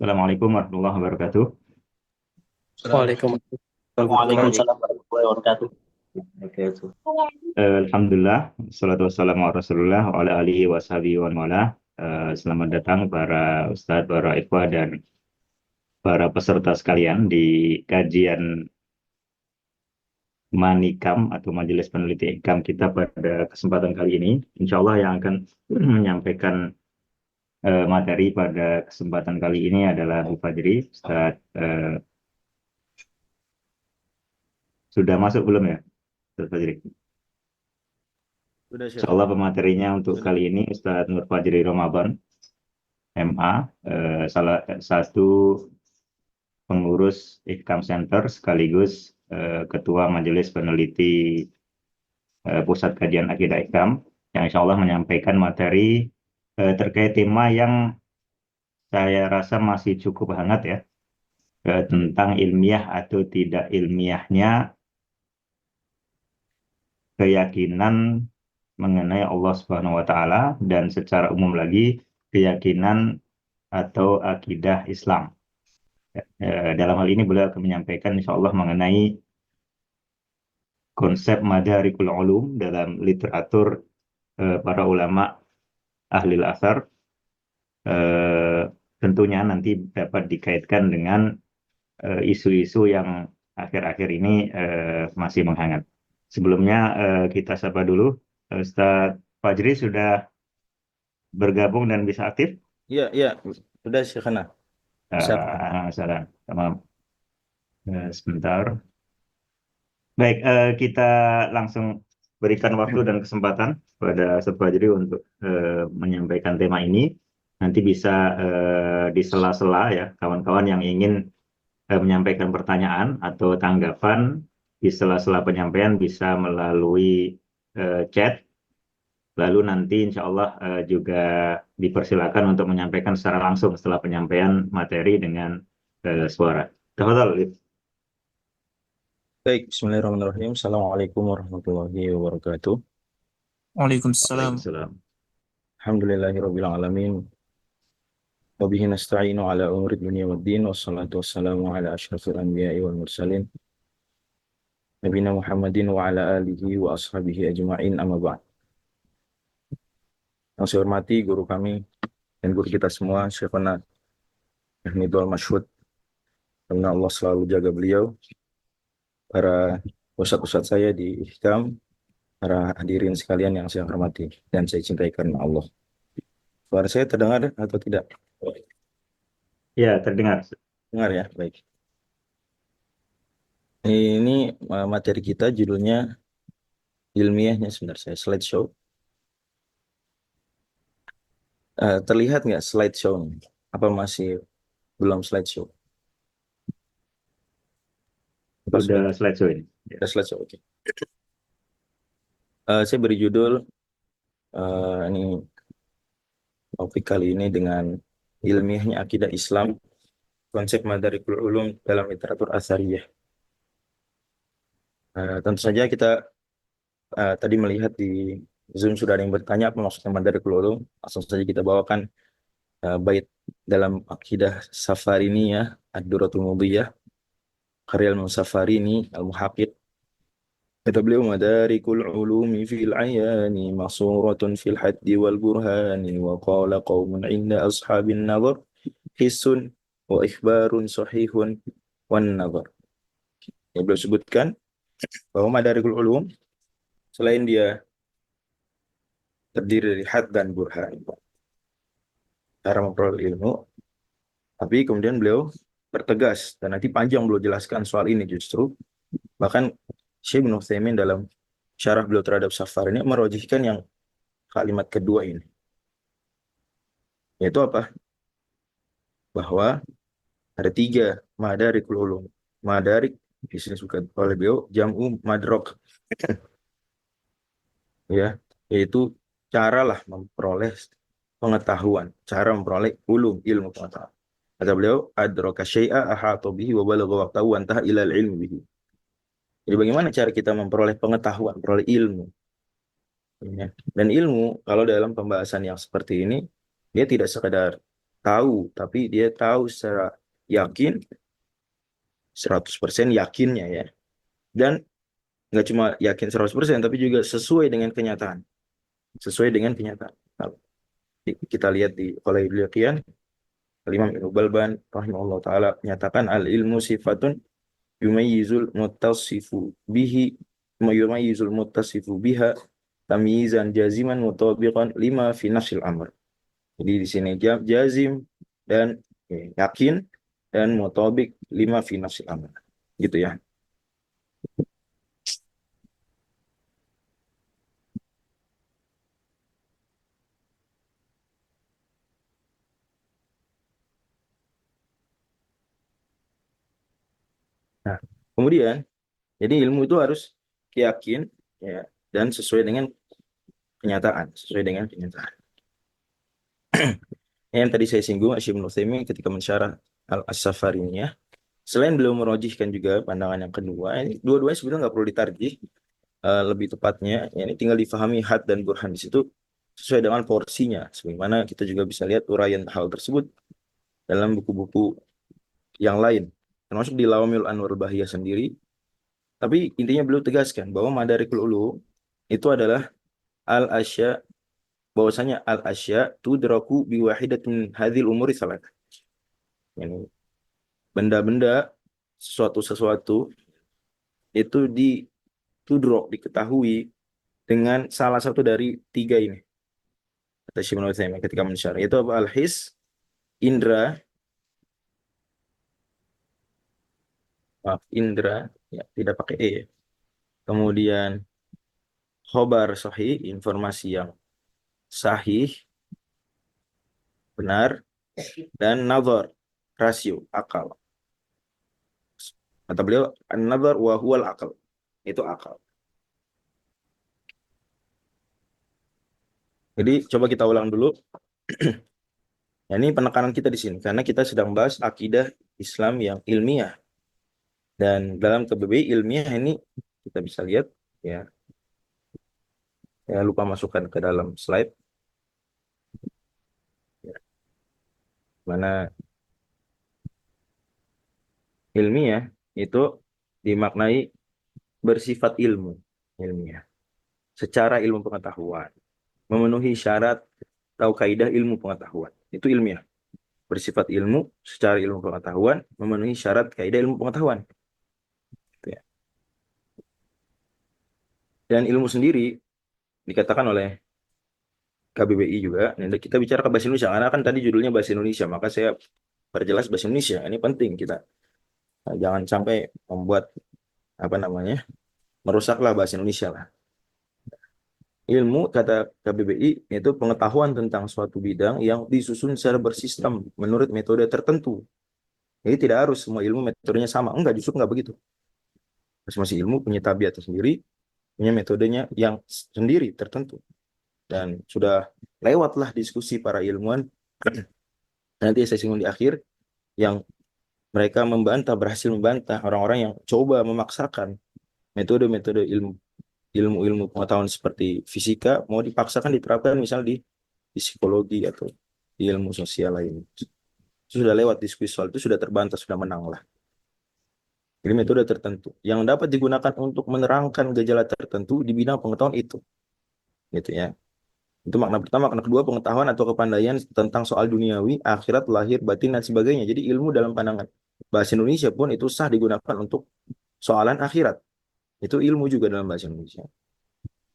Assalamualaikum warahmatullahi wabarakatuh. Waalaikumsalam warahmatullahi wabarakatuh. Waalaikumsalam warahmatullahi wabarakatuh. Oke, itu. Alhamdulillah, salatu wassalamu ala Rasulullah wa ala alihi wa sahbihi wa man walah. Selamat datang para ustadz, para ikhwah, dan para peserta sekalian di kajian Manikam atau Majelis Peneliti Ikam kita pada kesempatan kali ini. Insya Allah yang akan menyampaikan materi pada kesempatan kali ini adalah Bu Fajri. Ustadz, sudah masuk belum ya, Ustadz Fajri? Sudah, Insya Syekh. Allah pematerinya untuk kali ini Ustadz Nur Fajri Ramadan, MA, salah satu pengurus Ikam Center sekaligus Ketua Majelis Peneliti Pusat Kajian Akidah Ikam, yang insya Allah menyampaikan materi terkait tema yang saya rasa masih cukup hangat ya, tentang ilmiah atau tidak ilmiahnya keyakinan mengenai Allah Subhanahu wa taala, dan secara umum lagi keyakinan atau akidah Islam. Dalam hal ini beliau akan menyampaikan insya Allah mengenai konsep madarikul ulum dalam literatur para ulama ahli asar. Tentunya nanti dapat dikaitkan dengan isu-isu yang akhir-akhir ini masih menghangat. Sebelumnya kita sapa dulu Ustadz Fajri, sudah bergabung dan bisa aktif. Iya, iya. Sudah, Syekhana. Siap. Salam. Tamam. Sebentar. Baik, kita langsung berikan waktu dan kesempatan pada Ustadz Fajri untuk menyampaikan tema ini. Nanti bisa di sela-sela ya, kawan-kawan yang ingin menyampaikan pertanyaan atau tanggapan di sela-sela penyampaian bisa melalui chat. Lalu nanti insya Allah juga dipersilakan untuk menyampaikan secara langsung setelah penyampaian materi dengan suara. Tafadhal. Baik, bismillahirrahmanirrahim. Assalamualaikum warahmatullahi wabarakatuh. Waalaikumsalam. Waalaikumsalam. Alhamdulillahirabbil alamin. Wa bihi nasta'inu ala umuri dunya waddin. Wassalatu wassalamu ala asyrafil anbiya'i wal mursalin. Nabiyina Muhammadin wa ala alihi wa ashabihi ajma'in, amma ba'd. Yang saya hormati guru kami dan guru kita semua, Syekhana Ahmidul Masyhud. Karena Allah selalu jaga beliau. Para ustadz-ustadz saya di Ihkam, para hadirin sekalian yang saya hormati dan saya cintai karena Allah. Suara saya terdengar atau tidak? Ya, terdengar. Dengar ya, baik. Ini materi kita judulnya ilmiahnya sebenarnya saya slideshow. Terlihat nggak slideshow? Apa masih belum slideshow? Sudah slideshow ini. Sudah slideshow, oke. Saya beri judul ini topik kali ini dengan ilmiahnya akidah Islam, konsep madarikul ulum dalam literatur asariyah. Tentu saja kita tadi melihat di Zoom sudah ada yang bertanya apa maksudnya madarikul ulum. Langsung saja kita bawakan bait dalam akidah Safarini ya, Ad-Durratul Mudhiyah, karya Al-Musafarini Al-Muhaqqiq. Kata beliau, madarikul ulumi fil ayani masuratun fil haddi wal burhani wa qala qaumun inda ashabin nazar hissun wa ikhbarun sahihun wan nazar. Yang beliau sebutkan bahwa madarikul ulum selain dia terdiri dari had dan burhan, cara memperoleh ilmu, tapi kemudian beliau bertegas, dan nanti panjang beliau jelaskan soal ini justru. Bahkan Syekh Ibnu Utsaimin dalam syarah beliau terhadap Safar ini merojihkan yang kalimat kedua ini. Yaitu apa? Bahwa ada 3 madarikul ulum. Madarik di sini suka oleh beliau jam'u madrok. Ya, yaitu caralah memperoleh pengetahuan, cara memperoleh ulum, ilmu pengetahuan. Kata beliau, adraka syai'a ahata bihi wa balagha waqtahu wa intaha ila al-ilmi bihi. Jadi bagaimana cara kita memperoleh pengetahuan, memperoleh ilmu? Ya. Dan ilmu, kalau dalam pembahasan yang seperti ini, dia tidak sekedar tahu, tapi dia tahu secara yakin, 100% yakinnya ya. Dan nggak cuma yakin 100%, tapi juga sesuai dengan kenyataan. Sesuai dengan kenyataan. Nah, kita lihat di Qalaidul Yaqian, Imam Ibnu Balban rahimahullah taala menyatakan al-ilmu sifatun yumayyizul muttasifu bihi yumayyizul muttasifu biha tamyizan jaziman mutabiqan lima fi nafsil amr. Jadi di sini jazim dan yakin dan mutabik lima fi nafsil amr. Gitu ya. Nah, kemudian jadi ilmu itu harus yakin ya dan sesuai dengan kenyataan, sesuai dengan kenyataan. Yang tadi saya singgung Syekh Ibnu Utsaimin ketika mensyarah Al-As-Safari ini ya. Selain beliau merojihkan juga pandangan yang kedua, ini dua-duanya sebenarnya nggak perlu ditarjih, lebih tepatnya ya, ini tinggal difahami had dan burhan di situ sesuai dengan porsinya. Sebagaimana kita juga bisa lihat uraian hal tersebut dalam buku-buku yang lain, termasuk di Lawamil Anwar Bahiyah sendiri. Tapi intinya beliau tegaskan bahwa Madarikul Ulum itu adalah al-asya, bahwasanya al-asya tudraku biwahidatin hadhil umuri salat. Yani benda-benda, sesuatu itu diketahui dengan salah satu dari tiga ini. Kata Syekh Ibnu Utsaimin ketika mensyarah, itu apa? Al-his, indra, ya, tidak pakai e. Kemudian khobar sahih, informasi yang sahih, benar, dan nazar, rasio, akal. Kata beliau, an-nazar wa huwal akal. Itu akal. Jadi coba kita ulang dulu. Ya, ini penekanan kita di sini karena kita sedang bahas akidah Islam yang ilmiah. Dan dalam KBBI ilmiah ini kita bisa lihat ya. Saya lupa masukkan ke dalam slide. Ya. Mana ilmiah itu dimaknai bersifat ilmiah. Secara ilmu pengetahuan. Memenuhi syarat atau kaidah ilmu pengetahuan. Itu ilmiah. Bersifat ilmu, secara ilmu pengetahuan, memenuhi syarat kaidah ilmu pengetahuan. Ya. Dan ilmu sendiri dikatakan oleh KBBI juga. Nah, kita bicara ke bahasa Indonesia, karena kan tadi judulnya bahasa Indonesia, maka saya perjelas bahasa Indonesia. Ini penting kita. Nah, jangan sampai membuat merusaklah bahasa Indonesia lah. Ilmu, kata KBBI, itu pengetahuan tentang suatu bidang yang disusun secara bersistem menurut metode tertentu. Jadi tidak harus semua ilmu metodenya sama. Enggak, justru enggak begitu. Masing-masing ilmu punya tabiat sendiri, punya metodenya yang sendiri tertentu. Dan sudah lewatlah diskusi para ilmuwan, nanti saya singgung di akhir, yang mereka berhasil membantah orang-orang yang coba memaksakan metode-metode ilmu pengetahuan seperti fisika mau dipaksakan diterapkan misalnya di psikologi atau di ilmu sosial lain. Sudah lewat diskusi soal itu, sudah terbantah, sudah menang lah. Jadi metode tertentu yang dapat digunakan untuk menerangkan gejala tertentu di bidang pengetahuan itu. Gitu ya. Itu makna pertama. Makna kedua, pengetahuan atau kepandaian tentang soal duniawi, akhirat, lahir, batin, dan sebagainya. Jadi ilmu dalam pandangan bahasa Indonesia pun itu sah digunakan untuk soalan akhirat. Itu ilmu juga dalam bahasa Indonesia.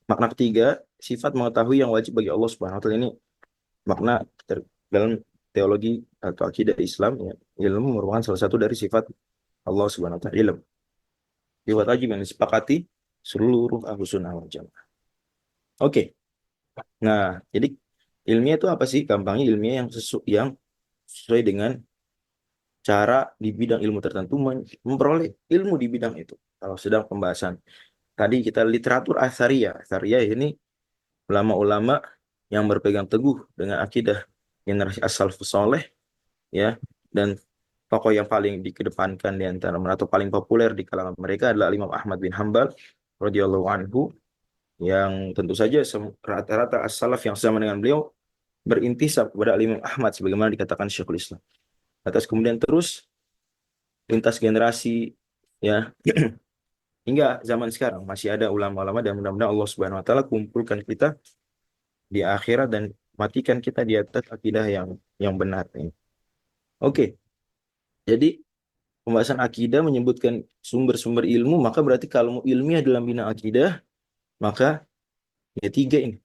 Makna ketiga, sifat mengetahui yang wajib bagi Allah Subhanahu wa taala. Ini makna dalam teologi atau akidah Islam ya. Ilmu merupakan salah satu dari sifat Allah Subhanahu wa taala, ilmu. Sifat wajib yang disepakati seluruh Ahlus Sunnah wal Jamaah. Oke. Nah, jadi ilmiah itu apa sih? Gampangnya ilmiah yang sesuai dengan cara di bidang ilmu tertentu memperoleh ilmu di bidang itu. Kalau sedang pembahasan tadi kita literatur Athariyah. Athariyah ini ulama-ulama yang berpegang teguh dengan akidah generasi as-salafus saleh ya, dan tokoh yang paling dikedepankan di antara atau paling populer di kalangan mereka adalah Imam Ahmad bin Hanbal radhiyallahu anhu, yang tentu saja rata-rata as-salaf yang sama dengan beliau berintisab kepada Imam Ahmad sebagaimana dikatakan Syekhul Islam. Atas kemudian terus lintas generasi ya hingga zaman sekarang masih ada ulama-ulama, dan mudah-mudahan Allah Subhanahu wa taala kumpulkan kita di akhirat dan matikan kita di atas akidah yang benar ini. Oke. Jadi pembahasan akidah menyebutkan sumber-sumber ilmu, maka berarti kalau mau ilmiah dalam bidang akidah, maka ya tiga ini.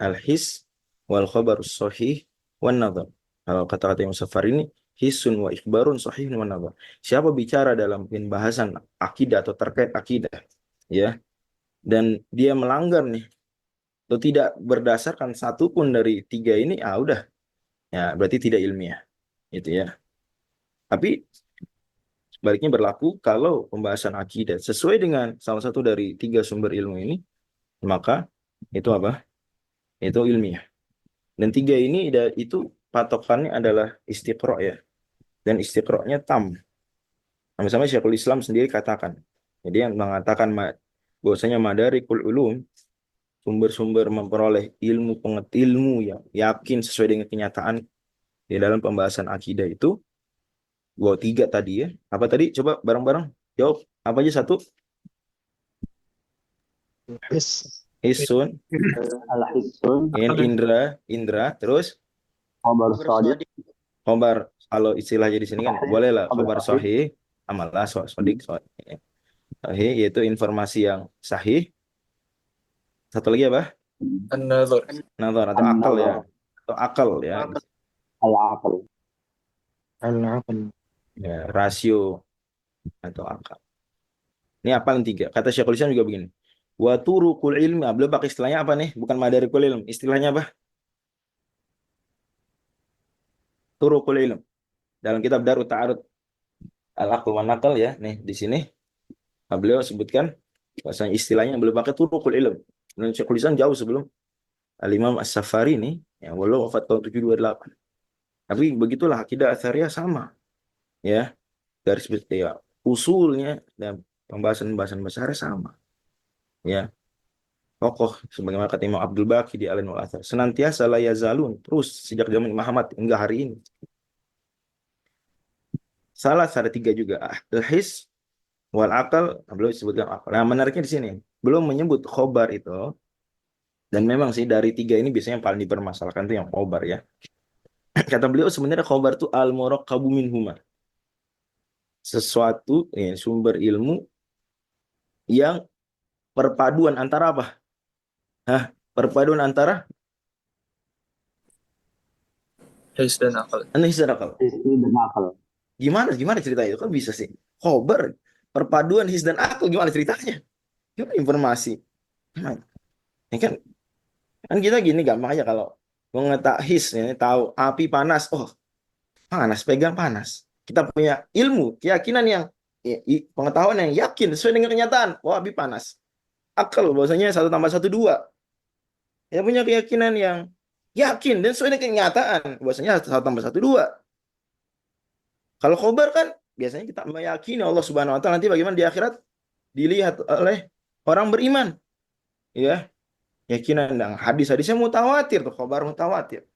Al-his wal khabarus sahih wan nadhar. Kalau kata-kata yang Safar ini, hisun wa ikhbarun sahihun wan nadhar. Siapa bicara dalam pembahasan akidah atau terkait akidah, ya, dan dia melanggar nih, atau tidak berdasarkan satu pun dari tiga ini, udah, ya berarti tidak ilmiah, gitu ya. Tapi sebaliknya berlaku kalau pembahasan akidah sesuai dengan salah satu dari tiga sumber ilmu ini, maka itu apa? Itu ilmiah. Dan tiga ini itu patokannya adalah istiqra ya. Dan istiqra'nya tam. Sama-sama Syekhul Islam sendiri katakan. Jadi yang mengatakan bahwasanya madarikul ulum, sumber-sumber memperoleh ilmu yang yakin sesuai dengan kenyataan di dalam pembahasan akidah itu, tiga tadi ya. Apa tadi? Coba bareng-bareng jawab. Apa aja satu? Isun, Al-hisun, indra, terus khabar shadiq, khobar. Kalau istilahnya di sini kan boleh lah khobar khabar sahih, amalah sodik, sahih yaitu informasi yang sahih. Satu lagi apa? An-nadhar. Nazar atau akal ya, atau akal ya, al-aql. ya rasio atau akal. Ini apa yang tiga? Kata Syekhul Islam juga begini. Wa turuqul ilmi. Beliau pakai istilahnya apa nih? Bukan madarikul ilm. Istilahnya apa? Turuqul ilm. Dalam kitab Darut Ta'arud Al-Aql wan Naql ya. Nih di sini beliau sebutkan bahasanya istilahnya beliau pakai turuqul ilm. Dan Syekhul Islam jauh sebelum Al-Imam As-Safari nih, ya beliau wafat tahun 728. Tapi begitulah akidah Atsariyah sama. Ya. Garis ya, usulnya dan pembahasan besarnya sama. Ya. Tokoh sebagaimana kata Imam Abdul Baqi di Al-Ilm wal Athar, senantiasa la yazalun, terus sejak zaman Muhammad hingga hari ini. Salah ada tiga juga, al-his wal akal, belum disebutkan akal. Nah, menariknya di sini, belum menyebut khobar itu, dan memang sih dari tiga ini biasanya yang paling dipermasalahkan itu yang khobar ya. Kata beliau sebenarnya khobar itu al-muraqqabu minhuma. Sesuatu sumber ilmu yang perpaduan antara apa? Perpaduan antara His dan akal. his dan akal. Dan akal. Gimana ceritanya itu? Kok bisa sih? Khobar, perpaduan his dan akal, gimana ceritanya? Gimana informasi? Gimana? Ya kan kita gini gampang aja kalau mengetak his, ini tahu api panas, panas, pegang panas. Kita punya ilmu, keyakinan yang pengetahuan yang yakin sesuai dengan kenyataan. Api panas. Akal bahwasanya 1 tambah 1 2. Ya punya keyakinan yang yakin dan sesuai dengan kenyataan bahwasanya 1 tambah 1 2. Kalau khobar kan biasanya kita meyakini Allah Subhanahu wa taala nanti bagaimana di akhirat dilihat oleh orang beriman. Ya. Keyakinan dan hadis-hadisnya mutawatir tuh, khobar mutawatir.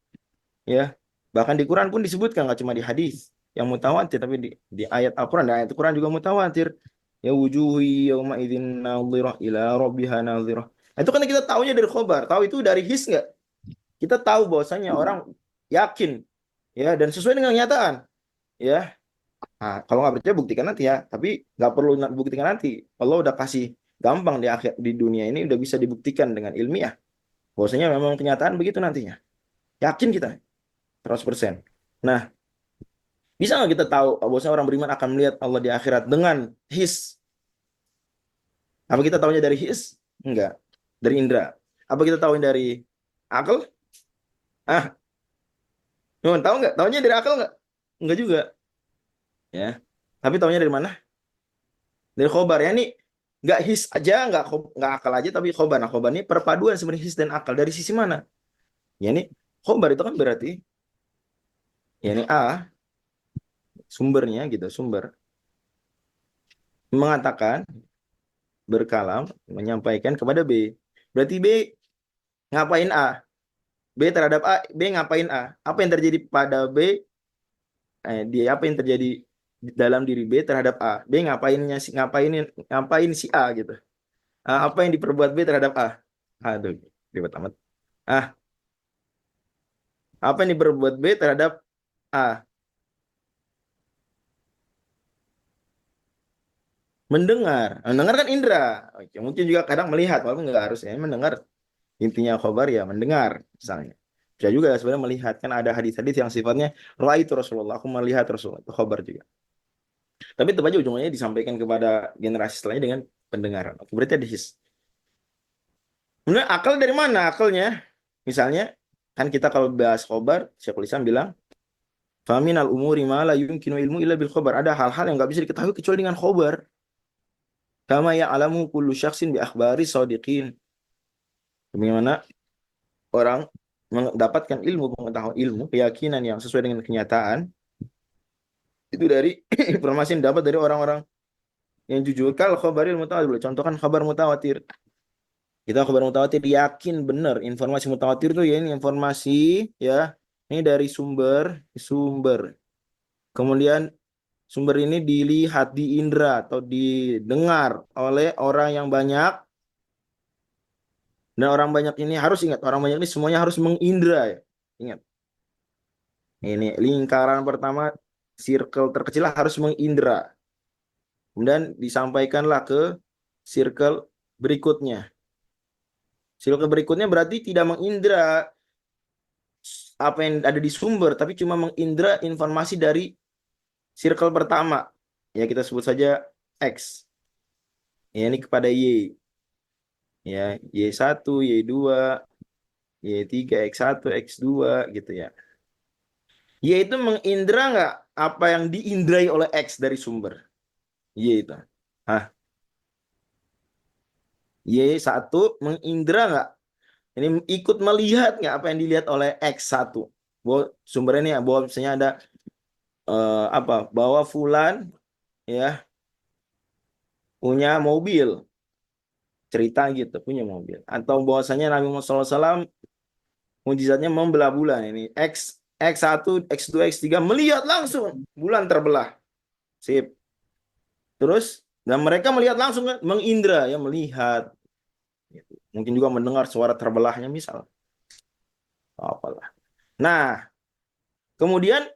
Ya. Bahkan di Quran pun disebutkan, nggak cuma di hadis yang mutawatir, tapi di ayat Al-Quran, dan ayat Al-Quran juga mutawatir. Ya wujuhi yawma idzin nadhirah ila rabbiha nadhirah. Itu kan kita tahunya dari khobar. Tahu itu dari his nggak? Kita tahu bahwasanya orang yakin ya dan sesuai dengan kenyataan. Ya. Nah, kalau nggak percaya buktikan nanti ya. Tapi nggak perlu buktikan nanti. Allah udah kasih gampang di dunia ini udah bisa dibuktikan dengan ilmiah. Bahwasanya memang kenyataan begitu nantinya. Yakin kita 100%. Nah, bisa nggak kita tahu bahwasanya orang beriman akan melihat Allah di akhirat dengan his? Apa kita tahunya dari his? Enggak. Dari indera. Apa kita tahunya dari akal? Tahu nggak? Tahunya dari akal nggak? Enggak juga. Ya. Tapi tahunya dari mana? Dari khobar. Ya ini nggak his aja, nggak akal aja, tapi khobar. Nah, khobar ini perpaduan sebenarnya his dan akal. Dari sisi mana? Ya ini khobar itu kan berarti ya ini sumbernya gitu, sumber mengatakan, berkalam, menyampaikan kepada B. Berarti B ngapain A? B terhadap A, B ngapain A? Apa yang terjadi pada B? Apa yang terjadi di dalam diri B terhadap A? B ngapain si A gitu. Apa yang diperbuat B terhadap A? Aduh, ribet amat. Apa yang diperbuat B terhadap A? Mendengar. Mendengar kan indera. Oke, mungkin juga kadang melihat, walaupun nggak harus ya. Mendengar, intinya khobar ya mendengar misalnya. Bisa juga sebenarnya melihat. Kan ada hadis-hadis yang sifatnya itu Rasulullah, aku melihat Rasulullah. Itu khobar juga. Tapi tetap aja ujungnya disampaikan kepada generasi setelahnya dengan pendengaran. Oke, berarti ada his. Kemudian akal dari mana akalnya? Misalnya, kan kita kalau bahas khobar, Syekhul Islam bilang, faminal umuri ma la yumkinu ilmu illa bil khobar. Ada hal-hal yang nggak bisa diketahui kecuali dengan khobar. Kama ya'lamu kullu syakhsin bi akhbari shadiqin. Bagaimana orang mendapatkan pengetahuan ilmu, keyakinan yang sesuai dengan kenyataan, itu dari informasi yang dapat dari orang-orang yang jujur. Kal khabaril mutawatir. Contohkan kabar mutawatir. Kita kabar mutawatir yakin benar informasi mutawatir itu ya ini informasi ya ini dari sumber. Kemudian sumber ini dilihat di indera atau didengar oleh orang yang banyak. Dan orang banyak ini harus ingat, orang banyak ini semuanya harus mengindra ya. Ingat. Ini lingkaran pertama, circle terkecil harus mengindra. Kemudian disampaikanlah ke circle berikutnya. Circle berikutnya berarti tidak mengindra apa yang ada di sumber, tapi cuma mengindra informasi dari circle pertama. Ya kita sebut saja X. Ya ini kepada Y. Ya, Y1, Y2, Y3, X1, X2 gitu ya. Y itu mengindra nggak apa yang diindrai oleh X dari sumber? Y itu. Y1 mengindra nggak? Ini ikut melihat nggak apa yang dilihat oleh X1? Bahwa sumbernya ini bahwa misalnya ada bahwa Fulan ya punya mobil. Cerita gitu, punya mobil. Atau bahwasanya Nabi Muhammad SAW mujizatnya membelah bulan. Ini X1, X2, X3 melihat langsung bulan terbelah. Sip. Terus dan mereka melihat langsung kan, mengindra ya melihat. Gitu. Mungkin juga mendengar suara terbelahnya misal. Apalah. Nah, kemudian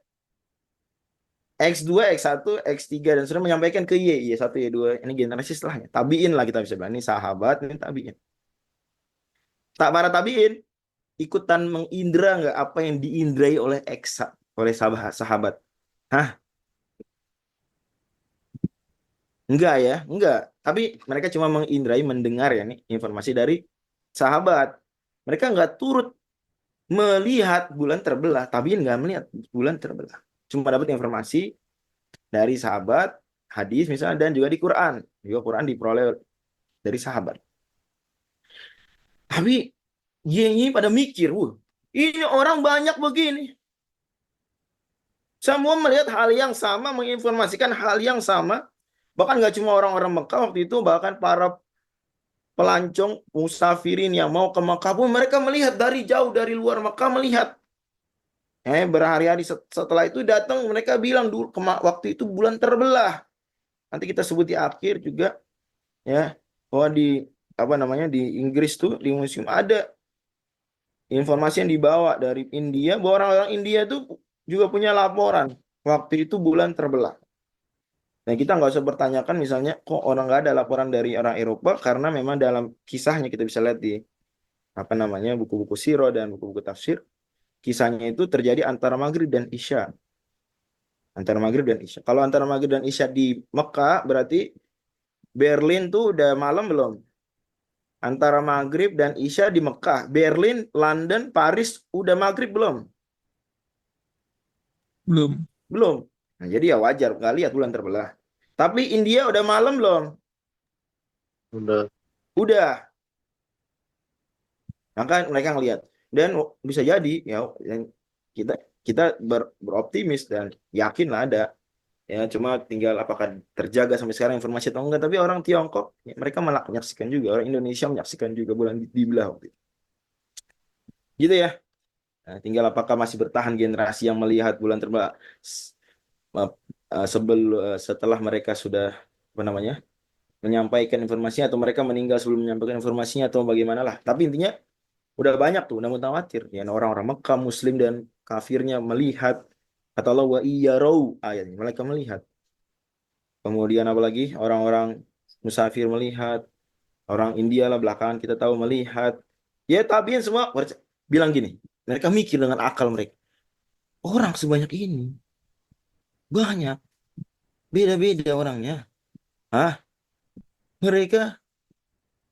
X2, X1, X3 dan sudah menyampaikan ke Y1, Y2. Ini generasi setelahnya. Tabiin lah kita bisa bilang. Ini sahabat, ini tabiin. Tak para tabiin ikutan mengindra nggak apa yang diindrai oleh oleh sahabat? Enggak ya, enggak. Tapi mereka cuma mengindrai, mendengar ya nih informasi dari sahabat. Mereka enggak turut melihat bulan terbelah, tabiin enggak melihat bulan terbelah. Cuma dapat informasi dari sahabat, hadis misalnya, dan juga di Quran. Juga Quran diperoleh dari sahabat. Tapi ini pada mikir, ini orang banyak begini. Semua melihat hal yang sama, menginformasikan hal yang sama. Bahkan nggak cuma orang-orang Mekah waktu itu, bahkan para pelancong musafirin yang mau ke Mekah pun mereka melihat dari jauh, dari luar Mekah melihat. Berhari-hari setelah itu datang mereka bilang dulu waktu itu bulan terbelah. Nanti kita sebut di akhir juga ya bahwa di di Inggris tuh di museum ada informasi yang dibawa dari India bahwa orang-orang India tuh juga punya laporan waktu itu bulan terbelah. Nah kita nggak usah bertanyakan misalnya kok orang nggak ada laporan dari orang Eropa karena memang dalam kisahnya kita bisa lihat di buku-buku sirah dan buku-buku tafsir. Kisahnya itu terjadi antara Maghrib dan Isya. Antara Maghrib dan Isya. Kalau antara Maghrib dan Isya di Mekah berarti Berlin tuh udah malam belum? Antara Maghrib dan Isya di Mekah. Berlin, London, Paris udah Maghrib belum? Belum. Nah, jadi ya wajar nggak lihat bulan terbelah. Tapi India udah malam belum? Udah. Maka mereka ngelihat. Dan bisa jadi ya kita beroptimis dan yakin lah ada. Ya cuma tinggal apakah terjaga sampai sekarang informasi atau enggak. Tapi orang Tiongkok ya, mereka malah menyaksikan juga. Orang Indonesia menyaksikan juga bulan dibelah waktu itu. Gitu ya. Nah, tinggal apakah masih bertahan generasi yang melihat bulan terbang setelah mereka sudah apa namanya menyampaikan informasinya, atau mereka meninggal sebelum menyampaikan informasinya, atau bagaimana lah. Tapi intinya udah banyak tuh, udah mutawatir ya, orang-orang Mekah Muslim dan kafirnya melihat, kata Allah wa iyarau, ayatnya mereka melihat. Kemudian apalagi orang-orang musafir melihat, orang India lah belakangan kita tahu melihat. Ya tabiin semua bilang gini, mereka mikir dengan akal mereka. Orang sebanyak ini banyak, beda-beda orangnya. Hah? Mereka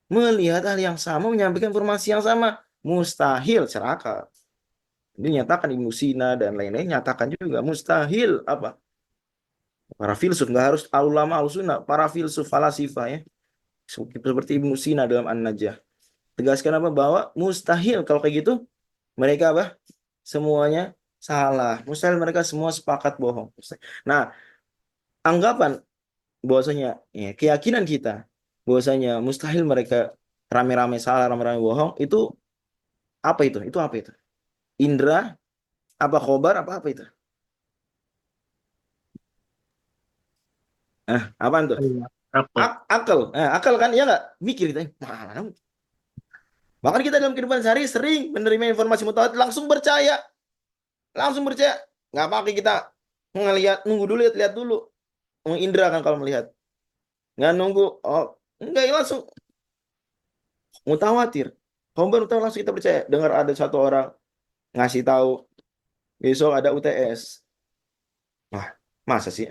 melihat hal yang sama, menyampaikan informasi yang sama. Mustahil secara akal. Ini nyatakan Ibnu Sina dan lain-lain nyatakan juga mustahil apa? Para filsuf, nggak harus ulama al-sunnah, para filsuf falasifah ya. Seperti Ibnu Sina dalam An-Najah. Tegaskan apa? Bahwa mustahil kalau kayak gitu mereka apa? Semuanya salah. Mustahil mereka semua sepakat bohong. Nah, anggapan bahwasanya ya, keyakinan kita bahwasanya mustahil mereka rame-rame salah, rame-rame bohong, itu apa itu? Itu apa itu? Indra, apa khobar, apa itu? Apaan tuh? Apa? Akal. Akal kan ya nggak? Mikir kita. Mana? Bahkan kita dalam kehidupan sehari sering menerima informasi mutawatir langsung percaya. Langsung percaya. Nggak pakai kita ngelihat, nunggu dulu, lihat dulu. Indra kan kalau melihat. Nggak nunggu. Oh, enggak, langsung mutawatir. Khobar mutawatir langsung kita percaya. Dengar ada satu orang ngasih tahu besok ada UTS. Wah, masa sih?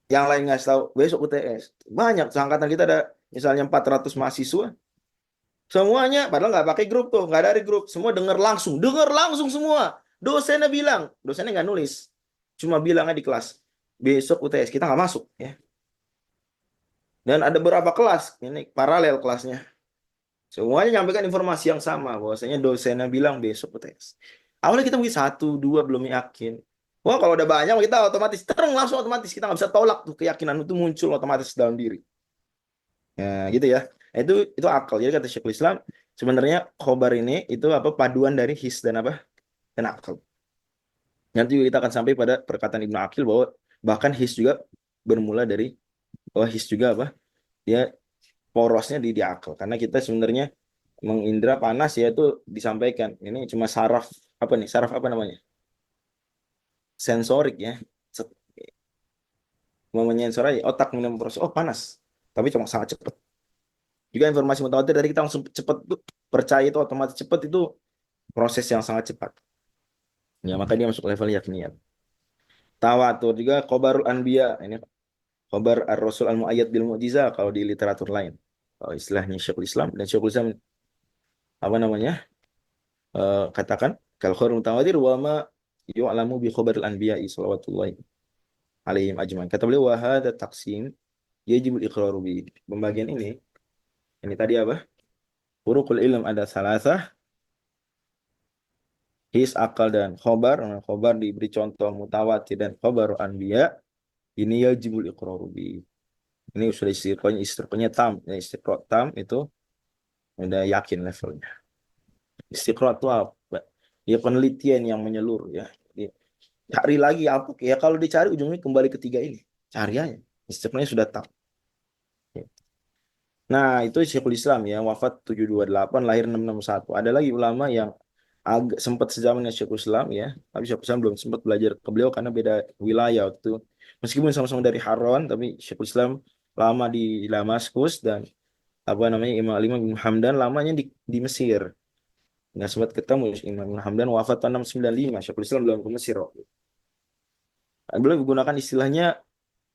Yang lain ngasih tahu besok UTS. Banyak, seangkatan kita ada misalnya 400 mahasiswa. Semuanya, padahal nggak pakai grup tuh, nggak dari grup. Semua dengar langsung semua. Dosennya bilang, dosennya nggak nulis. Cuma bilangnya di kelas, besok UTS, kita nggak masuk. Ya. Dan ada beberapa kelas, ini paralel kelasnya. Semuanya nyampaikan informasi yang sama, bahwasanya dosennya bilang besok UTS. Awalnya kita mungkin 1, 2 belum yakin. Wah, kalau udah banyak kita otomatis langsung otomatis kita nggak bisa tolak tuh, keyakinan itu muncul otomatis dalam diri. Ya, gitu ya. Itu akal. Jadi kata Syekhul Islam, sebenarnya khobar ini itu apa paduan dari his dan apa? Dan akal. Nanti juga kita akan sampai pada perkataan Ibnu Aqil bahwa bahkan his juga bermula dari bahwa his juga apa? Dia porosnya di akal. Karena kita sebenarnya mengindra panas ya itu disampaikan. Ini cuma saraf apa nih? Saraf apa namanya? Sensorik ya. Menyensor aja otak memproses oh panas. Tapi cuma sangat cepat. Juga informasi mutawatir dari kita langsung cepat tuh percaya itu otomatis cepat itu proses yang sangat cepat. Ya maka dia masuk level yakiniyat. Tawatur juga khobarul anbiya ini khobar ar-rasul al-muayyad bil mu'jizah kalau di literatur lain. Kalau istilahnya Syekhul Islam dan Syekhul Islam apa namanya? Katakan kal khairul mutawatir wa ma yu'lamu bi khobaril anbiya sallallahu alaihim ajmain. Kata beliau wa hadza taqsim yajibul iqraru bi. Pembagian ini tadi apa? Furuqul ilm ada salasah. His, akal, dan khobar. Nah, khobar diberi contoh mutawatir dan khobar anbiya. Ini yajibul iqraru bi. Ini sudah istiqrohnya tam. Ya, istiqroh tam itu udah yakin levelnya. Istiqroh itu apa? Ya penelitian yang menyeluruh ya. Jadi, cari lagi apa? Ya kalau dicari ujungnya kembali ketiga ini. Cari aja. Istiqrohnya sudah tam. Nah, itu Syekhul Islam ya, wafat 728, lahir 661. Ada lagi ulama yang agak sempat sejaman dengan Syekhul Islam ya, tapi Syekhul Islam belum sempat belajar ke beliau karena beda wilayah waktu. Meskipun sama-sama dari Harran, tapi Syekhul Islam lama di Damaskus dan apa namanya Imam bin Hamdan lamanya di Mesir. Nggak sempat ketemu Imam bin Hamdan wafat tahun 695. Syekhul Islam belum ke Mesir. Beliau menggunakan istilahnya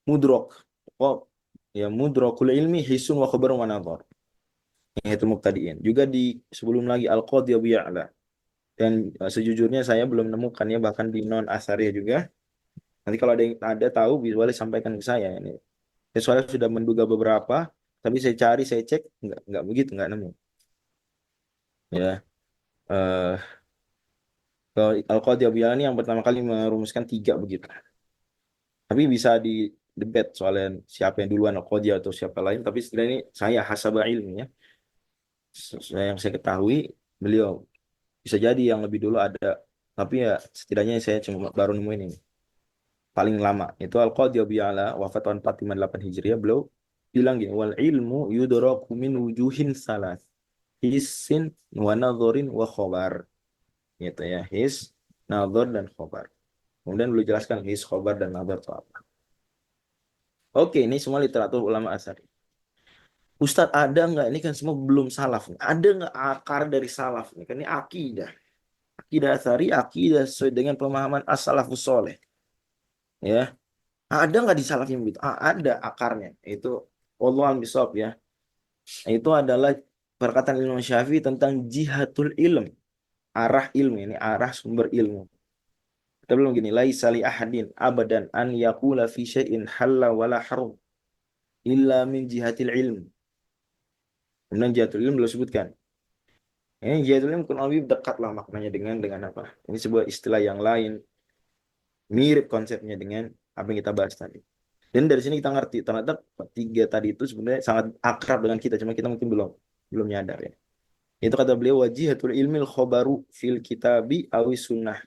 mudrok. Oh, ya mudrokul ilmi hisun wa khabar wa nadhar. Yaitu mubtadiin. Juga di sebelum lagi Al-Qadhi Abu Ya'la. Dan sejujurnya saya belum menemukan ya bahkan di non asariyah juga. Nanti kalau ada tahu boleh sampaikan ke saya ini. Saya soalnya sudah menduga beberapa, tapi saya cari, saya cek nggak begitu, nggak nemu. Ya. Eh kalau Al-Qadhi Abu Ya'la ini yang pertama kali merumuskan 3 begitu. Tapi bisa di debat soalnya siapa yang duluan Al-Qadhi atau siapa lain, tapi sebenarnya ini saya hasaba ilminya. Yang saya ketahui beliau Bisa jadi yang lebih dulu ada, tapi ya setidaknya saya cuma baru nemuin ini. Paling lama itu Al-Qadhi Abu Ya'la, wafat tahun 458 Hijriah. Beliau bilang gini, wal ilmu yudraku min wujuhin salas, hissin wa nadhorin wa khobar. Gitu ya, his, nadhor, dan khobar. Kemudian beliau jelaskan his, khobar, dan nadhor itu apa. Oke, ini semua literatur ulama Asy'ari. Ustadz, ada nggak? Ini kan semua belum salaf. Ada nggak akar dari salaf? Ini kan ini akidah. Akidah Asy'ari, akidah sesuai dengan pemahaman as-salafus soleh. Ya, ada nggak di salaf yang begitu? Ada akarnya. Itu wallahu a'lam bishawab ya. Itu adalah perkataan Imam Syafi'i tentang jihatul ilm. Arah ilmu, ini arah sumber ilmu. Kita belum gini, laisa li ahadin abadan an yaqula fi syai'in halla wala harum illa min jihatil ilm. Kemudian jihatul ilm beliau sebutkan. Ini jihatul ilm kurang lebih dekat lah maknanya dengan apa? Ini sebuah istilah yang lain, mirip konsepnya dengan apa yang kita bahas tadi. Dan dari sini kita ngerti ternyata tiga tadi itu sebenarnya sangat akrab dengan kita, cuma kita mungkin belum nyadar ya. Itu kata beliau, wajihatul ilmil khobaru fil kitabi awis sunnah.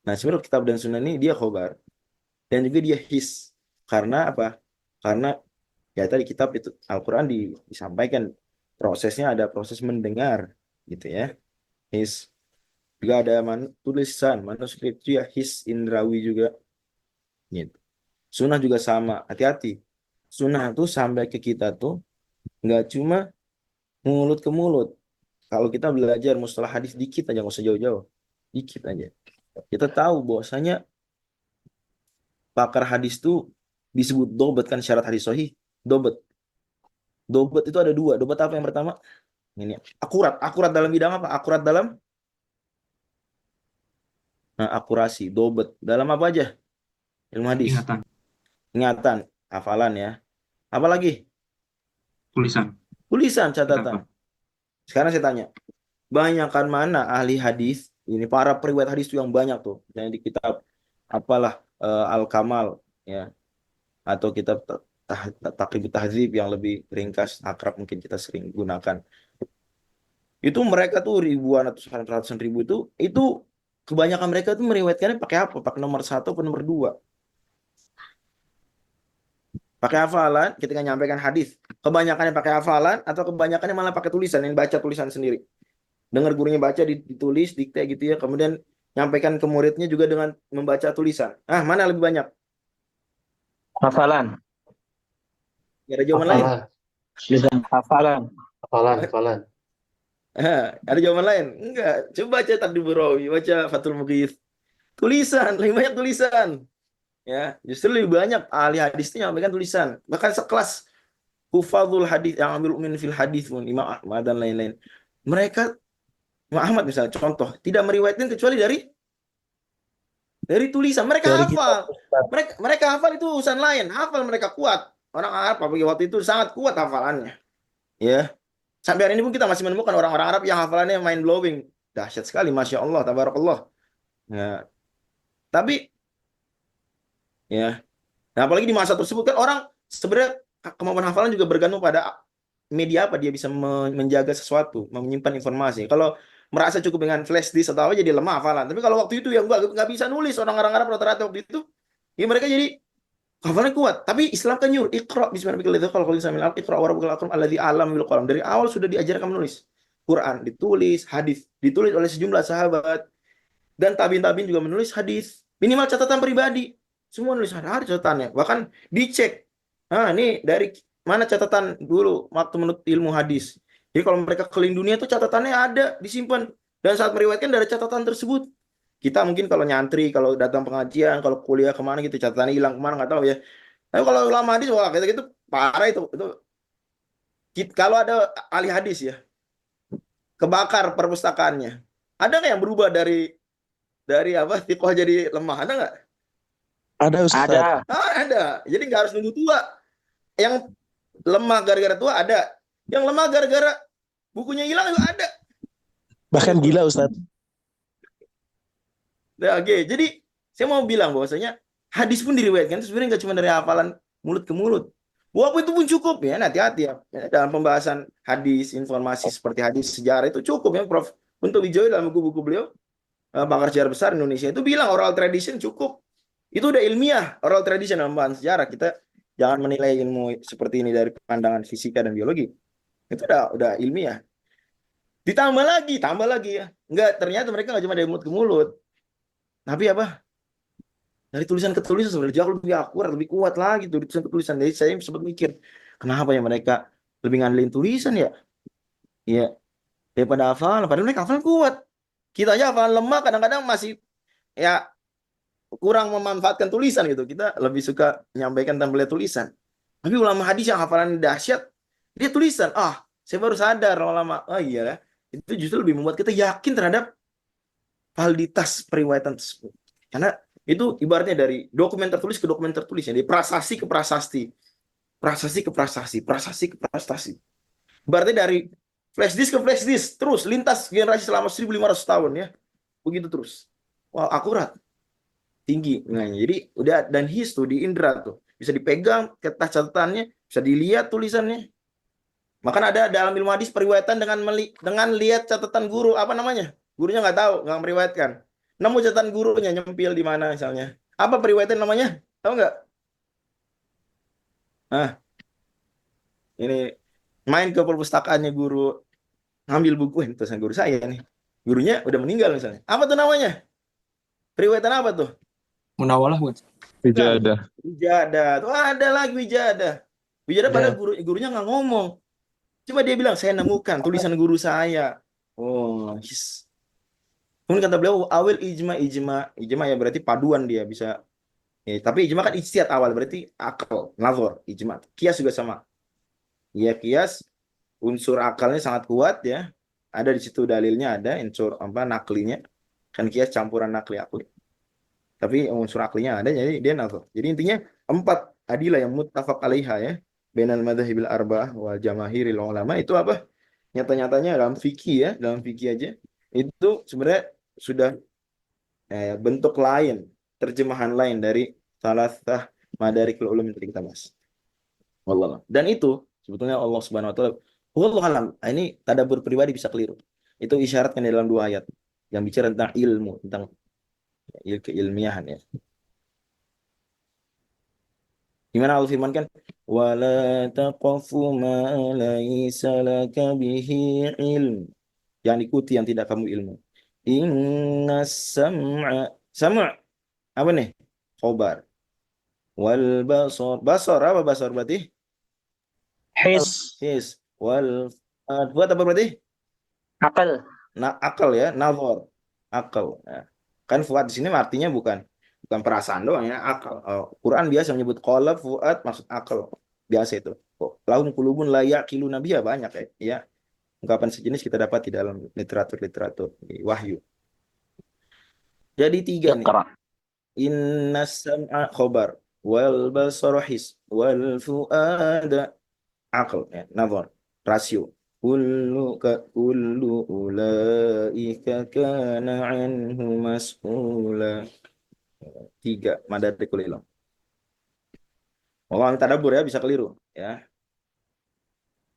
Nah, sebenarnya kitab dan sunnah ini dia khobar dan juga dia his. Karena apa? Karena ya tadi kitab itu Al-Quran disampaikan prosesnya, ada proses mendengar gitu ya, his. Juga ada tulisan manuskrip itu ya his indrawi juga gitu. Sunnah juga sama, hati-hati. Sunnah tuh sampai ke kita tuh nggak cuma mulut ke mulut. Kalau kita belajar mustalah hadis dikit aja, nggak usah jauh-jauh, dikit aja. Kita tahu bahwasanya pakar hadis tuh disebut dobet, kan syarat hadis sahih. Dobet itu ada dua. Dobet apa yang pertama? Ini akurat dalam bidang apa? Akurat dalam akurasi. Dobet dalam apa aja? Ilmu hadis. Ingatan, hafalan ya. Apa lagi? Tulisan, catatan. Sekarang saya tanya, banyakkan mana ahli hadis? Ini para periwayat hadis itu yang banyak tuh. Yang di kitab apalah Al-Kamal ya, atau kitab Taqribut Tahdzib yang lebih ringkas, akrab mungkin kita sering gunakan. Itu mereka tuh ribuan atau ratusan ribu itu kebanyakan mereka tuh meriwayatkannya pakai apa? Pakai nomor 1 atau nomor 2? Pakai hafalan ketika nyampaikan hadis. Kebanyakannya pakai hafalan atau kebanyakannya malah pakai tulisan, yang baca tulisan sendiri. Dengar gurunya baca, ditulis, dikte gitu ya. Kemudian nyampaikan ke muridnya juga dengan membaca tulisan. Mana lebih banyak? Hafalan. Ada jawaban lain? Hafalan. Ada jawaban lain? Enggak. Coba baca Tadribur Rawi, baca Fathul Mughith. Tulisan, lebih banyak tulisan. Ya, justru lebih banyak ahli hadis itu nyampaikan tulisan. Bahkan sekelas hufadzul hadis yang ambil min fil hadis pun Imam Ahmad dan lain-lain. Mereka Imam Ahmad misalnya contoh, tidak meriwayatkan kecuali dari tulisan. Mereka hafal. Mereka hafal itu urusan lain. Hafal mereka kuat. Orang Arab apalagi waktu itu sangat kuat hafalannya. Ya. Sampai hari ini pun kita masih menemukan orang-orang Arab yang hafalannya mind blowing. Dahsyat sekali, Masya Allah, Tabarakallah. Ya. Tapi ya. Nah, apalagi di masa tersebut kan orang sebenarnya kemampuan hafalan juga bergantung pada media apa dia bisa menjaga sesuatu, menyimpan informasi. Kalau merasa cukup dengan flash disk atau apa jadi lemah hafalan. Tapi kalau waktu itu yang nggak bisa nulis, orang-orang Arab rata-rata waktu itu, ya mereka jadi hafalannya kuat. Tapi Islam kan nyuruh iqra bismillahirrahmanirrahim. Dari awal sudah diajarkan menulis. Quran ditulis, hadis ditulis oleh sejumlah sahabat, dan tabiin juga menulis hadis. Minimal catatan pribadi. Semua nulis ada catatannya. Bahkan dicek. Ini dari mana catatan dulu waktu menurut ilmu hadis. Jadi kalau mereka keliling dunia itu catatannya ada, disimpan. Dan saat meriwayatkan dari catatan tersebut. Kita mungkin kalau nyantri, kalau datang pengajian, kalau kuliah kemana gitu, catatannya hilang kemana nggak tahu ya. Tapi kalau ulama hadis, wah gitu parah itu. Kalau ada ahli hadis ya, kebakar perpustakaannya. Ada nggak yang berubah dari apa? Tiqoh jadi lemah? Ada nggak? Ada Ustaz. Ada. Jadi nggak harus nunggu tua. Yang lemah gara-gara tua ada. Yang lemah gara-gara bukunya hilang juga ada. Bahkan gila Ustaz. Nah, oke. Jadi saya mau bilang bahwasanya hadis pun diriwayatkan itu sebenarnya nggak cuma dari hafalan mulut ke mulut. Walaupun itu pun cukup ya. Hati-hati ya. Dalam pembahasan hadis, informasi seperti hadis sejarah itu cukup ya, Prof. Untuk Wijoyo dalam buku-buku beliau, pakar sejarah besar Indonesia itu bilang oral tradition cukup. Itu udah ilmiah, oral tradition dalam bahan sejarah. Kita jangan menilai ilmu seperti ini dari pandangan fisika dan biologi. Itu udah ilmiah. Tambah lagi ya. Enggak, ternyata mereka nggak cuma dari mulut ke mulut. Tapi apa? Dari tulisan ke tulisan sebenarnya jauh lebih akurat, lebih kuat lagi tuh tulisan ke tulisan. Jadi saya sempat mikir, kenapa ya mereka lebih ngandelin tulisan ya? Iya, daripada hafal. Padahal mereka hafal kuat. Kita aja hafal lemah, kadang-kadang masih ya kurang memanfaatkan tulisan gitu. Kita lebih suka menyampaikan tanpa lihat tulisan. Tapi ulama hadis yang hafalan dahsyat, dia tulisan. Saya baru sadar ulama. Oh iya, itu justru lebih membuat kita yakin terhadap validitas periwayatan tersebut. Karena itu ibaratnya dari dokumen tertulis ke dokumen tertulis, dari prasasti ke prasasti, prasasti ke prasasti, prasasti ke prasasti. Ibaratnya dari flash disk ke flash disk, terus lintas generasi selama 1.500 tahun ya, begitu terus. Wah, akurat, tinggi. Nah, jadi udah, dan his tuh di indera tuh bisa dipegang kertas catatannya, bisa dilihat tulisannya. Maka ada dalam ilmu hadis periwayatan dengan lihat catatan guru, apa namanya? Gurunya nggak tahu, nggak meriwayatkan. Nemu catatan gurunya nyempil di mana misalnya. Apa periwayatan namanya? Tahu nggak? Ini main ke perpustakaannya guru, ngambil buku, tulisan guru saya nih. Gurunya udah meninggal misalnya. Apa tuh namanya? Periwayatan apa tuh? Munawalah bukan? Wijadah. Tuh ada lagi Wijadah. Wijadah pada gurunya nggak ngomong. Cuma dia bilang, saya nemukan tulisan guru saya. Oh, yes. Kemudian kata beliau, awal ijma ya berarti paduan dia bisa. Ya, tapi ijma kan ijtihad awal, berarti akal, nazar, ijma. Kias juga sama. Ya kias, unsur akalnya sangat kuat ya. Ada di situ dalilnya, ada unsur naklinya. Kan kias campuran nakli akli. Tapi unsur aklinya ada, jadi dia nazar. Jadi intinya 4 adilah yang muttafaq alaiha ya. Bainal madhahibil arba'ah wal jamahiril ulama itu apa? Nyata-nyatanya dalam fikih ya, dalam fikih aja. Itu sebenarnya sudah bentuk lain, terjemahan lain dari salasah madarikul ulum yang tadi kita bahas. Wallah. Dan itu sebetulnya Allah Subhanahu wa taala, wallahu alam. Ini tadabbur pribadi bisa keliru. Itu isyaratkan di dalam 2 ayat yang bicara tentang ilmu, tentang keilmiahan ya. Gimana Allah firmankan? Wala taqfu ma laisa laka bihi ilm. Yang ikuti yang tidak kamu ilmu. Inna sam'a apa nih? Khobar. Wal basar apa basar berarti? His. Wal buat apa berarti? Akal. Akal ya, nazar. Akal. Nah, kan fuad di sini artinya bukan perasaan doang ya, akal. Quran biasa menyebut qalb, fuad maksud akal. Biasa itu. Lahum qulubun la yaqiluna biha banyak ya. Ungkapan sejenis kita dapat di dalam literatur wahyu. Jadi 3 nih. Inna sam'a khobar wal basara his wal fuada akal ya, nazar, rasio. Kullu ulaika kana anhu mas'ula. 3 madarikul ilm. Orang tadabbur ya bisa keliru ya.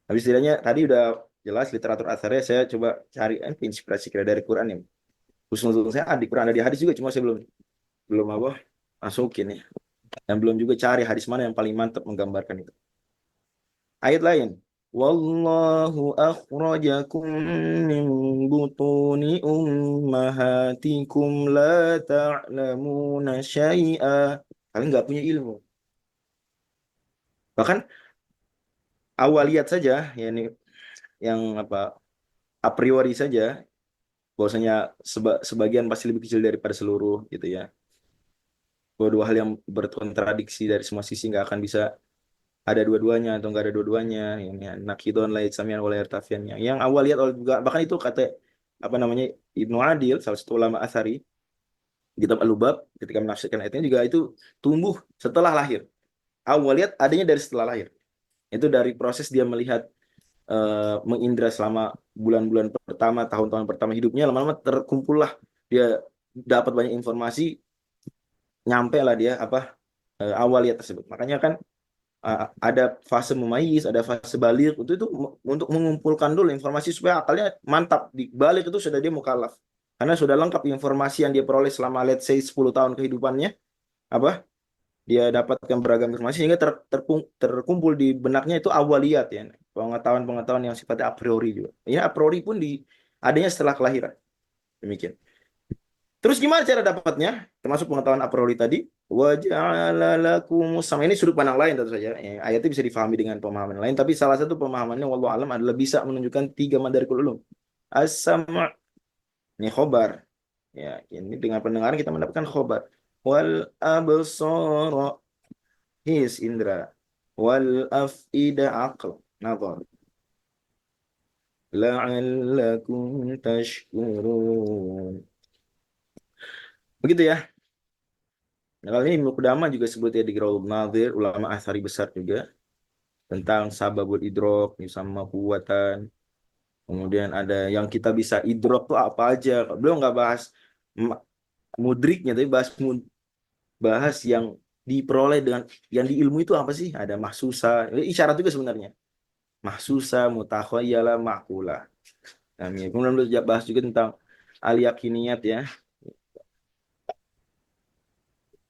Habis setidaknya tadi udah jelas literatur asarnya, saya coba cari inspirasi kira dari Quran ya. Khusus saya di Quran ada di hadis juga, cuma saya belum masukin ya. Dan belum juga cari hadis mana yang paling mantap menggambarkan itu. Ayat lain. Wallahu akhrajakum min butuni ummahatikum la ta'lamuna syai'a. Kalian nggak punya ilmu. Bahkan awaliyat saja, yakni yang a priori saja, bahwasanya sebagian pasti lebih kecil daripada seluruh gitu ya. Bahwa 2 hal yang berkontradiksi dari semua sisi nggak akan bisa ada dua-duanya atau nggak ada dua-duanya. Yang nakidon la samian wala yartafian. Yang awaliyat juga, bahkan itu kata Ibnu Adil, salah satu ulama Atsari, kitab Al-Lubab ketika menafsirkan ayatnya juga itu tumbuh setelah lahir. Awaliyat adanya dari setelah lahir. Itu dari proses dia melihat, mengindra selama bulan-bulan pertama, tahun-tahun pertama hidupnya, lama-lama terkumpullah dia dapat banyak informasi, nyampe lah dia awaliyat tersebut. Makanya kan ada fase memayis, ada fase balik, itu untuk mengumpulkan dulu informasi supaya akalnya mantap. Di balik itu sudah dia mukallaf. Karena sudah lengkap informasi yang dia peroleh selama let's say 10 tahun kehidupannya, apa? Dia dapatkan beragam informasi sehingga terkumpul di benaknya itu awaliyat ya. Pengetahuan-pengetahuan yang sifatnya a priori juga. Ya, a priori pun adanya setelah kelahiran. Demikian. Terus gimana cara dapatnya? Termasuk pengetahuan a priori tadi. Wa ja'ala lakumus sama, ini sudut pandang lain tentu saja. Ayatnya bisa difahami dengan pemahaman lain, tapi salah satu pemahamannya wallahu alam adalah bisa menunjukkan 3 madarikul ulum. As-sam', ini khobar. Ya, ini dengan pendengaran kita mendapatkan khobar. Wal absara, his indra. Wal af'ida aql, nazar. La'allakum tashkurun. Begitu ya. Nah, kalau ini Ibnu Qudamah juga sebutnya di Raudhun Nadhir, ulama Athari besar juga, tentang sababul idrok, sama kuwatan. Kemudian ada yang kita bisa idrok tuh apa aja. Beliau nggak bahas mudriknya, tapi bahas yang diperoleh dengan yang di ilmu itu apa sih? Ada mahsusa, isyarat juga sebenarnya. Mahsusa, mutakhayyala, ma'qula. Nah, kemudian beliau bahas juga tentang al-yakiniyat ya.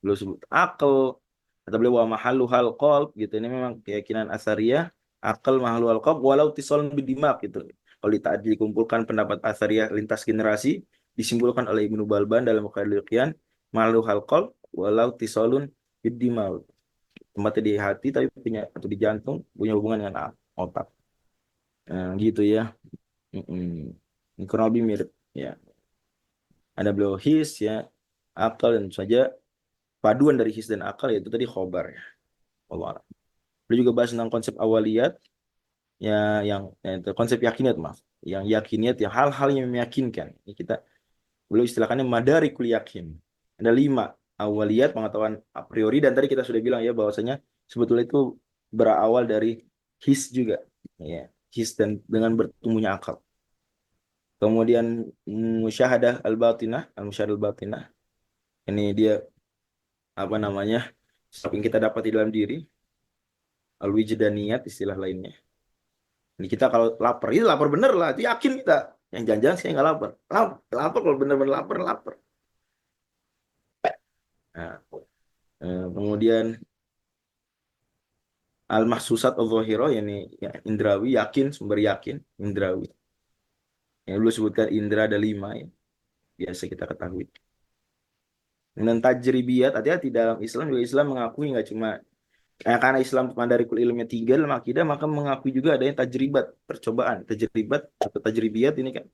Beliau sebut akal, kata beliau wa mahalluhal qalb gitu. Ini memang keyakinan asariyah, akal mahalluhal qalb walau tisal bidimak gitu. Kalau dikumpulkan pendapat asariyah lintas generasi disimpulkan oleh Ibnu Balban dalam Qaidul mahalluhal qalb walau tisalun bidimak. Tempatnya di hati tapi punya atau di jantung punya hubungan dengan otak. Gitu ya. Ini kurang lebih mirip ya. Ada beliau his ya, akal dan saja paduan dari his dan akal yaitu tadi khobar ya. Allah. Beliau juga bahas tentang konsep awaliyat ya, yang konsep yakiniyat maaf, yang yakiniyat yang hal-hal yang meyakinkan. Ini beliau istilahkannya madarikul yakin. Ada 5 awaliyat pengetahuan a priori dan tadi kita sudah bilang ya bahwasanya sebetulnya itu berawal dari his juga ya, his dan dengan bertumbuhnya akal. Kemudian musyahadah al-batinah, al-musyahadah al-batinah. Ini dia apa namanya? Apa yang kita dapat di dalam diri. Al-wijdaniyat istilah lainnya. Ini kita kalau lapar, itu lapar bener lah, itu yakin kita. Yang jangan-jangan saya nggak lapar. Lapar kalau bener-bener lapar. Nah, kemudian al-mahsusat al-zahirah, yani ya, indrawi, yakin, sumber yakin, indrawi. Yang dulu sebutkan indra ada 5 ya. Biasa kita ketahui. Dan tajribiyat, hati-hati dalam Islam juga Islam mengakui nggak cuma karena Islam mandarikul ilmunya 3 dalam akidah, maka mengakui juga ada yang tajribat, percobaan, tajribat atau tajribiyat ini kan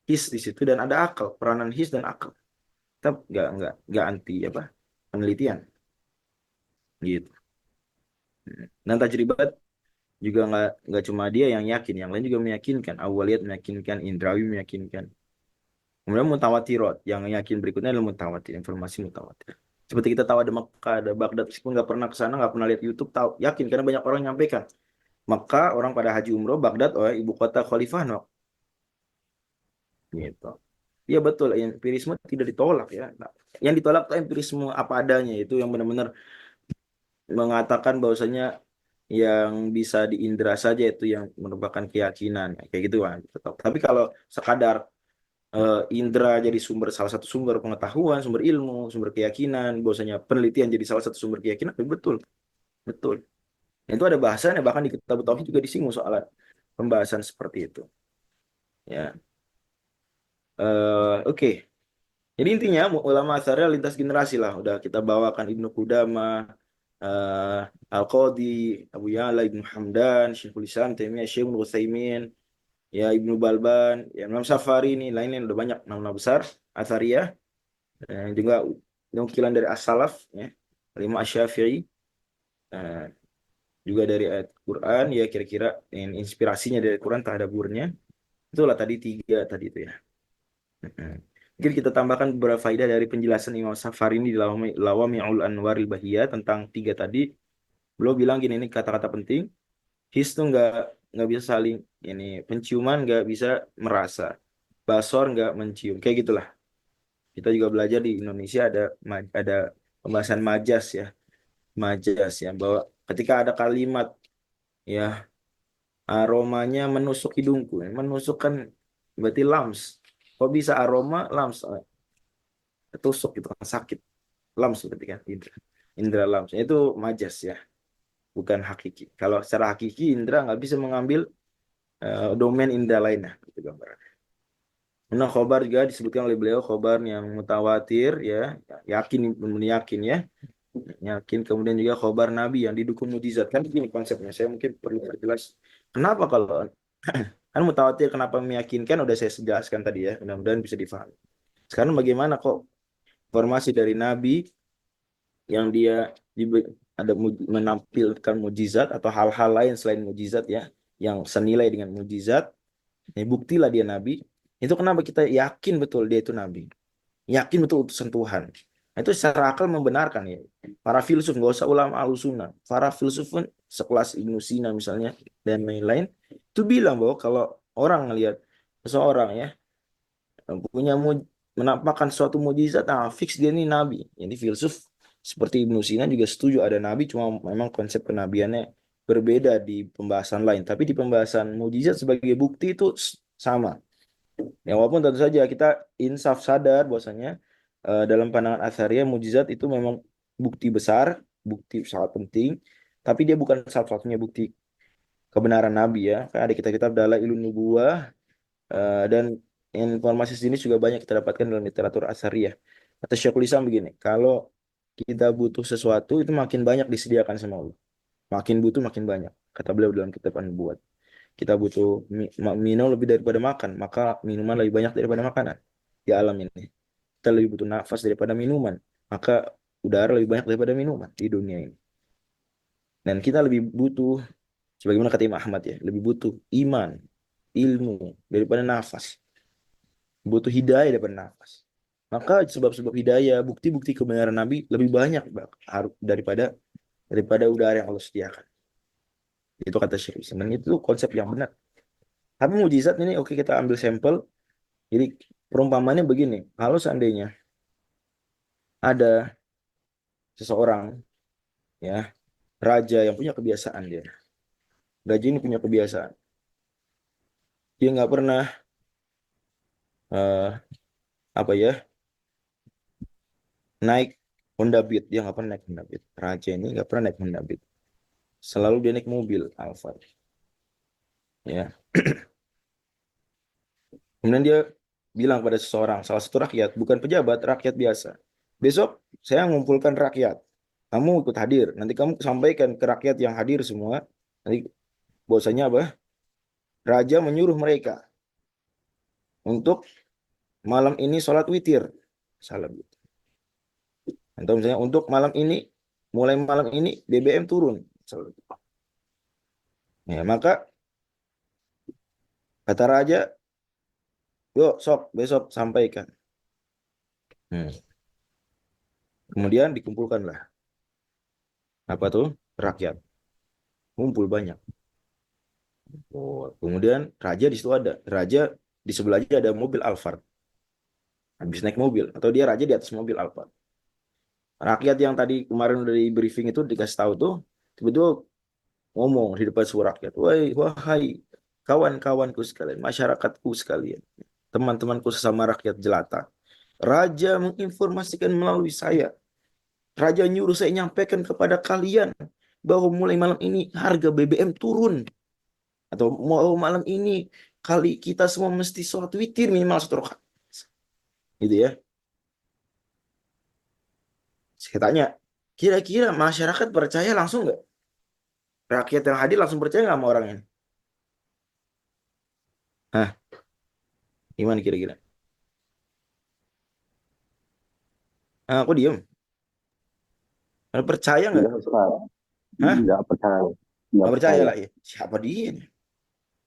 his di situ dan ada akal, peranan his dan akal. Tetap nggak anti apa penelitian gitu. Dan tajribat juga nggak cuma dia yang yakin, yang lain juga meyakinkan. Awaliyat meyakinkan, indrawi meyakinkan. Kemudian mutawatirat, yang yakin berikutnya adalah mutawatir, informasi mutawatir. Seperti kita tahu ada Mekah, ada Baghdad, meskipun nggak pernah ke sana, nggak pernah lihat YouTube, tahu, yakin karena banyak orang nyampaikan. Mekah orang pada haji umroh, Baghdad ibu kota khalifah no. Gitu. Ya betul, empirisme tidak ditolak ya. Nah, yang ditolak itu empirisme apa adanya, itu yang benar-benar mengatakan bahwasanya yang bisa diindra saja itu yang merupakan keyakinan kayak gitu kan. Tapi kalau sekadar indra jadi salah satu sumber pengetahuan, sumber ilmu, sumber keyakinan, bahwasanya penelitian jadi salah satu sumber keyakinan, betul. Nah, itu ada bahasannya, bahkan di kitab tauhid juga disinggung soal pembahasan seperti itu. Ya. Oke. Jadi intinya ulama asariyah lintas generasi lah. Udah kita bawakan Ibnu Qudamah, Al-Qadhi, Abu Ya'la, Ibnu Hamdan, Syekhul Islam, Taimiyah, Syekh Ibnu Utsaimin, ya Ibnu Balban, ya Imam Safari, ini lainnya udah banyak nama besar Athariyah, juga nukilan dari as-salaf ya, Imam Asy-Syafi'i, juga dari ayat Quran ya, kira-kira inspirasinya dari Quran tadaburnya. Itulah tadi 3 tadi itu ya. Mungkin kita tambahkan beberapa faedah dari penjelasan Imam Safari ini di Lawami'ul Anwaril Bahiyah tentang 3 tadi. Beliau bilang gini, ini kata-kata penting. His tuh nggak bisa saling ini, penciuman nggak bisa merasa, basor nggak mencium, kayak gitulah. Kita juga belajar di Indonesia ada pembahasan majas ya, bahwa ketika ada kalimat ya aromanya menusuk hidungku, menusuk kan berarti lams. Kok bisa aroma lams? Tusuk gitu kan sakit. Lams berarti kan indra lams. Itu majas ya, bukan hakiki. Kalau secara hakiki indra nggak bisa mengambil domain indra lainnya itu gambarannya. Nah, khobar juga disebutkan oleh beliau khobar yang mutawatir ya, yakin ya. Yakin, kemudian juga khobar Nabi yang didukung mujizat. Kan begini konsepnya, saya mungkin perlu perjelas. Kenapa kalau kan mutawatir, kenapa meyakinkan udah saya jelaskan tadi ya, mudah-mudahan bisa difahami. Sekarang bagaimana kok informasi dari Nabi yang dia ada menampilkan mujizat atau hal-hal lain selain mujizat ya, yang senilai dengan mujizat, ini buktilah dia Nabi, itu kenapa kita yakin betul dia itu Nabi, yakin betul utusan Tuhan. Nah, itu secara akal membenarkan ya. Para filsuf, nggak usah ulama Ahlussunnah, para filsuf pun sekelas Ibnu Sina misalnya dan lain-lain itu bilang bahwa kalau orang ngelihat seseorang ya punya menampakkan suatu mujizat, fix dia ini nabi. Jadi filsuf seperti Ibnu Sina juga setuju ada nabi, cuma memang konsep kenabiannya berbeda di pembahasan lain. Tapi di pembahasan mujizat sebagai bukti itu sama. Ya walaupun tentu saja kita insaf sadar bahwasanya dalam pandangan Athariyah mujizat itu memang bukti besar, bukti sangat penting, tapi dia bukan satu-satunya bukti kebenaran Nabi ya. Kan ada kitab-kitab Dalailun Nubuwah dan informasi sini juga banyak kita dapatkan dalam literatur Athariyah. Kata Syekhul Islam begini, kalau kita butuh sesuatu itu makin banyak disediakan sama Allah. Makin butuh makin banyak. Kata beliau dalam kitab An-Nubuwat. Kita butuh minum lebih daripada makan, maka minuman lebih banyak daripada makanan di alam ini. Kita lebih butuh nafas daripada minuman, maka udara lebih banyak daripada minuman di dunia ini. Dan kita lebih butuh, sebagaimana kata Imam Ahmad ya, lebih butuh iman, ilmu daripada nafas. Butuh hidayah daripada nafas. Maka sebab-sebab hidayah, bukti-bukti kebenaran Nabi lebih banyak daripada udara yang Allah sediakan. Itu kata Syekh Islam. Dan itu konsep yang benar. Tapi mujizat ini oke, kita ambil sampel. Jadi perumpamannya begini, kalau seandainya ada seseorang ya, raja yang punya kebiasaan dia. Raja ini punya kebiasaan. Dia nggak pernah naik Honda Beat. Dia nggak pernah naik Honda Beat. Raja ini nggak pernah naik Honda Beat. Selalu dia naik mobil Alphard. Ya. Kemudian dia bilang pada seseorang, salah satu rakyat, bukan pejabat, rakyat biasa. Besok saya mengumpulkan rakyat. Kamu ikut hadir. Nanti kamu sampaikan ke rakyat yang hadir semua. Nanti bahwasanya apa? Raja menyuruh mereka untuk malam ini sholat witir. Salam. Atau misalnya untuk malam ini, mulai malam ini BBM turun. Ya, maka kata raja, yuk sok besok sampaikan. Kemudian dikumpulkanlah apa tuh rakyat, kumpul banyak. Kemudian raja di situ ada, raja di sebelahnya ada mobil Alphard, habis naik mobil, atau dia raja di atas mobil Alphard. Rakyat yang tadi kemarin udah di briefing itu dikasih tahu tuh, tiba-tiba ngomong di depan suara rakyat, wahai kawan-kawanku sekalian, masyarakatku sekalian, teman-temanku sesama rakyat jelata, raja menginformasikan melalui saya. Raja nyuruh saya nyampaikan kepada kalian bahwa mulai malam ini harga BBM turun. Atau malam ini kita semua mesti sholat witir minimal 1 rakaat. Gitu ya. Saya tanya, kira-kira masyarakat percaya langsung nggak? Rakyat yang hadir langsung percaya nggak sama orang ini? Gimana kira-kira? Aku diem. Percaya nggak? Enggak, Ustaz. Hah? Enggak percaya. Nggak percaya lah ya. Siapa dia?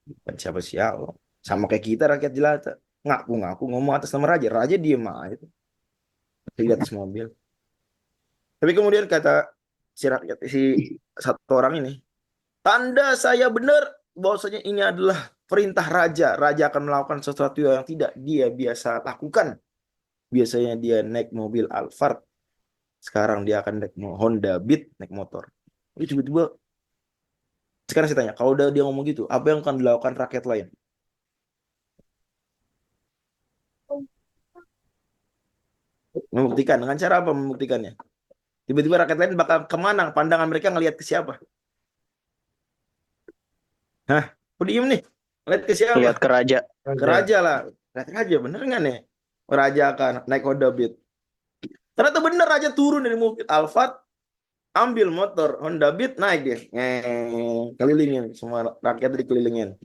Bukan siapa-siapa. Sama kayak kita rakyat jelata. Ngaku-ngaku ngomong atas nama raja. Raja diem aja. Di atas mobil. Tapi kemudian kata si rakyat, si satu orang ini, tanda saya benar bahwasanya ini adalah perintah raja. Raja akan melakukan sesuatu yang tidak dia biasa lakukan. Biasanya dia naik mobil Alphard. Sekarang dia akan naik Honda Beat, naik motor. Tiba-tiba sekarang saya tanya, kalau udah dia ngomong gitu, apa yang akan dilakukan rakyat lain? Membuktikan dengan cara apa membuktikannya? Tiba-tiba rakyat lain bakal kemana? Pandangan mereka ngelihat ke siapa? Hah? Kok diem nih? Ngeliat ke siapa? Lihat ke raja. Ke raja lah. Lihat raja, bener nggak nih? Raja akan naik Honda Beat. Ternyata bener, raja turun dari mobil Alphard, ambil motor Honda Beat, naik dia. Kelilingin, semua rakyat dikelilingin.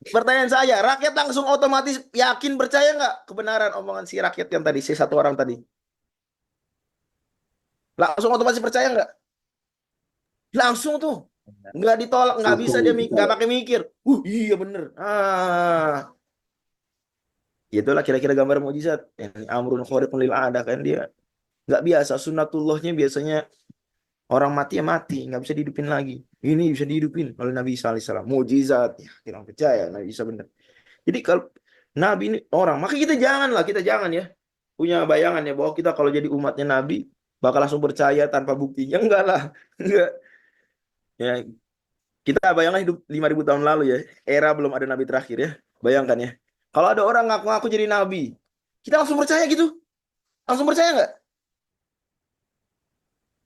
Pertanyaan saya, rakyat langsung otomatis yakin, percaya nggak kebenaran omongan si rakyat yang tadi, si satu orang tadi? Langsung otomatis percaya nggak? Langsung tuh. Nggak ditolak, nggak bisa dia nggak pakai mikir. Iya bener. Itulah kira-kira gambar mukjizat. Ini amrun khariqun lil ada, kan dia nggak biasa. Sunnatullahnya biasanya orang mati ya mati, nggak bisa dihidupin lagi. Ini bisa dihidupin oleh Nabi Isa alaihissalam. Mukjizat. Ya, kita percaya Nabi Isa bener. Jadi kalau Nabi ini orang, maka kita jangan ya punya bayangan ya bahwa kita kalau jadi umatnya Nabi bakal langsung percaya tanpa buktinya. Enggak lah. Enggak. Ya, kita bayangkan hidup 5.000 tahun lalu ya, era belum ada nabi terakhir ya. Bayangkan ya. Kalau ada orang ngaku-ngaku jadi nabi, kita langsung percaya gitu? Langsung percaya nggak?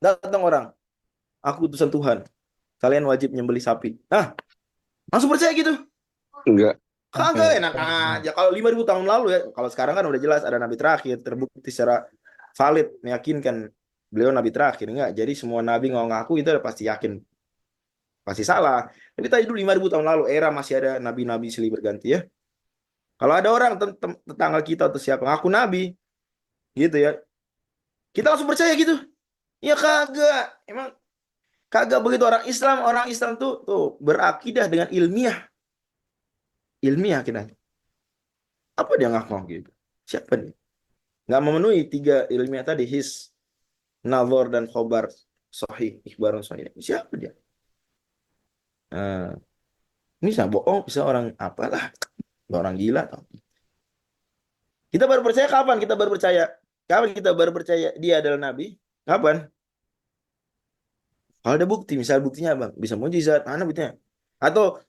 Datang orang, aku utusan Tuhan, kalian wajib nyembelih sapi. Langsung percaya gitu? Enggak. Kagak, enak aja. Kalau 5.000 tahun lalu ya, kalau sekarang kan udah jelas ada nabi terakhir, terbukti secara valid, meyakinkan beliau nabi terakhir. Enggak, jadi semua nabi ngaku itu udah pasti yakin. Pasti salah. Tapi tadi dulu 5.000 tahun lalu, era masih ada nabi-nabi silih berganti ya. Kalau ada orang tetangga kita atau siapa ngaku nabi, gitu ya, kita langsung percaya gitu? Ya kagak. Emang kagak begitu. Orang Islam tuh berakidah dengan ilmiah. Ilmiah kita. Apa dia ngaku gitu? Siapa nih? Nggak memenuhi 3 ilmiah tadi, his, nazar, dan khobar sahih, ikhbarun sahih. Siapa dia? Bisa bohong, bisa orang apalah, orang gila. Kita baru percaya kapan? Kapan kita baru percaya dia adalah nabi? Kapan? Kalau ada bukti, misal buktinya bang, bisa mujizat, mana buktinya? Atau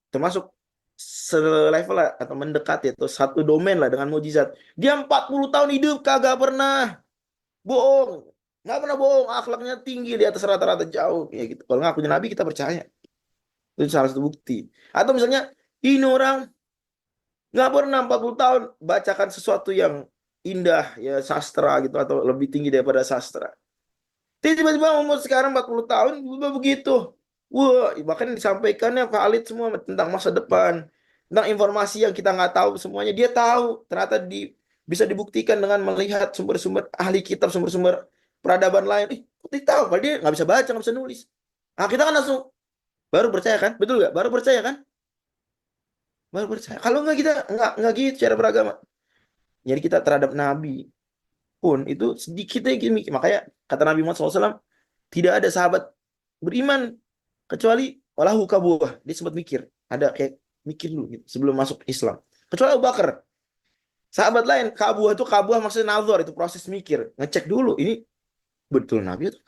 termasuk selevel lah, atau mendekati atau satu domain lah dengan mujizat. Dia 40 tahun hidup kagak pernah bohong, nggak pernah bohong, akhlaknya tinggi di atas rata-rata jauh, ya gitu. Kalau ngakunya nabi kita percaya. Itu salah satu bukti. Atau misalnya ini orang nggak pernah 40 tahun bacakan sesuatu yang indah ya, sastra gitu, atau lebih tinggi daripada sastra. Tiba-tiba umur sekarang 40 tahun begitu. Wah, bahkan disampaikannya valid semua tentang masa depan, tentang informasi yang kita nggak tahu semuanya dia tahu. Ternyata bisa dibuktikan dengan melihat sumber-sumber ahli kitab, sumber-sumber peradaban lain. Dia tahu, padahal dia nggak bisa baca, nggak bisa nulis. Kita kan langsung baru percaya kan? Betul nggak? Baru percaya kan? Baru percaya. Kalau nggak, kita nggak gitu cara beragama. Jadi kita terhadap Nabi pun itu sedikit gini. Makanya kata Nabi Muhammad SAW, tidak ada sahabat beriman kecuali walahu kabuah. Dia sempat mikir. Ada kayak mikir dulu gitu, sebelum masuk Islam. Kecuali Abu Bakar. Sahabat lain, kabuah maksudnya nazar, itu proses mikir. Ngecek dulu, ini betul Nabi itu.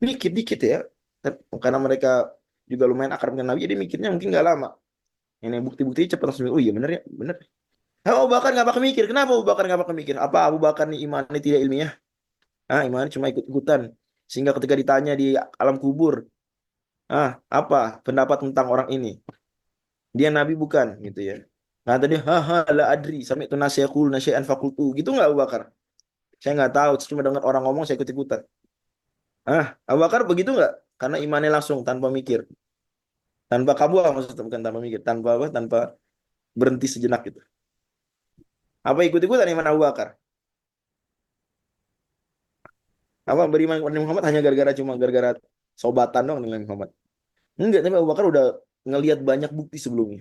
Mikir dikit ya. Karena mereka juga lumayan akrab dengan Nabi, jadi mikirnya mungkin nggak lama. Ini bukti-bukti cepat langsung. Oh iya bener ya, bener. Abu Bakar nggak pakai mikir. Kenapa Abu Bakar nggak pakai mikir? Apa Abu Bakar nih imannya tidak ilmiah? Imannya cuma ikut-ikutan. Sehingga ketika ditanya di alam kubur, apa pendapat tentang orang ini? Dia Nabi bukan, gitu ya. Nah tadi, la adri, sampai itu nasyakul nasyan fakultu, gitu nggak Abu Bakar? Saya nggak tahu, cuma dengar orang ngomong saya ikut-ikutan. Abu Bakar begitu nggak? Karena imannya langsung tanpa mikir. Tanpa kabuah, maksudnya bukan tanpa mikir, tanpa berhenti sejenak gitu. Apa ikut-ikutan iman Abu Bakar? Apa beriman kepada Muhammad hanya gara-gara sobatan doang dengan Muhammad? Enggak, tapi Abu Bakar udah ngelihat banyak bukti sebelumnya.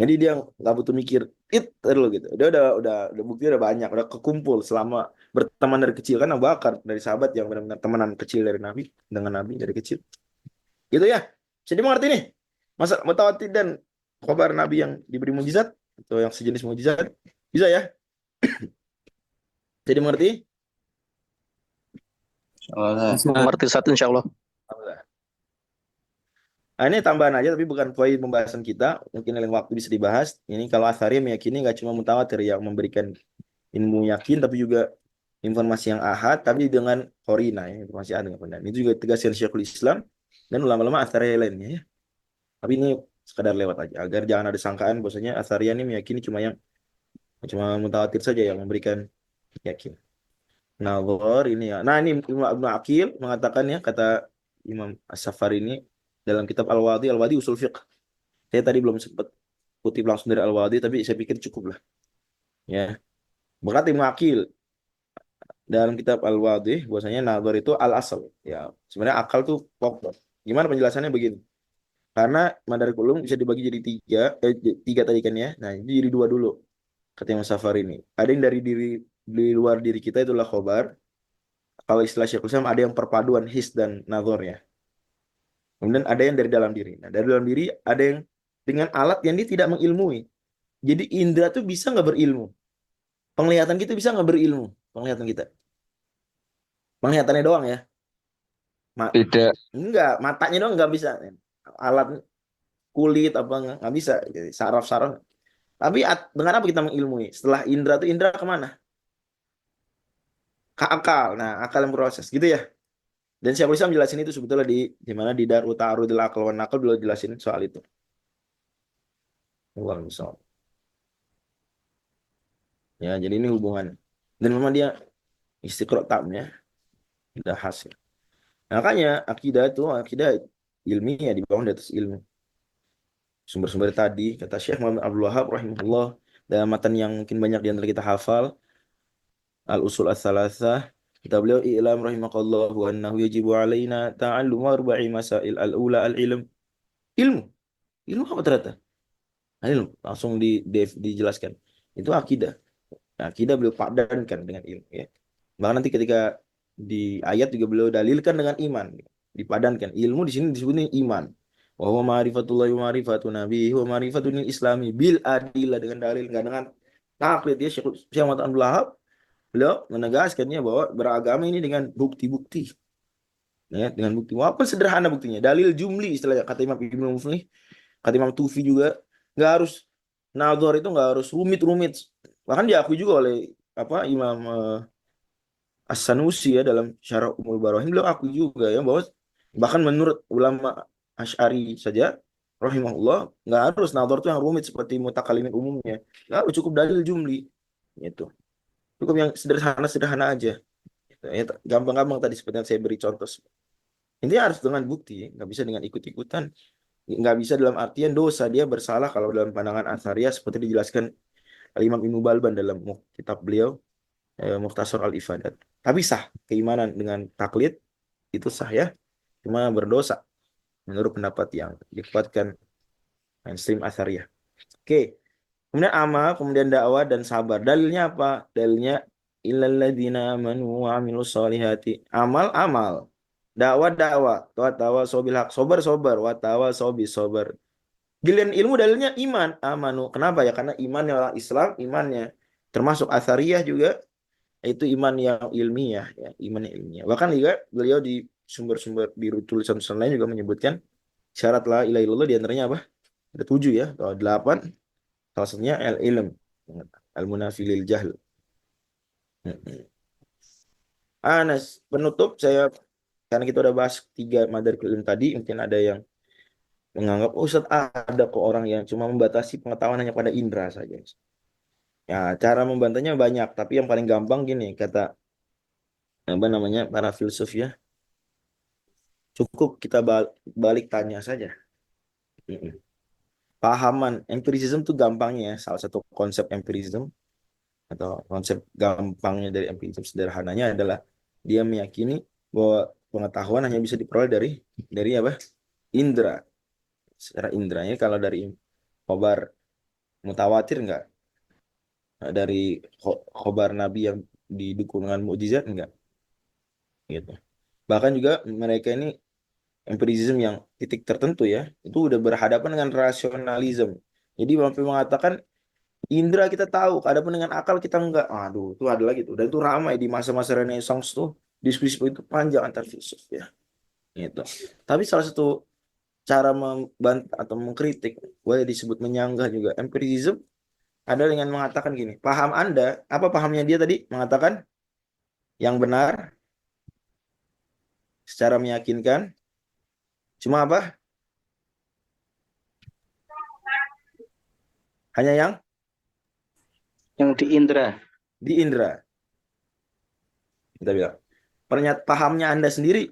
Jadi dia nggak butuh mikir terus gitu. Dia udah bukti udah banyak, udah kekumpul selama berteman dari kecil, kan Abu Bakar dari sahabat yang benar-benar temenan kecil dari Nabi dengan Nabi dari kecil. Gitu ya. Jadi mengerti nih masalah mutawatir dan kabar Nabi yang diberi mujizat atau yang sejenis mujizat, bisa ya? Jadi mengerti? Mengerti satu insya Allah. Nah, ini tambahan aja tapi bukan poin pembahasan kita. Mungkin lain waktu bisa dibahas. Ini kalau Athariyah meyakini nggak cuma mutawatir yang memberikan ilmu yakin, tapi juga informasi yang ahad, tapi dengan korina ya, informasi ahad dengan korina. Ini juga tegaskan Syekhul Islam dan ulama-ulama Athariyah lainnya ya. Tapi ini sekadar lewat aja agar jangan ada sangkaan bahwasanya Athariyah ini meyakini cuma mutawatir saja yang memberikan yakin. Nazar ini ya. Nah, ini Ibnu Aqil mengatakan ya, kata Imam As-Safari ini dalam kitab Al-Wadi Usul Fiqh. Saya tadi belum sempat kutip langsung dari Al-Wadi, tapi saya pikir cukup lah. Ya. Berkata Ibnu Aqil dalam kitab Al-Wadi bahwasanya nazar itu al-asal. Ya, sebenarnya akal tuh pokok. Gimana penjelasannya begini? Karena Madarikul Ulum bisa dibagi jadi tiga tadi kan ya. Nah, jadi dua dulu. Kata Imam Safari ini. Ada yang dari di luar diri kita itulah khobar. Kalau istilah Syekhul Islam ada yang perpaduan his dan nazar ya. Kemudian ada yang dari dalam diri. Nah, dari dalam diri ada yang dengan alat yang dia tidak mengilmui. Jadi indera tuh bisa nggak berilmu. Penglihatan kita bisa nggak berilmu. Penglihatan kita. Penglihatannya doang ya. Tidak. Enggak, matanya doang nggak bisa. Alat kulit apa nggak bisa. Jadi, saraf-saraf. Tapi dengan apa kita mengilmui? Setelah indera tuh indera kemana? Ke akal. Nah, akal yang proses gitu ya. Dan Syekhul Islam jelasin itu sebetulnya di mana di Darut Ta'arudul Aql wan Naql beliau jelasin soal itu. Wallahu a'lam. Ya, jadi ini hubungan. Dan memang dia istiqra' tamnya udah hasil. Nah, makanya akidah ilmiah dibangun di atas ilmu. Sumber-sumber tadi kata Syekh Muhammad Abdul Wahhab rahimahullah dalam matan yang mungkin banyak di antara kita hafal Al-Usul Ats-Tsalatsah. Kata beliau, "I'lam rahimakallahu annahu yajibu alaina ta'allum arba'i masail al-ula al-ilm." Ilmu. Ilmu apa ternyata? Ilmu. Langsung dijelaskan. Itu akidah. Nah, akidah beliau padankan dengan ilmu ya. Bahkan nanti ketika di ayat juga beliau dalilkan dengan iman. Dipadankan. Ilmu di sini disebutnya iman. Wa huwa ma'rifatullahi wa ma'rifatu nabihi wa ma'rifatul islami bil adillah, dengan dalil, enggak dengan taklid ya. Syekh Muhammad Abdul Wahhab beliau menegaskannya bahwa beragama ini dengan bukti-bukti. Ya, dengan bukti. Walaupun sederhana buktinya. Dalil jumli istilahnya kata Imam Ibnu Muflih, kata Imam Tufi juga, nggak harus nazar itu nggak harus rumit-rumit. Bahkan diakui juga oleh Imam As-Sanusi ya dalam Syarah Ummul Barahin, beliau akui juga ya bahwa bahkan menurut ulama Asy'ari saja rahimahullah nggak harus nazar itu yang rumit seperti mutakalimin umumnya. Nggak harus, cukup dalil jumli. Itu. Cukup yang sederhana aja. Ya, gampang-gampang tadi seperti yang saya beri contoh. Intinya harus dengan bukti, nggak bisa dengan ikut-ikutan. Nggak bisa dalam artian dosa, dia bersalah kalau dalam pandangan Athariyah seperti dijelaskan Imam Ibnu Balban dalam kitab beliau Mukhtasar Al-Ifadat. Tapi sah keimanan dengan taklid itu sah ya. Cuma berdosa menurut pendapat yang dikuatkan mainstream Athariyah. Oke. Kemudian amal, kemudian dakwah dan sabar. Dalilnya apa? Dalilnya illal ladzina amanu wa amilus solihati. Amal. Dakwah. Tawasobil haq. Sobar. Wa tawasobis sobar. Giliran ilmu dalilnya iman. Amanu. Kenapa ya? Karena imannya orang Islam, imannya termasuk Athariyah juga, itu iman yang ilmiah ya, iman yang ilmiah. Bahkan juga beliau di sumber-sumber di tulisan-tulisan lain juga menyebutkan syarat la ilaha illallah di antaranya apa? Ada 7 ya, atau 8. Salah satunya al-ilm, al-munafi lil jahl. Anas, penutup saya, karena kita udah bahas 3 madarikul ilm tadi, mungkin ada yang menganggap Ustaz ada kok orang yang cuma membatasi pengetahuan hanya pada indera saja. Ya, cara membantahnya banyak, tapi yang paling gampang gini, kata para filsuf ya, cukup kita balik tanya saja. Pahaman empirisme itu gampangnya ya, salah satu konsep empirisme atau konsep gampangnya dari empirisme sederhananya adalah dia meyakini bahwa pengetahuan hanya bisa diperoleh dari apa? Indra. Secara indranya kalau dari khobar mutawatir enggak? Dari khobar Nabi yang didukung dengan mukjizat enggak? Gitu. Bahkan juga mereka ini empirisme yang titik tertentu ya, itu udah berhadapan dengan rasionalisme. Jadi sampai mengatakan indera kita tahu, adapun dengan akal kita enggak. Aduh, itu ada lagi tuh. Dan itu ramai di masa-masa Renaissance tuh, diskusi itu panjang antar filsuf ya. gitu. Tapi salah satu cara membantah atau mengkritik, boleh disebut menyanggah juga, empiricism, ada dengan mengatakan gini, paham Anda, apa pahamnya dia tadi? Mengatakan yang benar secara meyakinkan, cuma apa? Hanya Yang di indra. di indera. Kita bilang, pahamnya Anda sendiri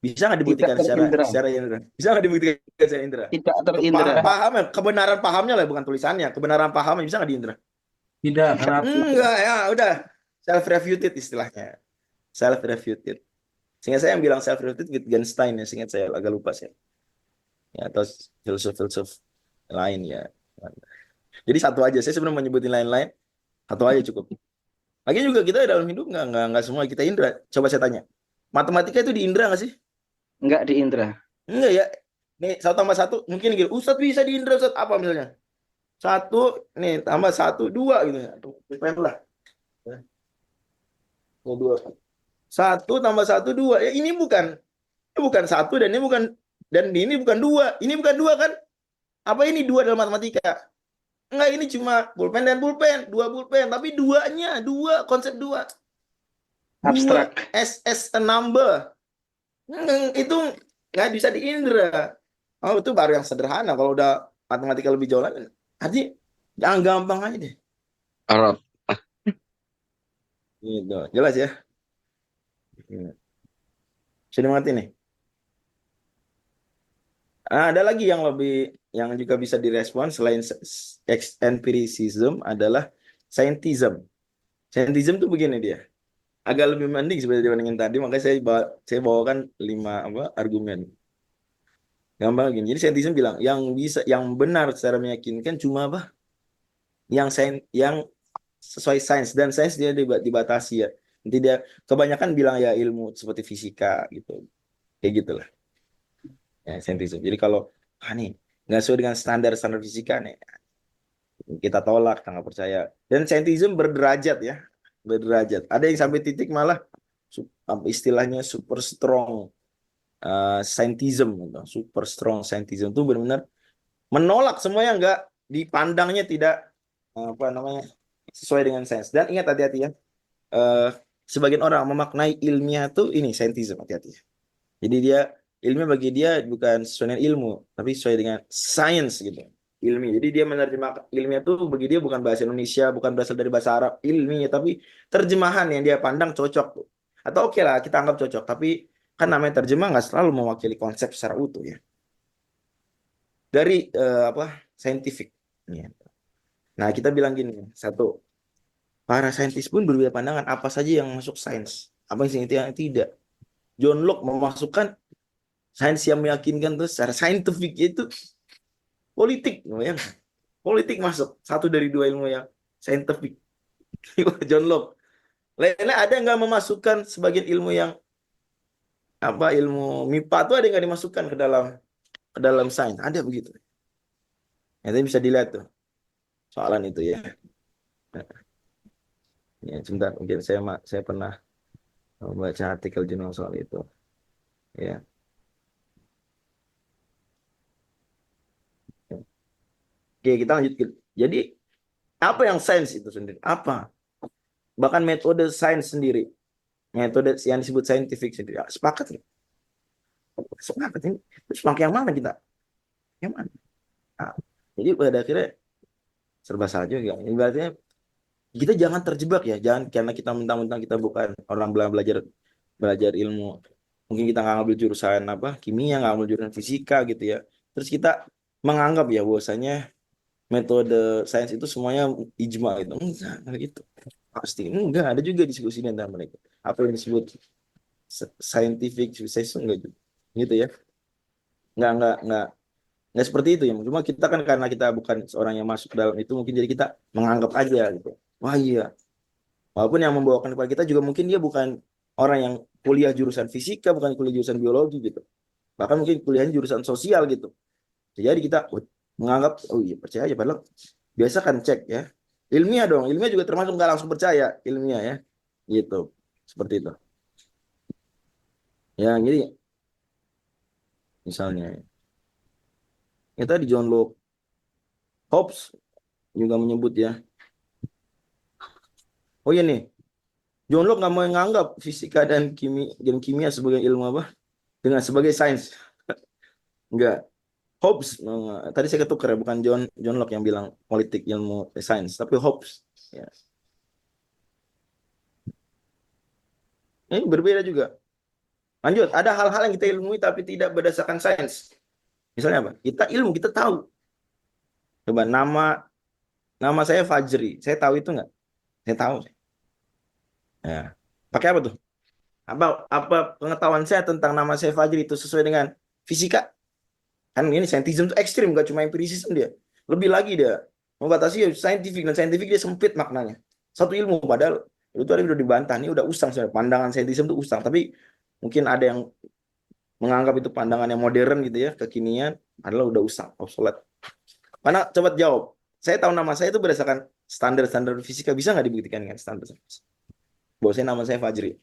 bisa nggak dibuktikan Tidak terindra. secara indera? Bisa nggak dibuktikan secara indera? Tidak terindra. Pahamnya, kebenaran pahamnya lah, bukan tulisannya. Kebenaran pahamnya bisa nggak diindra? Tidak, kenapa? Enggak, ya udah. Self-refuted istilahnya. Self-refuted. Sehingga saya yang bilang self-refuted Wittgenstein ya, seingat saya agak lupa sih. Ya, atau filsuf-filsuf lain ya. Jadi satu aja, saya sebenarnya menyebutin lain-lain, satu aja cukup. Lagi juga kita dalam hidup nggak semua kita indra. Coba saya tanya, matematika itu diindra nggak sih? Enggak di indra. Enggak ya. Nih 1 tambah 1 mungkin gitu. Ustadz bisa diindra, Ustadz apa misalnya? 1 nih tambah 1 2 gitu ya. Pulpen lah. Ini 2. 1 tambah 1 2. Ya ini bukan 1 dan ini bukan 2. Ini bukan 2 kan? Apa ini 2 dalam matematika? Enggak, ini cuma pulpen dan pulpen, 2 pulpen, tapi 2-nya, 2 konsep 2. Abstrak. As a number. Itu nggak bisa diindra. Oh, itu baru yang sederhana. Kalau udah matematika lebih jauh lagi, artinya jangan gampang aja deh. Arab. Gitu. Jelas ya? Sudah mengerti nih? Ada lagi yang juga bisa direspon selain empiricism adalah scientism. Scientism tuh begini dia. Agak lebih mending sebenarnya dibandingin tadi, makanya saya bawakan 5 argumen. Gampang gini. Jadi scientism bilang yang benar secara meyakinkan cuma apa? Yang sesuai sains, dan sains dia dibatasi ya. Nanti dia kebanyakan bilang ya ilmu seperti fisika gitu. Kayak gitulah. Ya, scientism. Jadi kalau nih nggak sesuai dengan standar fisika nih, kita tolak, kita nggak percaya. Dan scientism berderajat ya, berderajat. Ada yang sampai titik malah istilahnya super strong scientism, gitu. Super strong scientism itu benar-benar menolak semua yang nggak dipandangnya tidak sesuai dengan sains. Dan ingat, hati-hati ya, sebagian orang memaknai ilmiah tuh ini scientism, hati-hati ya. Jadi ilmiah bagi dia bukan sesuai dengan ilmu, tapi sesuai dengan sains gitu. Ilmiah. Jadi dia menerjemahkan ilmiah itu bagi dia bukan bahasa Indonesia, bukan berasal dari bahasa Arab ilmiah, tapi terjemahan yang dia pandang cocok. Atau oke lah kita anggap cocok, tapi kan namanya terjemah nggak selalu mewakili konsep secara utuh ya. Dari scientific. Nah kita bilang gini, satu, para saintis pun berbeda pandangan apa saja yang masuk sains, apa yang tidak. John Locke memasukkan sains yang meyakinkan tuh secara saintifik, itu politik, ya. Politik masuk, 1 dari 2 ilmu yang saintifik. John Locke. Lainnya ada nggak memasukkan sebagian ilmu yang ilmu MIPA tuh ada nggak dimasukkan ke dalam sains? Ada begitu. Nanti bisa dilihat tuh soalan itu ya. Ya sebentar, mungkin saya pernah membaca artikel jurnal soal itu. Ya. Oke, kita lanjut. Jadi apa yang sains itu sendiri? Apa? Bahkan metode sains sendiri, metode yang disebut scientific sendiri. Sepakat nggak? Sepakat ini. Terus pakai yang mana kita? Yang mana? Nah, jadi pada akhirnya serba salah juga. Ibaratnya kita jangan terjebak ya, jangan karena kita mentang-mentang kita bukan orang belajar ilmu. Mungkin kita nggak ngambil jurusan kimia, nggak ngambil jurusan fisika gitu ya. Terus kita menganggap ya bahwasanya metode sains itu semuanya ijma gitu. Enggak gitu. Pasti enggak, ada juga diskusi di antara mereka. Apa yang disebut scientific sains enggak gitu ya. Enggak seperti itu ya. Cuma kita kan karena kita bukan seorang yang masuk dalam itu, mungkin jadi kita menganggap aja gitu. Wah iya. Walaupun yang membawakan kepada kita juga mungkin dia bukan orang yang kuliah jurusan fisika, bukan kuliah jurusan biologi gitu. Bahkan mungkin kuliahnya jurusan sosial gitu. Jadi kita menganggap, oh iya percaya aja, padahal biasa kan cek ya. Ilmiah dong, ilmiah juga termasuk nggak langsung percaya ilmiah ya. Gitu, seperti itu. Ya, jadi misalnya. Ya tadi John Locke, Hobbes juga menyebut ya. Oh iya nih, John Locke nggak mau menganggap fisika dan kimia sebagai ilmu apa? Dengan sebagai sains. Enggak. Hobbes, tadi saya ketukar ya, bukan John Locke yang bilang politik ilmu sains, tapi Hobbes. Ya. Ini berbeda juga. Lanjut, ada hal-hal yang kita ilmui tapi tidak berdasarkan sains. Misalnya apa? Kita ilmu, kita tahu. Coba nama saya Fajri. Saya tahu itu nggak? Saya tahu. Ya. Pakai apa tuh? Apa pengetahuan saya tentang nama saya Fajri itu sesuai dengan fisika? Kan ini scientism itu ekstrim, nggak cuma empirisisme dia. Lebih lagi dia membatasi saintifik, dan saintifik dia sempit maknanya. Satu ilmu, padahal itu tadi udah dibantah. Ini udah usang sebenarnya. Pandangan saintisme itu usang. Tapi mungkin ada yang menganggap itu pandangan yang modern gitu ya, kekinian, padahal udah usang, obsolete. Mana coba jawab. Saya tahu nama saya itu berdasarkan standar-standar fisika, bisa nggak dibuktikan dengan standar? Bahwa nama saya Fajri.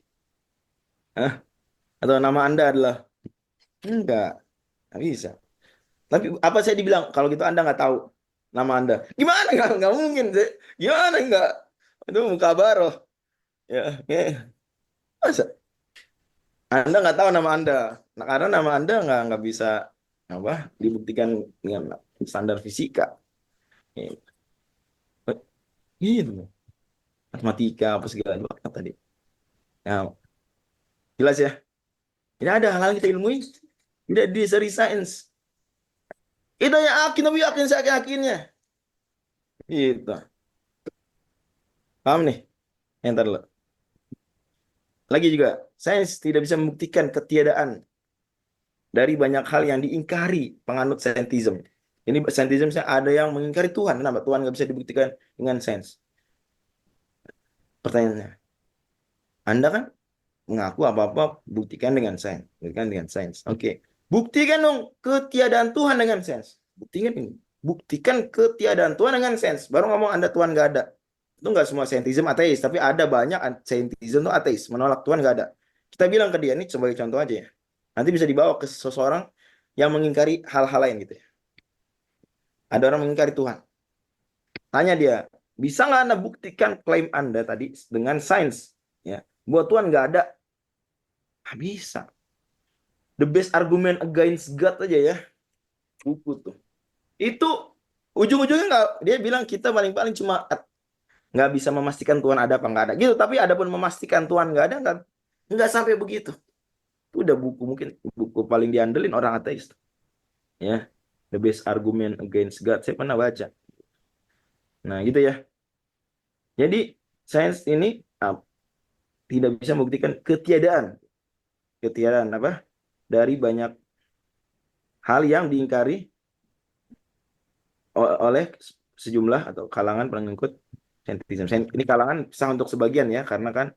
Hah? Atau nama Anda adalah? Enggak bisa. Tapi apa saya dibilang kalau gitu Anda nggak tahu nama Anda? Gimana nggak mungkin sih? Gimana nggak? Itu muka baroh. Ya, masa Anda nggak tahu nama Anda? Nah, karena nama Anda nggak bisa apa dibuktikan dengan standar fisika. Gitu. Matematika apa segala macam tadi. Nah, jelas ya. Ini ada hal-hal yang kita ilmui tidak diseri sains. Kita yakin, tapi yakin saya yakinnya. Gitu. Paham nih? Yang tadi. Lagi juga, sains tidak bisa membuktikan ketiadaan dari banyak hal yang diingkari penganut saintisme. Ini saintisme ada yang mengingkari Tuhan. Kenapa? Tuhan nggak bisa dibuktikan dengan sains. Pertanyaannya, Anda kan mengaku apa-apa buktikan dengan sains. Buktikan dengan sains. Oke. Buktikan dong ketiadaan Tuhan dengan sains. Buktikan ini. Buktikan ketiadaan Tuhan dengan sains. Baru ngomong Anda Tuhan nggak ada. Itu nggak semua saintisme ateis, tapi ada banyak saintisme itu ateis, menolak Tuhan nggak ada. Kita bilang ke dia, ini sebagai contoh aja ya. Nanti bisa dibawa ke seseorang yang mengingkari hal-hal lain gitu ya. Ada orang mengingkari Tuhan. Tanya dia, bisa nggak Anda buktikan klaim Anda tadi dengan sains? Ya, buat Tuhan nggak ada. Nggak bisa. The best argument against God aja ya. Buku tuh. Itu ujung-ujungnya nggak, dia bilang kita paling-paling cuma nggak bisa memastikan Tuhan ada apa nggak ada gitu, tapi ada pun memastikan Tuhan nggak ada nggak sampai begitu. Itu udah buku, mungkin buku paling diandelin orang ateis ya, The Best Argument Against God, saya pernah baca. Nah gitu ya, jadi sains ini tidak bisa membuktikan ketiadaan apa dari banyak hal yang diingkari oleh sejumlah atau kalangan pengikut saintisme. Ini kalangan sah untuk sebagian ya, karena kan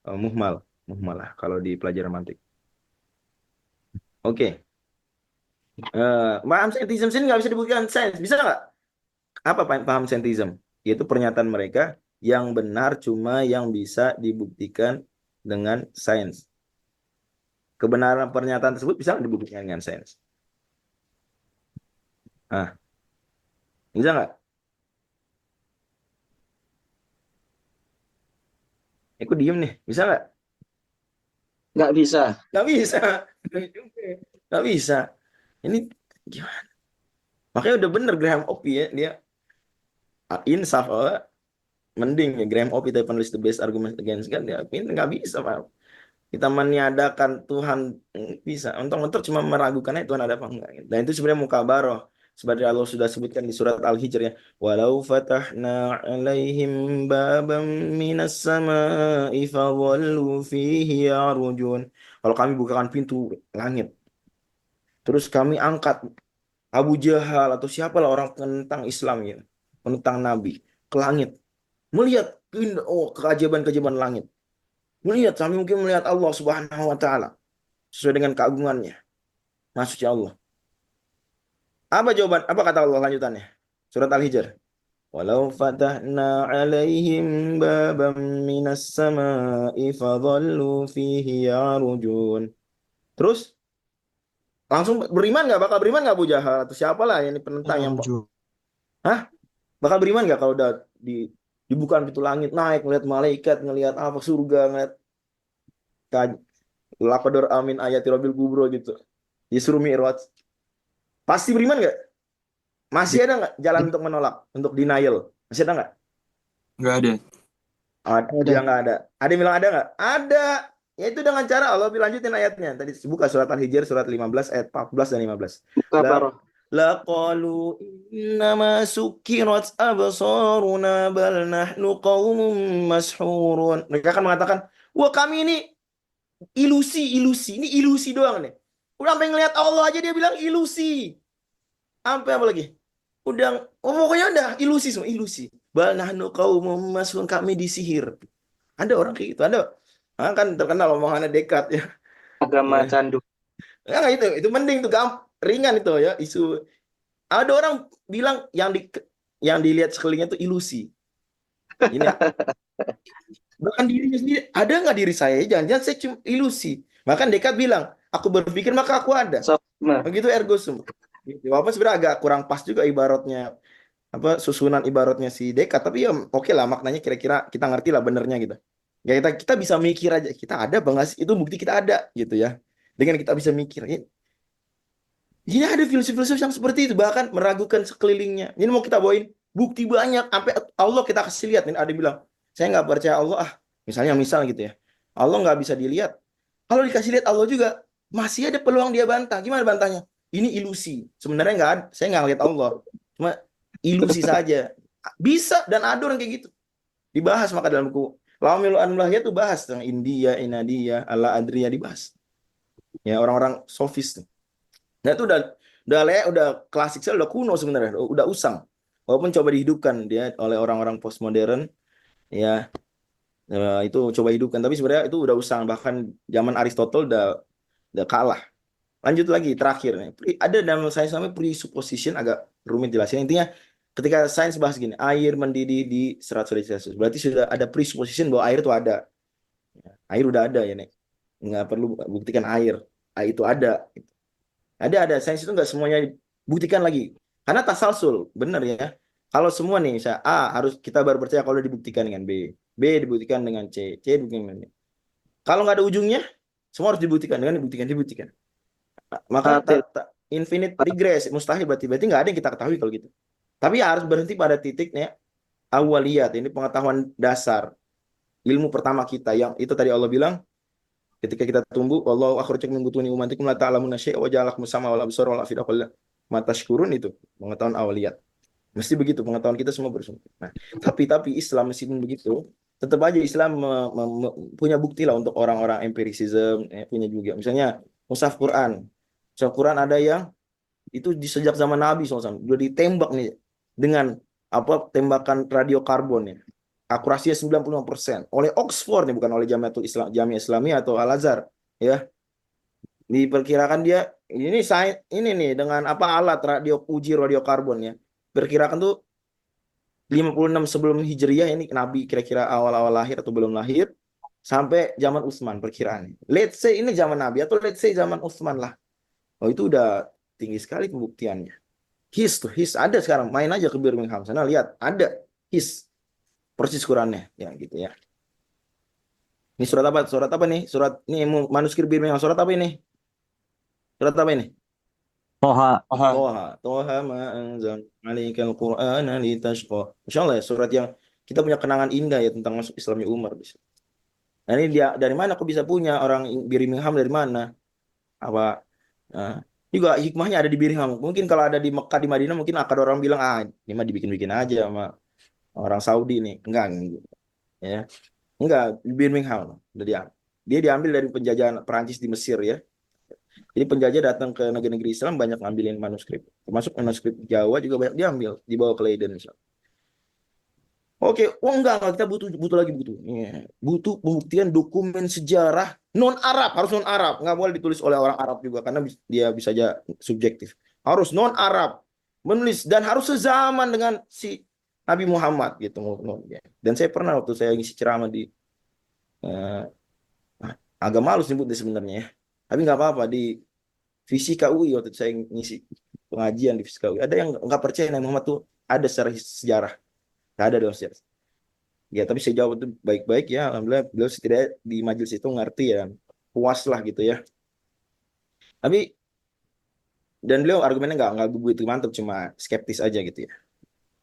muhmal lah kalau di pelajaran mantik. Oke. Paham saintisme sini nggak bisa dibuktikan sains, bisa nggak? Apa paham saintisme? Yaitu pernyataan mereka yang benar cuma yang bisa dibuktikan dengan sains. Kebenaran pernyataan tersebut bisa nggak dibuktikan dengan sains? Bisa nggak? Aku diem nih, bisa nggak? Nggak bisa. Nggak bisa. Nggak bisa. Ini gimana? Makanya udah bener Graham Oppy ya, dia insaf, mending ya Graham Oppy tadi penulis The Best Argument Against God, ya ini nggak bisa Pak. Kita meniadakan Tuhan bisa, untung-untung cuma meragukannya Tuhan ada apa enggak. Dan itu sebenarnya mukabaroh, seperti Allah sudah sebutkan di surat Al-Hijr ya, walau fatahna alaihim babam minas sama'i fadhallu fihi yarujun. Kalau kami bukakan pintu langit, terus kami angkat Abu Jahal atau siapalah orang penentang Islam ya, penentang Nabi ke langit, melihat keajaiban-keajaiban langit, melihat, kami mungkin melihat Allah Subhanahu wa taala sesuai dengan keagungannya, maksudnya Allah. Apa jawaban? Apa kata Allah lanjutannya? Surat Al-Hijr. Walau fatahna alaihim babam minas sama'i fadhallu fihi yarujun. Terus Langsung beriman nggak? Bakal beriman nggak Abu Jahal atau siapalah yang penentang yang bakal beriman nggak kalau udah dibuka pintu langit, naik ngeliat malaikat, ngeliat apa surga, ngeliat laqadar amin ayati rabbil kubro gitu, disuruh mi'raj, pasti beriman nggak? Masih ada nggak jalan untuk menolak, untuk denial? Masih ada nggak? Nggak ada. Ada. Nggak ada. Ada yang bilang ada nggak? Ada. Yaitu dengan cara Allah lanjutin ayatnya. Tadi buka surat Al-Hijr surat 15 ayat 14 dan 15. Buka Baroh. Laqalu innama sukirat absaruna bal nahnu qaumun mashhurun. Mereka akan mengatakan, wah kami ini ilusi. Ini ilusi doang nih. Udah sampai ngelihat Allah aja dia bilang ilusi. Sampai apa lagi? Udah, pokoknya udah ilusi semua, ilusi. Bal nahnu qaumun mashhurun, kami disihir. Ada orang kayak gitu, ada. Kan terkenal omongannya Descartes ya. Agama Ya. candu. Ya itu mending tuh ringan itu ya isu. Ada orang bilang yang dilihat sekelilingnya itu ilusi. Ini bahkan dirinya sendiri, ada nggak diri saya? Jangan-jangan saya cuma ilusi. Bahkan Descartes bilang, aku berpikir maka aku ada. Sofisme. Begitu ergo sum. Walaupun sebenarnya agak kurang pas juga ibaratnya, susunan ibaratnya si Descartes, tapi ya oke lah maknanya kira-kira kita ngerti lah benernya gitu. Ya kita bisa mikir aja, kita ada bang, itu bukti kita ada gitu ya. Dengan kita bisa mikir, ini ada filsuf-filsuf yang seperti itu, bahkan meragukan sekelilingnya. Ini mau kita bawain bukti banyak, sampai Allah kita kasih lihat. Ada bilang, saya nggak percaya Allah, misal gitu ya, Allah nggak bisa dilihat. Kalau dikasih lihat Allah juga, masih ada peluang dia bantah. Gimana bantahnya? Ini ilusi. Sebenarnya nggak ada, saya nggak lihat Allah, cuma ilusi saja. Bisa, dan ada orang kayak gitu. Dibahas maka dalam buku Laumil Anulahiyah itu bahas tentang India, Inadia, Allah Adria, dibahas. Ya orang-orang sofis tuh. Nah itu udah klasik sekali, udah kuno sebenarnya, udah usang. Walaupun coba dihidupkan dia oleh orang-orang postmodern, ya itu coba hidupkan. Tapi sebenarnya itu udah usang, bahkan zaman Aristotle udah kalah. Lanjut lagi terakhir nih. Ada dalam sains namanya presupposition, agak rumit jelasin. Intinya ketika sains bahas gini, air mendidih di 100 derajat Celcius, berarti sudah ada presupposition bahwa air itu ada. Air udah ada ya, Nek. Nggak perlu buktikan air itu ada. Ada. Sains itu nggak semuanya buktikan lagi. Karena tasalsul, benar ya. Kalau semua nih, misalnya A harus kita baru percaya kalau dibuktikan dengan B. B dibuktikan dengan C dibuktikan dengan D. Kalau nggak ada ujungnya, semua harus dibuktikan dengan dibuktikan. Maka infinite regress, mustahil berarti nggak ada yang kita ketahui kalau gitu. Tapi harus berhenti pada titiknya awaliyat, ini pengetahuan dasar. Ilmu pertama kita yang itu tadi Allah bilang, ketika kita tumbuh, wallahu akhrajakum min butuni ummatikum la ta'lamuna syai'a wa ja'alakum sama wal absar wal afida qul matashkurun, itu pengetahuan awaliyat. Mesti begitu pengetahuan kita semua bersumber. Nah, tapi Islam meskipun begitu, tetap aja Islam punya bukti lah untuk orang-orang empiricism, punya juga. Misalnya mushaf Quran. Mushaf Quran ada yang itu sejak zaman Nabi SAW sudah ditembak nih dengan tembakan radiokarbon ya. Akurasinya 95% oleh Oxford nih, bukan oleh Jamiatul Islam, Jamiah Islamiyah atau Al-Azhar ya. Diperkirakan dia ini nih dengan alat uji radiokarbon ya. Perkirakan tuh 56 sebelum Hijriyah, ini Nabi kira-kira awal-awal lahir atau belum lahir, sampai zaman Utsman perkiraannya. Let's say ini zaman Nabi atau let's say zaman Utsman lah. Oh itu udah tinggi sekali pembuktiannya. His ada sekarang, main aja ke Birmingham sana lihat ada his persis Qurannya ya gitu ya. Ini surat apa nih? Surat ini manuskrip Birmingham, surat apa ini? Surat apa ini? Toha ma anzal alaikal Qur'ana litashqa. Insyaallah ya, surat yang kita punya kenangan indah ya tentang masuk Islamnya Umar. Nah ini dia dari mana aku bisa punya, orang Birmingham dari mana? Apa juga hikmahnya ada di Birmingham. Mungkin kalau ada di Mekah, di Madinah, mungkin akan orang bilang ini mah dibikin-bikin aja sama orang Saudi nih. Enggak ya. Enggak, di Birmingham dia diambil dari penjajahan Perancis di Mesir ya. Jadi penjajah datang ke negeri-negeri Islam banyak ngambilin manuskrip. Termasuk manuskrip Jawa juga banyak diambil, dibawa ke Leiden misalnya. Oke, enggak, kita butuh lagi butuh pembuktian dokumen sejarah non-Arab, harus non-Arab, nggak boleh ditulis oleh orang Arab juga karena dia bisa aja subjektif. Harus non-Arab menulis dan harus sezaman dengan si Nabi Muhammad gitu. Dan saya pernah waktu saya ngisi ceramah di agak malu sebutnya sebenarnya ya, tapi nggak apa-apa, di Fisika UI waktu itu saya ngisi pengajian di Fisika UI. Ada yang nggak percaya Nabi Muhammad tuh ada secara sejarah. Nggak ada dalam sejarah. Ya, tapi saya jawab itu baik-baik ya. Alhamdulillah beliau setidaknya di majelis itu ngerti ya. Puas lah gitu ya. Tapi dan beliau argumennya nggak begitu mantap, cuma skeptis aja gitu ya.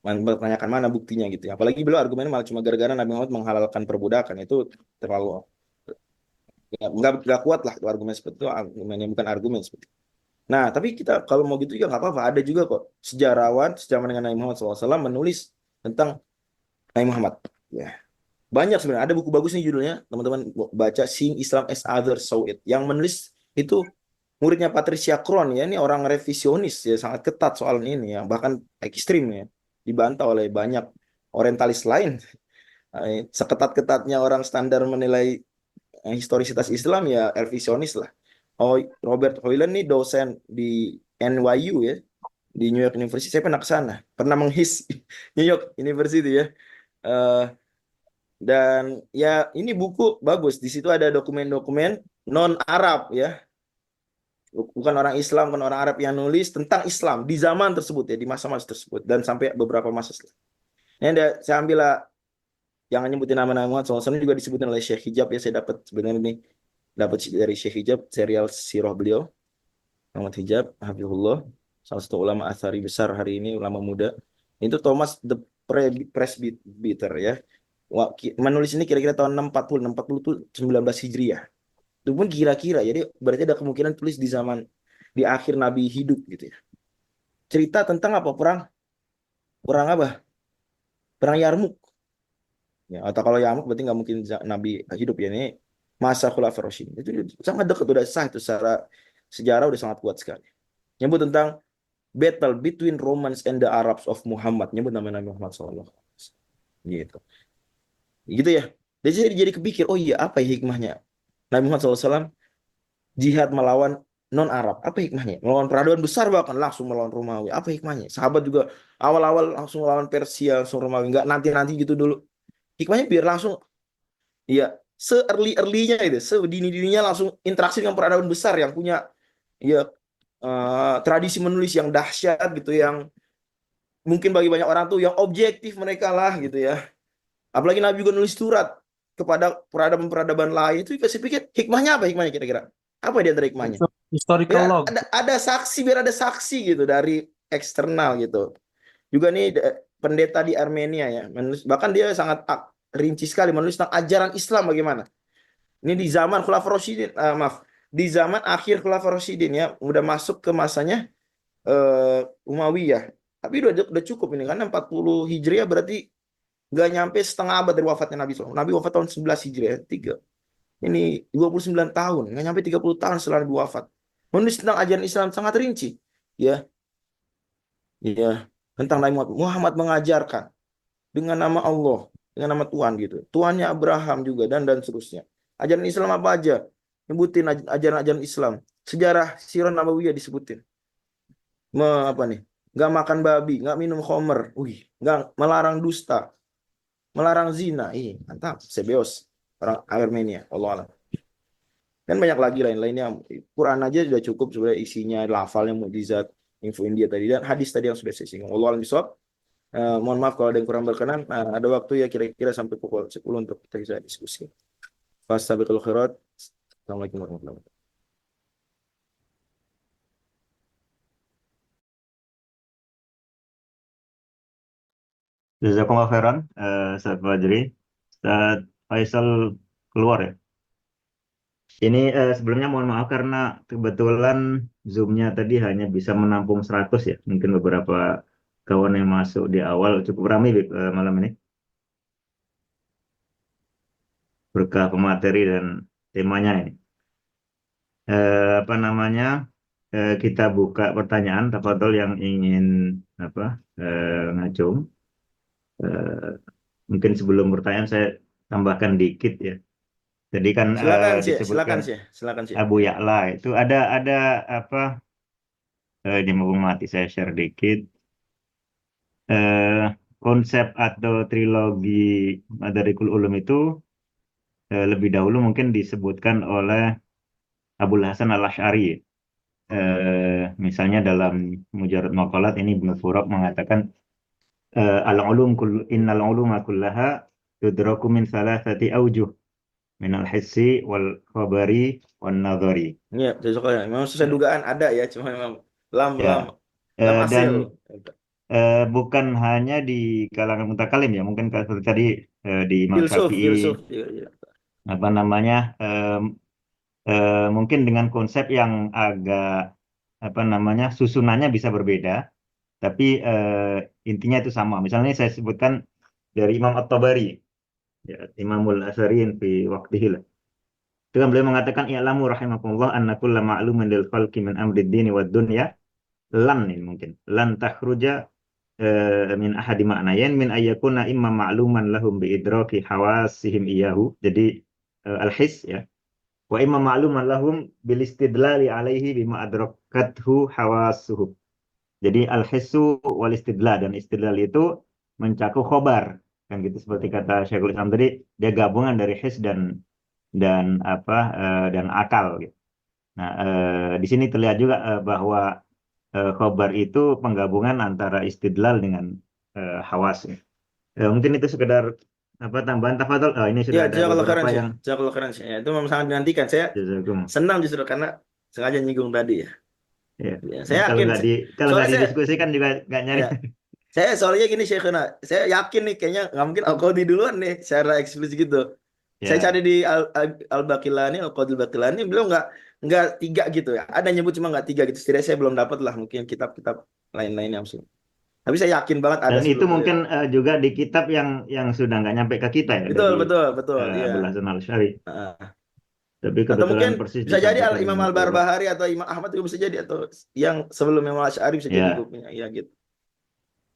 Bertanyakan mana buktinya gitu ya. Apalagi beliau argumennya malah cuma gara-gara Nabi Muhammad menghalalkan perbudakan, itu terlalu ya, nggak kuat lah itu argumen seperti itu, argumennya bukan argumen seperti itu. Nah, tapi kita kalau mau gitu ya nggak apa-apa. Ada juga kok sejarawan sejaman dengan Nabi Muhammad SAW menulis tentang Nabi Muhammad. Ya, banyak sebenarnya. Ada buku bagus nih judulnya, teman-teman baca, Seeing Islam as Others Saw It. Yang menulis itu muridnya Patricia Kron ya, ini orang revisionis ya, sangat ketat soal ini ya, bahkan ekstrim ya, dibantah oleh banyak orientalis lain. Seketat-ketatnya orang standar menilai historisitas Islam ya revisionis lah. Oh, Robert Hoyland nih dosen di NYU ya, di New York University. Saya pernah ke sana, pernah menghis New York University ya. Dan ya ini buku bagus. Di situ ada dokumen-dokumen non Arab ya, bukan orang Islam, bukan orang Arab yang nulis tentang Islam di zaman tersebut ya, di masa-masa tersebut dan sampai beberapa masa setelah. Ini ada, saya ambil lah, yang nyebutin nama-nama Muhammad SAW juga disebutin oleh Syekh Hijab ya. Saya dapat sebenarnya ini dapat dari Syekh Hijab, serial sirah beliau, Muhammad Hijab, Hafizullah, salah satu ulama Athari besar hari ini, ulama muda. Itu Thomas the Presbyter ya. Menulis ini kira-kira tahun 640 itu 19 Hijriah. Itu pun kira-kira, jadi berarti ada kemungkinan tulis di zaman di akhir Nabi hidup gitu ya. Cerita tentang apa? Perang apa? Perang Yarmuk. Ya, atau kalau Yarmuk berarti nggak mungkin Nabi hidup ya, ini masa Khulafaur Rasyidin. Itu sangat dekat, udah sah itu secara sejarah udah sangat kuat sekali. Nyebut tentang battle between Romans and the Arabs of Muhammad, nyebut nama Nabi Muhammad SAW. Gitu. Gitu ya. Jadi kepikir, oh iya apa ya hikmahnya Nabi Muhammad SAW jihad melawan non-Arab? Apa hikmahnya? Melawan peradaban besar, bahkan langsung melawan Romawi. Apa hikmahnya? Sahabat juga awal-awal langsung melawan Persia, langsung Romawi. Nggak nanti-nanti gitu dulu. Hikmahnya biar langsung, ya se-early-early-nya itu, sedini-dininya langsung interaksi dengan peradaban besar yang punya ya tradisi menulis yang dahsyat gitu, yang mungkin bagi banyak orang tuh yang objektif mereka lah gitu ya. Apalagi Nabi juga nulis surat kepada peradaban-peradaban lain. Itu kasih pikir hikmahnya apa, hikmahnya kira-kira? Apa dia dari hikmahnya? Historical Ya, log. ada saksi, biar ada saksi gitu dari eksternal gitu. Juga nih pendeta di Armenia ya, bahkan dia sangat rinci sekali menulis tentang ajaran Islam bagaimana. Ini di zaman Khulafaur Rasyidin, di zaman akhir Khulafaur Rasyidin ya, udah masuk ke masanya Umayyah. Tapi udah cukup ini, karena 40 Hijriah berarti nggak nyampe setengah abad dari wafatnya Nabi SAW. Nabi wafat tahun 11 Hijriah, 3. Ini 29 tahun, nggak nyampe 30 tahun setelah Nabi wafat. Menulis tentang ajaran Islam sangat rinci. Ya, tentang Nabi Muhammad mengajarkan dengan nama Allah, dengan nama Tuhan gitu. Tuhannya Abraham juga dan seterusnya. Ajaran Islam apa aja? Nyebutin ajaran-ajaran Islam. Sejarah Sirah Nabawiyah disebutin. Apa nih? Nggak makan babi, nggak minum khamr, nggak melarang dusta, melarang zina. Mantap, Sebeos, orang Armenia, Allah Allah. Dan banyak lagi lain-lainnya. Quran aja sudah cukup sebenarnya isinya, lafalnya, mukjizat, info India tadi, dan hadis tadi yang sudah saya singgung. Allah alam bisawab. Mohon maaf kalau ada yang kurang berkenan. Ada waktu ya kira-kira sampai pukul 10 untuk kita bisa diskusi. Fastabiqul khairat. Assalamualaikum warahmatullahi wabarakatuh. Jazakumullah khairan, Ustaz Fajri. Ustaz Faisal keluar ya. Ini sebelumnya mohon maaf karena kebetulan Zoom-nya tadi hanya bisa menampung 100 ya. Mungkin beberapa kawan yang masuk di awal cukup ramai malam ini. Berkah pemateri dan temanya ini. Kita buka pertanyaan, tafadhol yang ingin ngacung. Mungkin sebelum pertanyaan saya tambahkan dikit ya. Jadi kan disebutkan silakan sih. Abu Ya'la itu ada apa? Ini mumpung mati saya share dikit. Konsep atau trilogi Madarikul Ulum itu lebih dahulu mungkin disebutkan oleh Abul Hasan Al-Asy'ari. misalnya dalam Mujarrad Maqalat ini Ibnu Furaq mengatakan innal uluma kullaha tudraku min thalathati awjuh min al-hissi wal khabari wan nadhari. Iya, cocok ya. Memang sesuai Ya. dugaan ada ya, cuma memang lam Ya. lam Dan hasil. bukan hanya di kalangan mutakalim ya, mungkin seperti tadi di Imam Syafi'i, Filsuf juga, ya. apa namanya, mungkin dengan konsep yang agak apa namanya susunannya bisa berbeda, tapi intinya itu sama. Misalnya saya sebutkan dari Imam At-Tabari, ya, Imamul Asarin fi waqtihi lah. Itu kan beliau mengatakan i'lamu rahimakumullah anna kulla ma'lumin lil khalqi min amri dini wad dunya lan ini mungkin lan takhruja min ahadi ma'nayain min ayyakuna imma ma'luman lahum bi idraki hawasihim iyahu. Jadi al-his ya. Wa imma ma'luman lahum bil istidlali alaihi bima adrakathu hawasuhum. Jadi al-hissu wal istidlal, dan istidlal itu mencakup khobar kan gitu, seperti kata Syekhul Islam tadi, dia gabungan dari his dan akal gitu. Nah, di sini terlihat juga bahwa khobar itu penggabungan antara istidlal dengan hawas. Mungkin itu sekedar apa tambahan. Tafadhol. Ini sudah Ya, ada beberapa yang jazakallah khairan sih. Ya, itu memang sangat dinantikan. Saya jazakum. senang justru karena sengaja nyinggung tadi ya. Ya. Ya, saya Kalau yakin. kalau nggak Soalnya saya- didiskusikan juga nggak nyari. Ya. Saya soalnya gini Syekhuna, saya yakin nih kayaknya nggak mungkin Al-Qadi duluan nih secara eksplisit gitu. Saya Ya. cari di Al-Baqilani, Al-Qadil Baqilani, beliau nggak tiga gitu ya. Ada nyebut cuma nggak tiga gitu. Setidaknya saya belum dapat lah mungkin kitab-kitab lain-lainnya maksudnya. Tapi saya yakin banget ada Dan itu sebelum mungkin beliau. juga di kitab yang sudah nggak nyampe ke kita ya, Betul, dari betul, iya. Abul Hasan Al-Asy'ari. Heeh. Tapi Atau mungkin kebetulan persis bisa jadi disampaikan Imam Ibnu Furaq. Al-Barbahari atau Imam Ahmad juga bisa jadi, atau yang sebelum Imam Asy'ari bisa jadi Ya. bukunya ya gitu.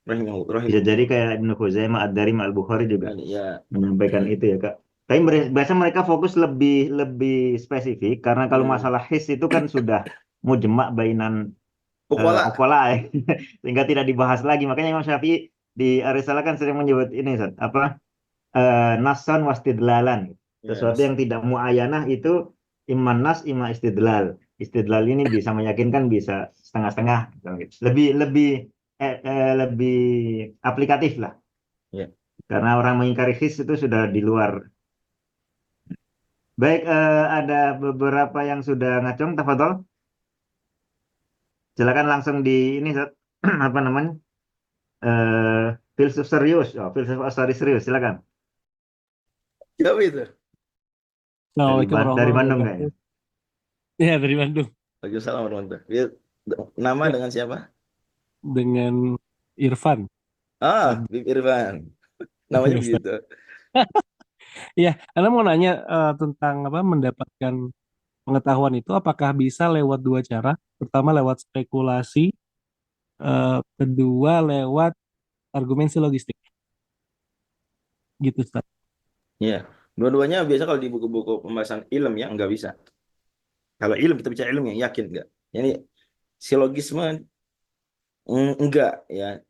Rahimahullah. Bisa jadi kayak Ibnu Khuzaimah, Ad-Darim, Al-Bukhari juga Ya. menyampaikan itu ya, Kak. Tapi biasa mereka fokus lebih spesifik, karena kalau masalah his itu kan sudah mujma' bainan uqala ya. Sehingga tidak dibahas lagi. Makanya Imam Syafi'i di Ar-Risalah kan sering menyebut ini, Ustaz, apa nassan wastidlalan. Sesuatu yang tidak muayyanah itu imman nas imma istidlal. Istidlal ini bisa meyakinkan, bisa setengah-setengah gitu. Lebih aplikatif lah. Ya. Karena orang mengingkari his itu sudah di luar. Baik, ada beberapa yang sudah ngacung, tafadhol. Silakan langsung di ini, Ustaz. Apa namanya? Filsuf serius. Filsuf Asy'ari serius, silakan. Siapa itu? Assalamualaikum Dari warahmatullahi Bandung wabarakatuh. kayaknya. Ya, dari Bandung. Waalaikumsalam warahmatullahi wabarakatuh. Nama Ya. dengan siapa? Dengan Irfan. Bib Irfan. Namanya Ustaz. begitu. Ya, Anda mau nanya tentang apa mendapatkan pengetahuan itu apakah bisa lewat dua cara? Pertama lewat spekulasi, kedua lewat argumen silogistik. Gitu, Ustaz. Iya. Dua-duanya biasa kalau di buku-buku pembahasan ilm ya nggak bisa. Kalau ilm kita bicara ilm yang yakin nggak. Jadi silogisme enggak ya.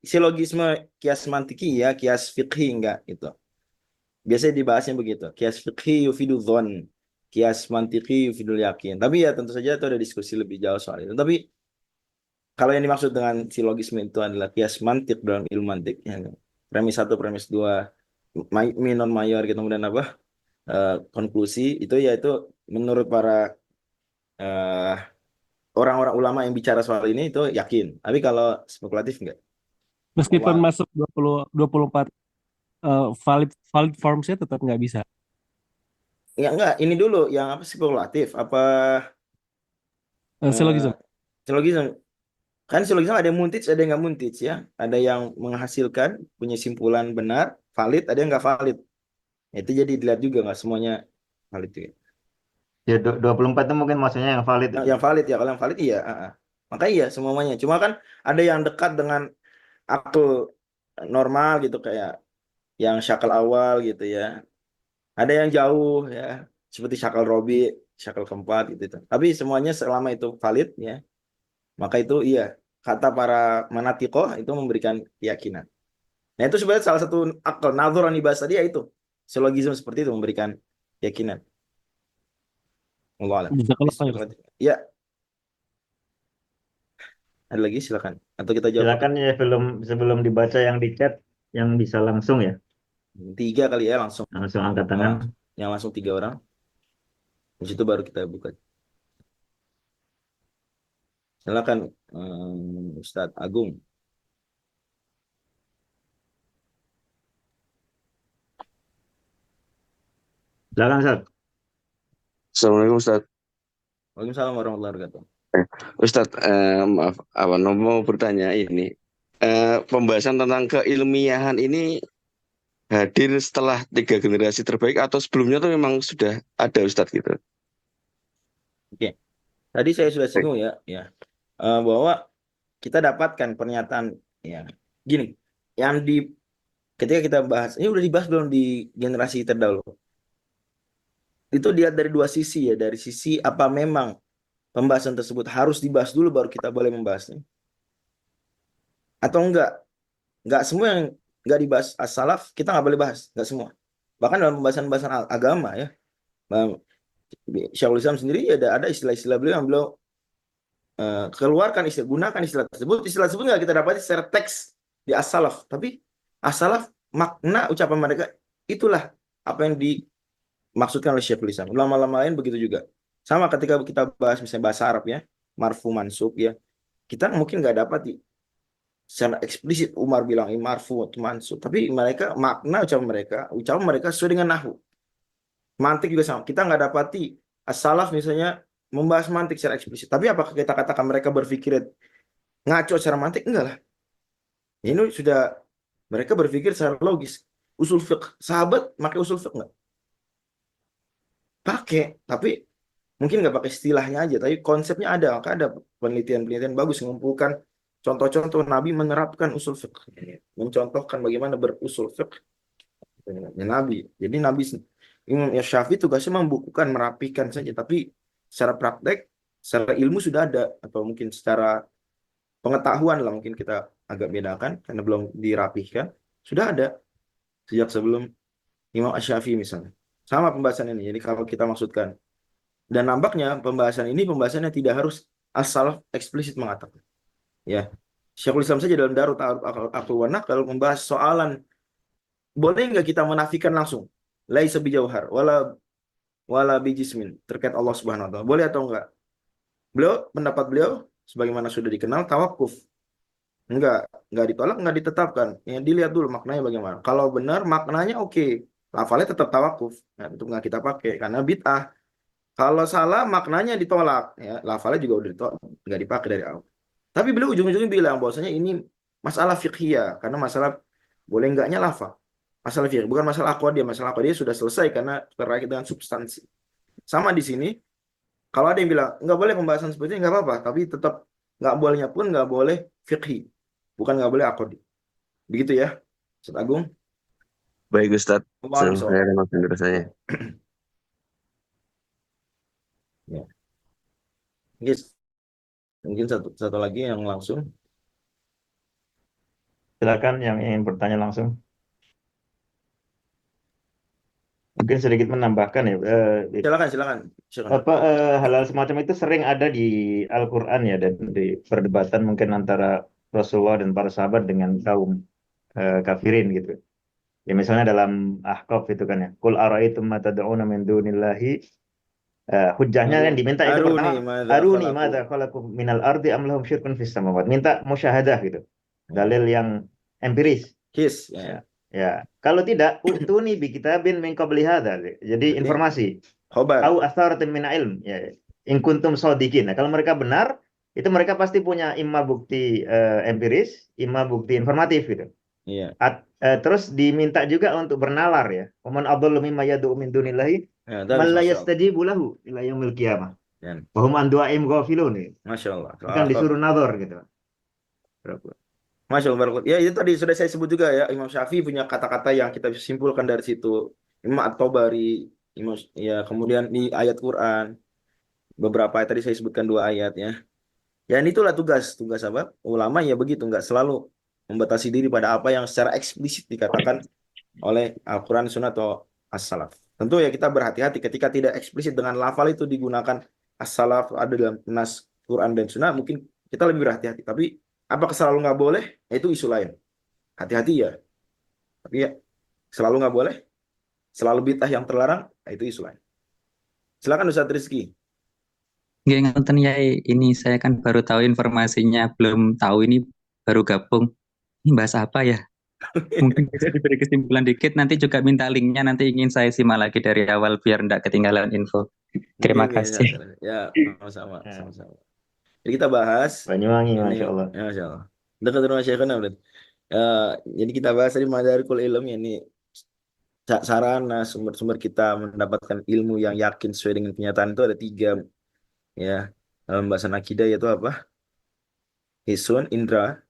Silogisme kias mantiki ya, kias fiqhi enggak itu. Biasanya dibahasnya begitu. Kias fiqhi yufidu dhon, kias mantiki yufidul yakin. Tapi ya tentu saja itu ada diskusi lebih jauh soal itu. Tapi kalau yang dimaksud dengan silogisme itu adalah kias mantik dalam ilmu mantik, ya, premis 1, premis 2, minor mayor gitu, kemudian apa? Konklusi itu yaitu menurut para orang-orang ulama yang bicara soal ini itu yakin. Tapi kalau spekulatif enggak. Meskipun Allah. masuk 24 valid forms-nya tetap nggak bisa. Ya enggak, ini dulu yang apa spekulatif, apa Silogisme. silogisme. Kan silogisme ada yang muntij, ada yang nggak muntij ya. Ada yang menghasilkan punya simpulan benar, valid, ada yang nggak valid. Itu jadi dilihat juga nggak semuanya valid juga. Ya 24 itu mungkin maksudnya yang valid. Yang valid ya, kalau yang valid iya. Makanya iya semuanya. Cuma kan ada yang dekat dengan akal normal gitu, kayak yang syakal awal gitu ya. Ada yang jauh ya, seperti syakal robi, syakal keempat gitu. Tapi semuanya selama itu valid ya, maka itu iya. Kata para manatikoh itu memberikan keyakinan. Nah itu sebenarnya salah satu akal nadhur yang dibahas tadi ya itu. Silogisme seperti itu memberikan keyakinan. Allah alam. Jazakallah khair. Ya. Ada lagi silakan. Atau kita jawab Silakan ya, sebelum dibaca yang di chat, yang bisa langsung ya, 3 kali ya langsung. langsung angkat tangan. Yang langsung 3 orang. Di situ baru kita buka. Silakan Ustadz Agung. Silakan Ustaz. Assalamualaikum Ustaz. Waalaikumsalam warahmatullahi wabarakatuh. Ustaz, maaf, mau bertanya ini. Pembahasan tentang keilmiahan ini hadir setelah 3 generasi terbaik atau sebelumnya tuh memang sudah ada Ustaz gitu? Tadi saya sudah singgung ya, bahwa kita dapatkan pernyataan ya gini, yang ketika kita bahas, ini udah dibahas belum di generasi terdahulu? Itu dilihat dari 2 sisi ya, dari sisi apa memang pembahasan tersebut harus dibahas dulu baru kita boleh membahasnya, atau enggak semua yang enggak dibahas as-salaf kita nggak boleh bahas, enggak semua. Bahkan dalam pembahasan agama ya, Syekhul Islam sendiri ada istilah-istilah beliau yang beliau keluarkan, gunakan istilah tersebut nggak kita dapati secara teks di as-salaf, tapi as-salaf makna ucapan mereka itulah apa yang dimaksudkan oleh Syekhul Islam. Ulama-ulama lain begitu juga. Sama ketika kita bahas misalnya bahasa Arab ya, marfu mansub ya, kita mungkin nggak dapat secara eksplisit Umar bilang ini marfu atau mansub, tapi mereka makna ucapan mereka sesuai dengan nahwu. Mantik juga sama. Kita nggak dapati as-salaf misalnya membahas mantik secara eksplisit. Tapi apakah kita katakan mereka berpikir ngaco secara mantik? Enggak lah. Ini sudah mereka berpikir secara logis. Usul fiqh. Sahabat pakai usul fiqh nggak? Pakai. Tapi mungkin nggak pakai istilahnya aja. Tapi konsepnya ada. Maka ada penelitian-penelitian bagus mengumpulkan contoh-contoh Nabi menerapkan usul fiqh. Mencontohkan bagaimana berusul fiqh. Nabi. Jadi Nabi Imam Syafi'i tugasnya membukukan, merapikan saja, tapi secara praktek, secara ilmu sudah ada, atau mungkin secara pengetahuan lah mungkin kita agak bedakan karena belum dirapihkan, sudah ada sejak sebelum Imam Syafi'i misalnya. Sama pembahasan ini. Jadi kalau kita maksudkan, dan nampaknya pembahasannya tidak harus as-salaf eksplisit mengatakan. Ya, Syekhul Islam saja dalam Darut Aql wa Naql membahas soalan, boleh nggak kita menafikan langsung laisa bijauhar wala bijismin terkait Allah Subhanahu wa taala, boleh atau enggak? Pendapat beliau sebagaimana sudah dikenal tawakuf, enggak ditolak, enggak ditetapkan, ya dilihat dulu maknanya bagaimana. Kalau benar maknanya oke, lafalnya tetap tawakuf, nah, itu enggak kita pakai karena bid'ah. Kalau salah maknanya ditolak, ya lafalnya juga udah ditolak, enggak dipakai dari awal. Tapi beliau ujung-ujungnya bilang bahwasanya ini masalah fiqhiyah, karena masalah boleh enggaknya lafal. Masalah fikih, bukan masalah aqwaidiyah. Masalah aqwaidiyah sudah selesai karena terkait dengan substansi. Sama di sini, kalau ada yang bilang nggak boleh pembahasan seperti ini, nggak apa-apa, tapi tetap nggak bolehnya pun nggak boleh fikih, bukan nggak boleh aqwaidi. Begitu ya, Ustaz Agung. Baik Ustaz. Mohon Saya ada penjelasannya. Ya. Mungkin satu lagi yang langsung. Silakan yang ingin bertanya langsung. Mungkin sedikit menambahkan ya, Silakan. hal-hal semacam itu sering ada di Al-Quran ya, dan di perdebatan mungkin antara Rasulullah dan para sahabat dengan kaum kafirin gitu. Ya misalnya dalam Ahqaf itu kan ya, Qul ara'aytum ma tad'una min dunillahi, hujjahnya kan diminta itu pertama, aruni madza khalaqu minal ardi am lahum syirkun fis samawat. Minta musyahadah gitu. Dalil yang empiris. His ya. Ya, kalau tidak, utuni bi kitabin min qabli hadza. Jadi informasi. Khobar. Au atharatin min ilm. Ya, in kuntum shodiqin. Nah, kalau mereka benar, itu mereka pasti punya imma bukti empiris, imma bukti informatif gitu. Iya. Terus diminta juga untuk bernalar ya. Waman adallu mimma yad'u min dunillahi man la yastajibu lahu ila yaumil qiyamah. Wa hum an du'aim ghafilun. Masyaallah. Kan disuruh nazar gitu. Masya Allah. Ya itu tadi sudah saya sebut juga ya, Imam Syafi'i punya kata-kata yang kita bisa simpulkan dari situ. Imam At-Tabari, ya kemudian di ayat Quran beberapa ayat tadi saya sebutkan 2 ayat ya. Ya itulah tugas apa? Ulama ya begitu, nggak selalu membatasi diri pada apa yang secara eksplisit dikatakan oleh Al-Quran, Sunnah atau As-Salaf. Tentu ya kita berhati-hati ketika tidak eksplisit dengan lafal itu digunakan As-Salaf ada dalam nas Quran dan Sunnah, mungkin kita lebih berhati-hati. Tapi apakah selalu nggak boleh? Itu isu lain. Hati-hati ya. Tapi ya selalu nggak boleh. Selalu bid'ah yang terlarang, itu isu lain. Silakan Ustaz Rizky. Nggih ngoten Yai, ini saya kan baru tahu informasinya, belum tahu ini baru gabung. Ini bahas apa ya? Mungkin bisa diberi kesimpulan dikit, nanti juga minta linknya, nanti ingin saya simak lagi dari awal biar enggak ketinggalan info. Terima kasih. Ya, sama-sama, Ya. sama-sama. Jadi kita bahas Banyuwangi, ini, Masya Allah. ya, Masya Allah. Dekat rumah Syekhuna berarti. Jadi kita bahas tadi Madarikul Ilm ini sarana sumber-sumber kita mendapatkan ilmu yang yakin sesuai dengan kenyataan itu ada 3 ya. Dalam bahasan akidah yaitu apa? Hisun, indra.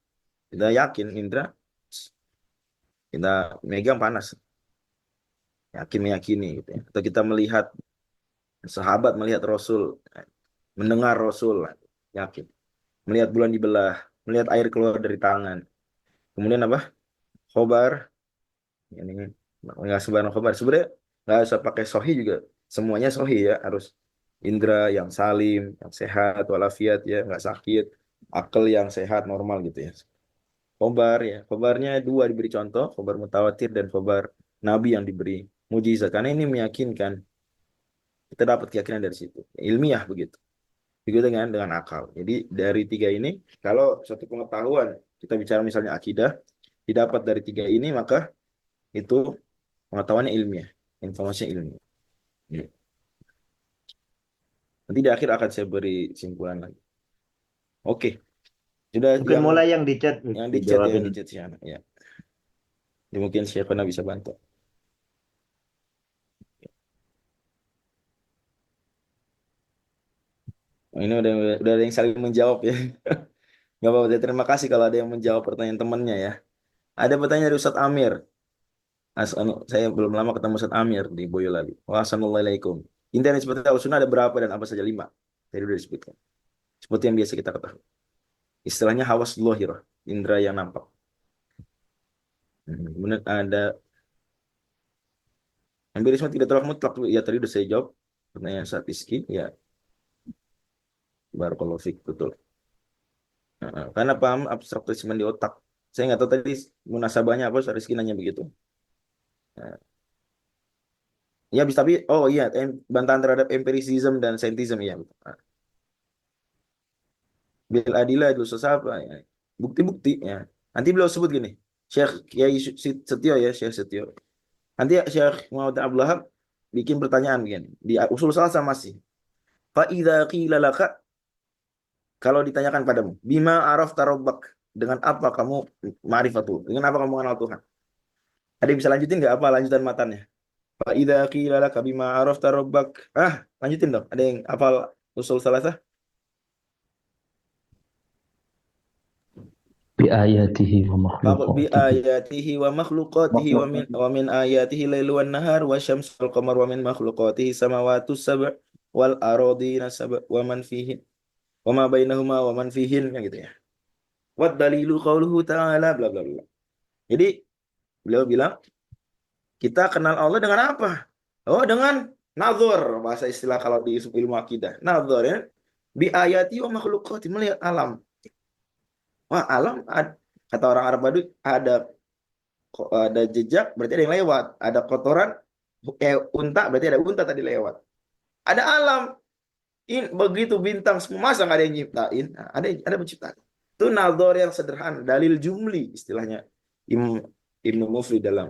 Kita yakin indra, kita megang panas, yakin meyakini gitu ya. Atau kita melihat sahabat, melihat Rasul, mendengar Rasul, yakin. Melihat bulan dibelah, melihat air keluar dari tangan. Kemudian apa? Khobar. Ini nggak sebarang khobar. Sebenarnya nggak usah pakai sohi juga. Semuanya sohi ya. Harus indra yang salim, yang sehat, walafiat ya, nggak sakit. Akal yang sehat, normal gitu ya. Khobar ya. Khobarnya 2 diberi contoh. Khobar mutawatir dan khobar Nabi yang diberi mujizat. Karena ini meyakinkan. Kita dapat keyakinan dari situ. Ilmiah begitu. Begitu dengan akal. Jadi dari 3 ini, kalau suatu pengetahuan, kita bicara misalnya akidah, didapat dari 3 ini, maka itu pengetahuannya ilmiah. Informasinya ilmiah. Ya. Nanti di akhir akan saya beri simpulan lagi. Oke. Sudah Mungkin mulai yang di chat yang di chat dijawabin. sana. Ya. Jadi mungkin siapa bisa bantu. Oh, ini udah ada yang saling menjawab ya. Nggak apa-apa. Terima kasih kalau ada yang menjawab pertanyaan temannya ya. Ada pertanyaan dari Ustadz Amir. Saya belum lama ketemu Ustadz Amir di Boyolali. Wassalamualaikum. Intinya seperti al-sunnah ada berapa dan apa saja 5? Tadi sudah disebutkan. Seperti yang biasa kita ketahui. Istilahnya hawas dhahirah, indra yang nampak. Kemudian ada empirisme tidak tolak mutlak. Ya tadi sudah saya jawab. Pertanyaan Ustadz Rizky. Ya. Barakallahu fiik, betul. Karena paham abstraktisme di otak. Saya nggak tahu tadi munasabahnya apa, Ustadz Rizky nanya begitu. Ya, tapi oh iya, bantahan terhadap empirisism dan scientism ya. Bil adilah itu apa ya. Bukti-bukti ya. Nanti beliau sebut gini. Syekh Kiai Setio ya, Syekh Setio. Nanti Syekh Muhammad Abdul Wahab bikin pertanyaan begini. Di usul salah masih. Fa idza qila laka, kalau ditanyakan padamu, bima arafta rabbak, dengan apa kamu ma'rifatu? Dengan apa kamu mengenal Tuhan? Ada yang bisa lanjutin nggak apa lanjutan matanya? Fa idza qila laka bima arafta rabbak. Lanjutin dong. Ada yang hafal usul salasah? Bi ayatihi wa Bi makhluqatihi. ayatihi wa makhluqatihi wa min ayatihi lailu wan nahar wa syamsu wal qamar wa min makhluqatihi samawati sab' wal aradina sab' wa man fihi wa ma bainahuma wa man fihin, kan gitu ya. Wa dalilu qauluhu ta'ala bla bla bla. Jadi beliau bilang kita kenal Allah dengan apa? Oh, dengan nazar, bahasa istilah kalau di ilmu akidah. Nazar ya. Bi ayati wa makhluqati, melihat alam. Wah, alam kata orang Arab Badui ada jejak, berarti ada yang lewat. Ada kotoran unta, berarti ada unta tadi lewat. Ada alam. Begitu bintang semua, masa nggak ada yang nyiptain? Nah, ada penciptaan. Itu nazar yang sederhana, dalil jumli istilahnya Ibnu Mufli dalam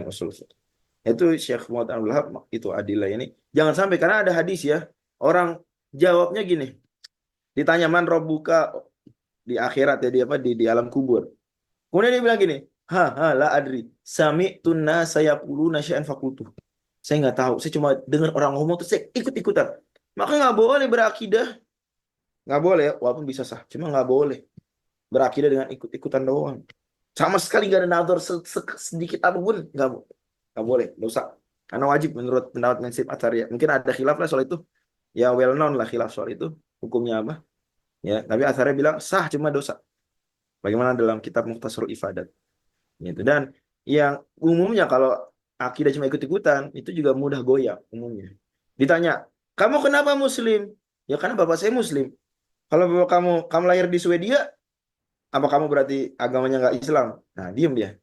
usul fiqh. Itu Syekh Muhammad Abdul Wahab itu adilah ini. Jangan sampai, karena ada hadis ya, orang jawabnya gini. Ditanya man rabbuka di akhirat ya, di alam kubur. Kemudian dia bilang gini, la adri, sami'tun nasa yaquluna syai'an faqultu. Saya nggak tahu, saya cuma dengar orang ngomong terus saya ikut-ikutan. Maka nggak boleh berakidah. Nggak boleh, walaupun bisa sah. Cuma nggak boleh berakidah dengan ikut-ikutan doang. Sama sekali nggak ada nazar sedikit apapun. Nggak boleh, dosa. Karena wajib menurut pendapat Mansib Athariyah. Mungkin ada khilaf lah soal itu. Ya well known lah khilaf soal itu. Hukumnya apa? Ya, tapi Athariyah bilang sah, cuma dosa. Bagaimana dalam kitab Mukhtasarul Ifadat. Gitu. Dan yang umumnya kalau akidah cuma ikut-ikutan, itu juga mudah goyah umumnya. Ditanya, kamu kenapa muslim? Ya karena bapak saya muslim. Kalau bapak kamu lahir di Swedia, apa kamu berarti agamanya nggak Islam? Nah, diem dia.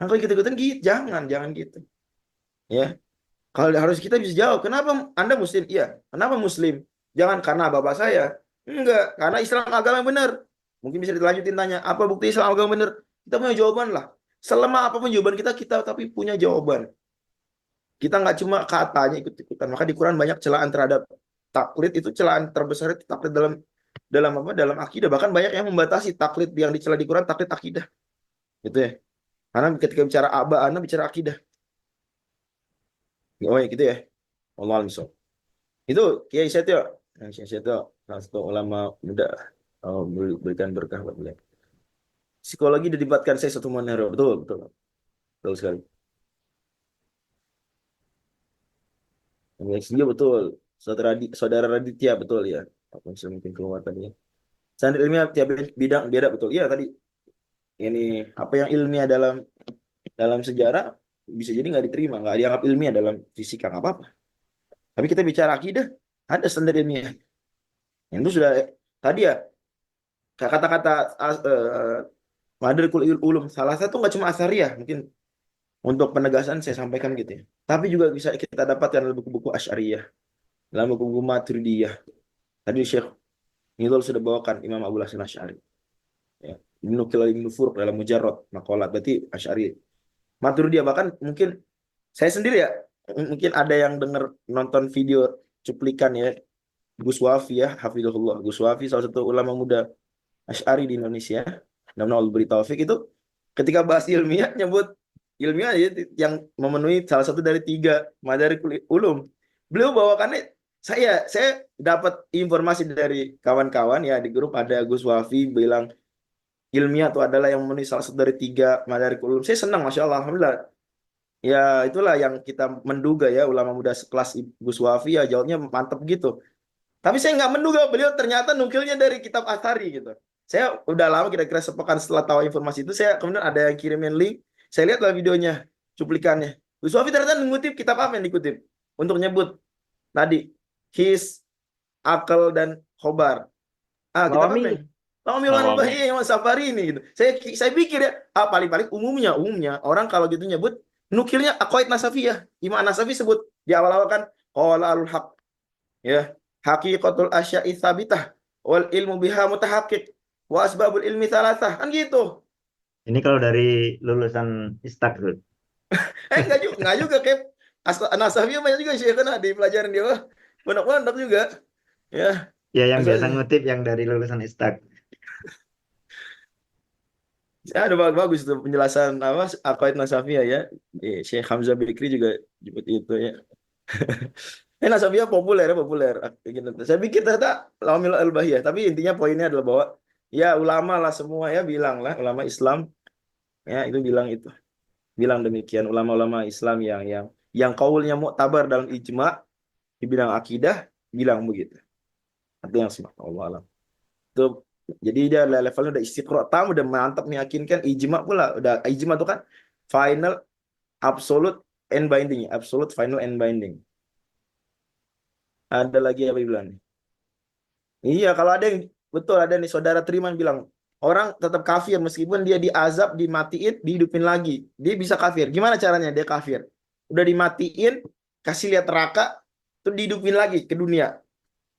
Nah, kalau ikut-ikutan gitu, jangan gitu. Ya, kalau harus kita bisa jawab, kenapa Anda Muslim? Iya, kenapa Muslim? Jangan karena bapak saya. Enggak, karena Islam agama yang benar. Mungkin bisa dilanjutin tanya, apa bukti Islam agama yang benar? Kita punya jawaban lah. Selama apapun jawaban kita tapi punya jawaban. Kita nggak cuma katanya ikut-ikutan. Maka di Quran banyak celaan terhadap taklid, itu celaan terbesar itu taklid dalam apa? Dalam akidah. Bahkan banyak yang membatasi taklid yang dicela di Quran, taklid akidah. Gitu ya. Karena ketika bicara Anda bicara akidah. Oh ya gitu ya. Allah misal. Itu Kiai Setio. Kiai Setio salah satu ulama muda. Berikan berkah buat beliau. Psikologi dilibatkan saya satu manero. Betul. Betul sekali. Dia betul. Saudara Raditya betul ya. Apa mungkin keluar tadi ya. Standar ilmiah tiap bidang beda betul. Iya tadi. Ini apa yang ilmiah dalam sejarah bisa jadi nggak diterima, nggak dianggap ilmiah dalam fisika, nggak apa-apa. Tapi kita bicara akidah, ada standar ilmiah. Yang itu sudah tadi ya, kata-kata Madarikul Ulum, salah satu nggak cuma Asariyah, mungkin untuk penegasan saya sampaikan gitu ya. Tapi juga bisa kita dapatkan dalam buku-buku Asy'ariyah, dalam buku-buku Maturidiyah. Tadi Syekh Nidol sudah bawakan Imam Abu Hasan Asy'ari. Ya. Ibnu Furuq dalam Mujarrad Maqalat, berarti Asy'ari. Maturidiyah, bahkan mungkin saya sendiri ya, mungkin ada yang dengar nonton video cuplikan ya, Gus Wafi ya, Hafizahullah. Gus Wafi salah satu ulama muda Asy'ari di Indonesia. Mudah-mudahan Allah beri taufik, itu ketika bahas ilmiah nyebut ilmiah yang memenuhi salah satu dari 3 Madarikul Ulum. Beliau bawakannya, saya dapat informasi dari kawan-kawan ya di grup, ada Gus Wafi bilang ilmiah itu adalah yang memenuhi salah satu dari 3 Madarikul Ulum. Saya senang, Masya Allah, Alhamdulillah. Ya itulah yang kita menduga ya, ulama muda sekelas Gus Wafi ya jawabnya mantap gitu. Tapi saya nggak menduga beliau ternyata nukilnya dari kitab Athari gitu. Saya udah lama, kira-kira sepekan setelah tahu informasi itu, saya kemudian ada yang kirimin link, saya lihat lah videonya, cuplikannya. Gus Wafi ternyata mengutip kitab apa yang dikutip untuk nyebut tadi his, akal dan khobar. Kitab apa ya? Lawami Bahiyah yang Safari ini gitu. Saya pikir ya, paling-paling umumnya orang kalau gitu nyebut nukilnya Aqaid Nasafiyah. Imam Nasafi sebut di awal-awal kan qala al-haq. Ya, haqiqatul asya'i tsabitah wal ilmu biha mutahaqqiq wa asbabul ilmi thalathah. Kan gitu. Ini kalau dari lulusan Istak tuh. Enggak juga kayak Nasafiyah banyak juga syekhana di pelajaran dia. Banyak juga. Ya. Ya yang biasa ngutip yang dari lulusan Istak. Ya, ada bagus tuh penjelasan Aqaid Nasafiyah ya. Syekh Hamzah Bikri juga nyebut itu ya. Nasafiyah populer. Saya pikir ternyata Lawamil al-Bahiyah, tapi intinya poinnya adalah bahwa ya ulama lah semua ya bilang lah, ulama Islam ya itu bilang demikian, ulama-ulama Islam yang qaulnya mu'tabar dalam ijma di bidang akidah bilang begitu. Itu yang semua Allah alam. Itu jadi dia levelnya udah istiqra tam, udah mantap meyakinkan, ijma pula. Udah ijma itu kan final, absolute and binding. Absolute, final and binding. Ada lagi apa bilang nih? Iya, kalau ada yang betul, ada nih saudara Triman bilang orang tetap kafir meskipun dia diazab, dimatiin, dihidupin lagi. Dia bisa kafir. Gimana caranya dia kafir? Udah dimatiin, kasih lihat neraka, terus dihidupin lagi ke dunia.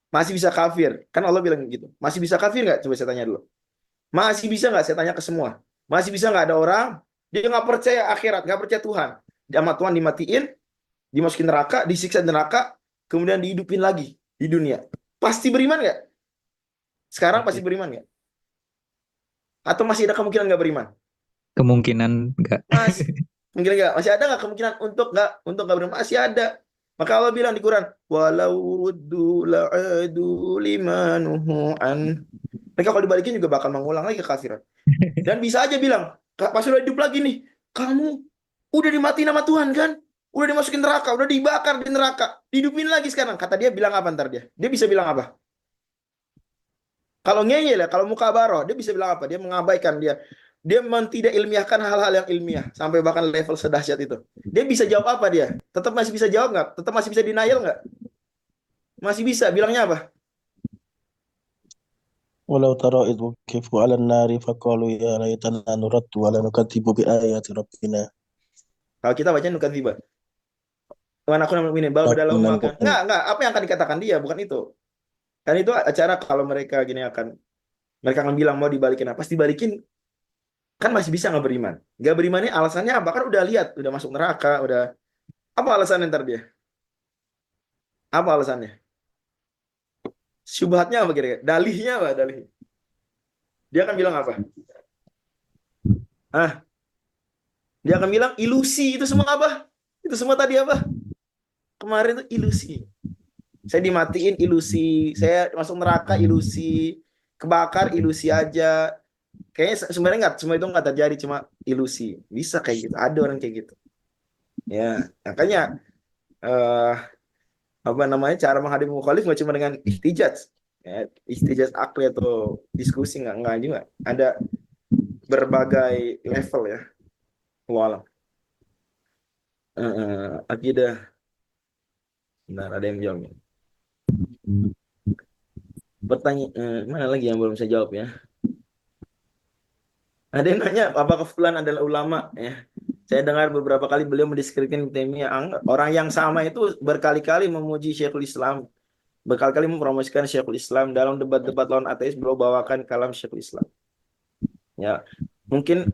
Masih bisa kafir. Kan Allah bilang gitu. Masih bisa kafir nggak? Coba saya tanya dulu. Masih bisa nggak? Saya tanya ke semua. Masih bisa nggak ada orang, dia nggak percaya akhirat, nggak percaya Tuhan. Sama Tuhan dimatiin, dimasukin neraka, disiksa di neraka, kemudian dihidupin lagi di dunia. Pasti beriman nggak? Sekarang pasti beriman nggak? Atau masih ada kemungkinan nggak beriman? Kemungkinan enggak. Mungkin nggak? Masih ada nggak kemungkinan untuk nggak beriman? Masih ada. Maka Allah bilang di Quran, walau ruddu la'adu limanuhu an. Mereka kalau dibalikin juga bakal mengulang lagi kekafiran. Dan bisa aja bilang, pas udah hidup lagi nih, kamu udah dimatiin sama Tuhan kan? Udah dimasukin neraka, udah dibakar di neraka, dihidupin lagi sekarang. Kata dia bilang apa ntar dia? Dia bisa bilang apa? Kalau ngeyel ya, kalau mukabaroh, dia bisa bilang apa? Dia mengabaikan, dia tidak ilmiahkan hal-hal yang ilmiah sampai bahkan level sedahsyat itu. Dia bisa jawab apa dia? Tetap masih bisa jawab nggak? Tetap masih bisa denial nggak? Masih bisa. Bilangnya apa? ولو ترى إذ وقفوا على النار فقالوا يا ليتنا نرد ولا نكذب بآيات ربنا Kalau kita baca nukadziba. Wan aku namanya ini bal badal كنا makan. Enggak, apa yang akan dikatakan dia, bukan itu. Kan itu acara kalau mereka gini mereka akan bilang mau dibalikin apa? Pasti dibalikin kan masih bisa nggak beriman. Nggak berimannya alasannya apa? Kan udah lihat, udah masuk neraka, udah apa alasannya ntar dia? Apa alasannya? Syubhatnya apa kira-kira? Dalihnya apa dalih? Dia akan bilang apa? Dia akan bilang ilusi itu semua apa? Itu semua tadi apa? Kemarin itu ilusi. Saya dimatiin ilusi, saya masuk neraka ilusi, kebakar ilusi aja. Kayaknya sebenarnya semua itu nggak terjadi, cuma ilusi. Bisa kayak gitu, ada orang kayak gitu. Ya, makanya apa namanya cara menghadapi mukhalif nggak cuma dengan ihtijaj, ya, ihtijaj akli atau diskusi nggak juga. Ada berbagai level ya. Walau akidah. Benar, ada yang jawab. Pertanyaan mana lagi yang belum saya jawab ya? Ada yang nanya apakah fulan adalah ulama ya? Saya dengar beberapa kali beliau mendeskripsikan Taimiyah, orang yang sama itu berkali-kali memuji Syekhul Islam, berkali-kali mempromosikan Syekhul Islam dalam debat-debat lawan ateis, beliau bawakan kalam Syekhul Islam. Ya, mungkin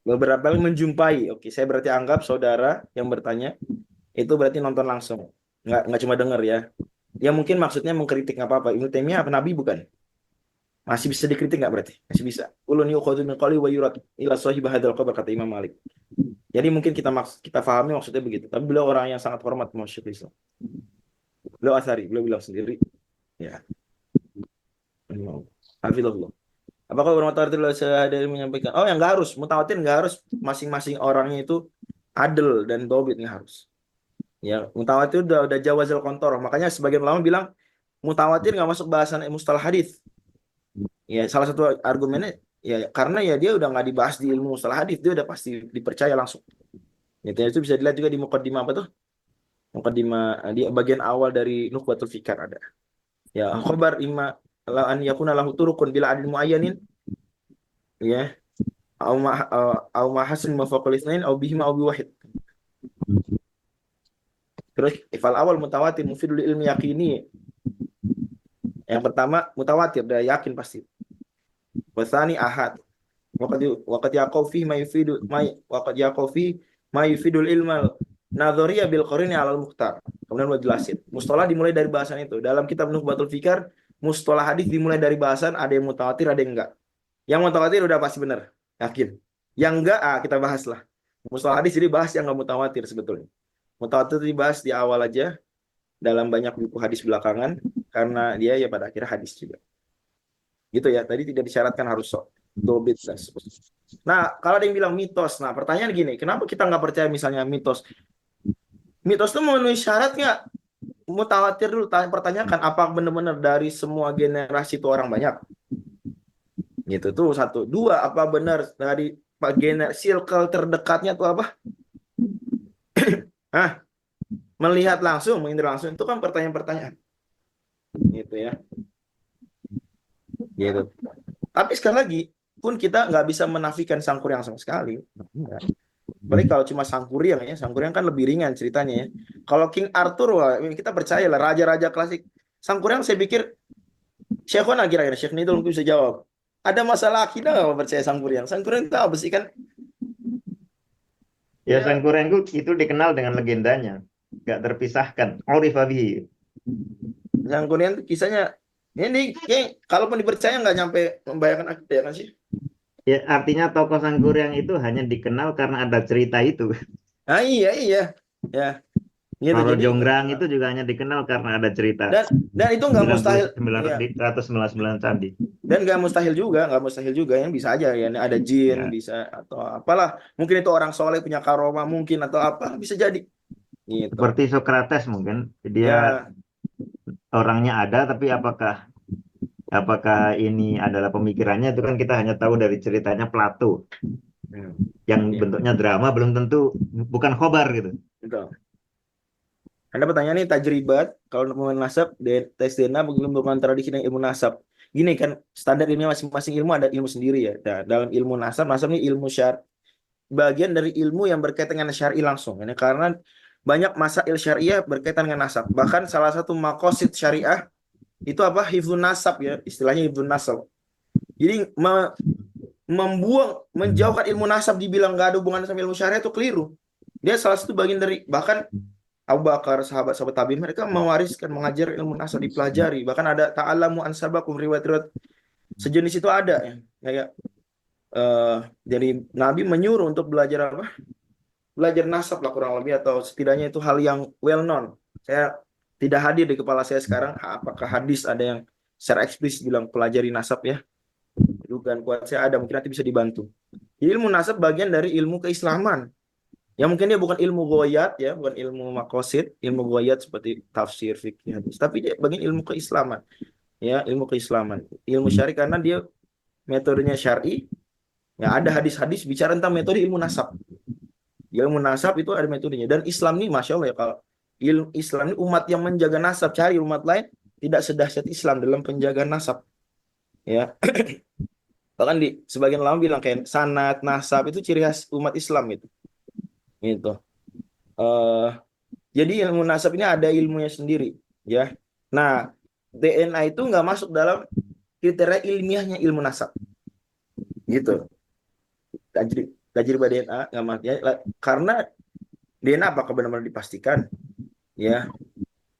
beberapa kali menjumpai. Oke, saya berarti anggap saudara yang bertanya itu berarti nonton langsung, nggak cuma dengar ya. Ya mungkin maksudnya mengkritik nggak apa-apa. Ibnu Taimiyah apa nabi bukan? Masih bisa dikritik nggak berarti? Masih bisa. Ulun yukhadhu min qawli wa yurad ila sahib hadzal qabr, kata Imam Malik. Jadi mungkin kita pahami maksudnya begitu. Tapi beliau orang yang sangat hormat sama Syekhul Islam. Beliau asari, beliau bilang sendiri. Ya. Hafizahullah. Apakah mutawatir dari menyampaikan? Oh, yang nggak harus. Mutawatir nggak harus masing-masing orangnya itu adil dan dobit, nggak harus. Ya, mutawatir udah jawazal kontor. Makanya sebagian ulama bilang mutawatir nggak masuk bahasan mustalah hadis. Ya, salah satu argumennya ya karena ya dia udah nggak dibahas di ilmu mustalah hadis, dia udah pasti dipercaya langsung. Itu bisa dilihat juga di muqaddimah apa tuh? Muqaddimah di bagian awal dari Nukhbatul Fikar ada. Ya, khabar imma la an yakuna lahu turukun bila adil muayyanin ya au ma hasan mafaqul itsnain au bihima au biwahid. Terus ifal awal mutawatir mufidul ilmi yaqini. Yang pertama mutawatir, udah yakin pasti. Wasani ahad. Waqad yaqau fi ma yufidu waqad yaqau fi ma yufidul ilmal nadhariyah bil qarini alal mukhtar. Kemudian mau jelasin. Mustalah dimulai dari bahasan itu. Dalam kitab Nukhbatul Fikar, mustalah hadis dimulai dari bahasan ada yang mutawatir, ada yang enggak. Yang mutawatir udah pasti benar, yakin. Yang enggak, kita bahas lah. Mustalah hadis jadi bahas yang enggak mutawatir sebetulnya. Mutawatir dibahas di awal aja dalam banyak buku hadis belakangan karena dia ya pada akhirnya hadis juga. Gitu ya. Tadi tidak disyaratkan harus dobit dan seterusnya. Nah, kalau ada yang bilang mitos, nah pertanyaan gini, kenapa kita nggak percaya misalnya mitos? Mitos itu memenuhi syarat nggak? Mutawatir dulu, pertanyakan apa benar-benar dari semua generasi itu orang banyak? Gitu tuh satu. Dua, apa benar dari circle terdekatnya tuh apa? Melihat langsung, mengindra langsung, itu kan pertanyaan-pertanyaan. Gitu ya. Gitu. Tapi sekali lagi, pun kita nggak bisa menafikan Sangkuriang sama sekali. Apalagi kalau cuma Sangkuriang ya, Sangkuriang kan lebih ringan ceritanya ya. Kalau King Arthur, wah, kita percaya lah, raja-raja klasik. Sangkuriang saya pikir, Syekhona kira-kira, Syekh Nidul mungkin bisa jawab. Ada masalah akidah nggak percaya Sangkuriang? Sangkuriang itu apa sih kan? Ya, Sangkuriang itu dikenal dengan legendanya, nggak terpisahkan. Orifabihi. Sangkuriang itu kisahnya, ini kalaupun dipercaya nggak nyampe membayangkan akidah kan sih? Ya, artinya tokoh Sangkuriang itu hanya dikenal karena ada cerita itu. Iya. Ya. Gitu, Roro jadi, Jonggrang itu juga hanya dikenal karena ada cerita. Dan itu nggak mustahil. 199 candi. Dan nggak mustahil juga yang bisa aja ya ada jin bisa atau apalah, mungkin itu orang soleh punya karomah mungkin atau apa bisa jadi. Gitu. Seperti Sokrates mungkin dia orangnya ada, tapi apakah ini adalah pemikirannya itu kan kita hanya tahu dari ceritanya Plato yang bentuknya drama, belum tentu bukan khobar gitu. Betul. Ada pertanyaan nih tajribat kalau untuk nasab tes DNA bagaimana tradisi dengan ilmu nasab. gini kan, standar ilmiah masing-masing ilmu ada ilmu sendiri ya. Nah, dalam ilmu nasab ini ilmu bagian dari ilmu yang berkaitan dengan syar'i langsung. Ini karena banyak masail syariah berkaitan dengan nasab. Bahkan salah satu maqasid syariah itu apa? Hifdzun nasab ya, istilahnya hifdzun nasab. Jadi menjauhkan ilmu nasab dibilang nggak ada hubungan sama ilmu syariah itu keliru. Dia salah satu bagian dari, bahkan Abu Bakar, sahabat-sahabat tabi'in, mereka mewariskan, mengajar ilmu nasab, dipelajari. Bahkan ada ta'alamu ansabakum, riwayat-riwayat sejenis itu ada ya. Kayak jadi Nabi menyuruh untuk belajar apa? Belajar nasab lah kurang lebih, atau setidaknya itu hal yang well known. Saya tidak hadir di kepala saya sekarang apakah hadis ada yang secara eksplisit bilang pelajari nasab ya. Dugaan kuat saya ada, mungkin nanti bisa dibantu. Jadi ilmu nasab bagian dari ilmu keislaman. Ya mungkin dia bukan ilmu ghoyat ya, bukan ilmu maqasid, ilmu ghoyat seperti tafsir, fikih, hadis, tapi dia bagian ilmu keislaman. Ya, ilmu keislaman. Ilmu syar'i karena dia metodenya syar'i. Ya, ada hadis-hadis bicara tentang metode ilmu nasab. Ilmu nasab itu ada metodenya, dan Islam ini Masya Allah ya, kalau ilmu Islam ini umat yang menjaga nasab, cari umat lain tidak sedahsyat Islam dalam penjagaan nasab. Ya. Bahkan di sebagian ulama bilang kayak sanad, nasab itu ciri khas umat Islam itu. Gitu. Jadi ilmu nasab ini ada ilmunya sendiri, ya. Nah, DNA itu nggak masuk dalam kriteria ilmiahnya ilmu nasab, gitu. Tajribah DNA nggak masuk ya, karena DNA apakah benar-benar dipastikan, ya.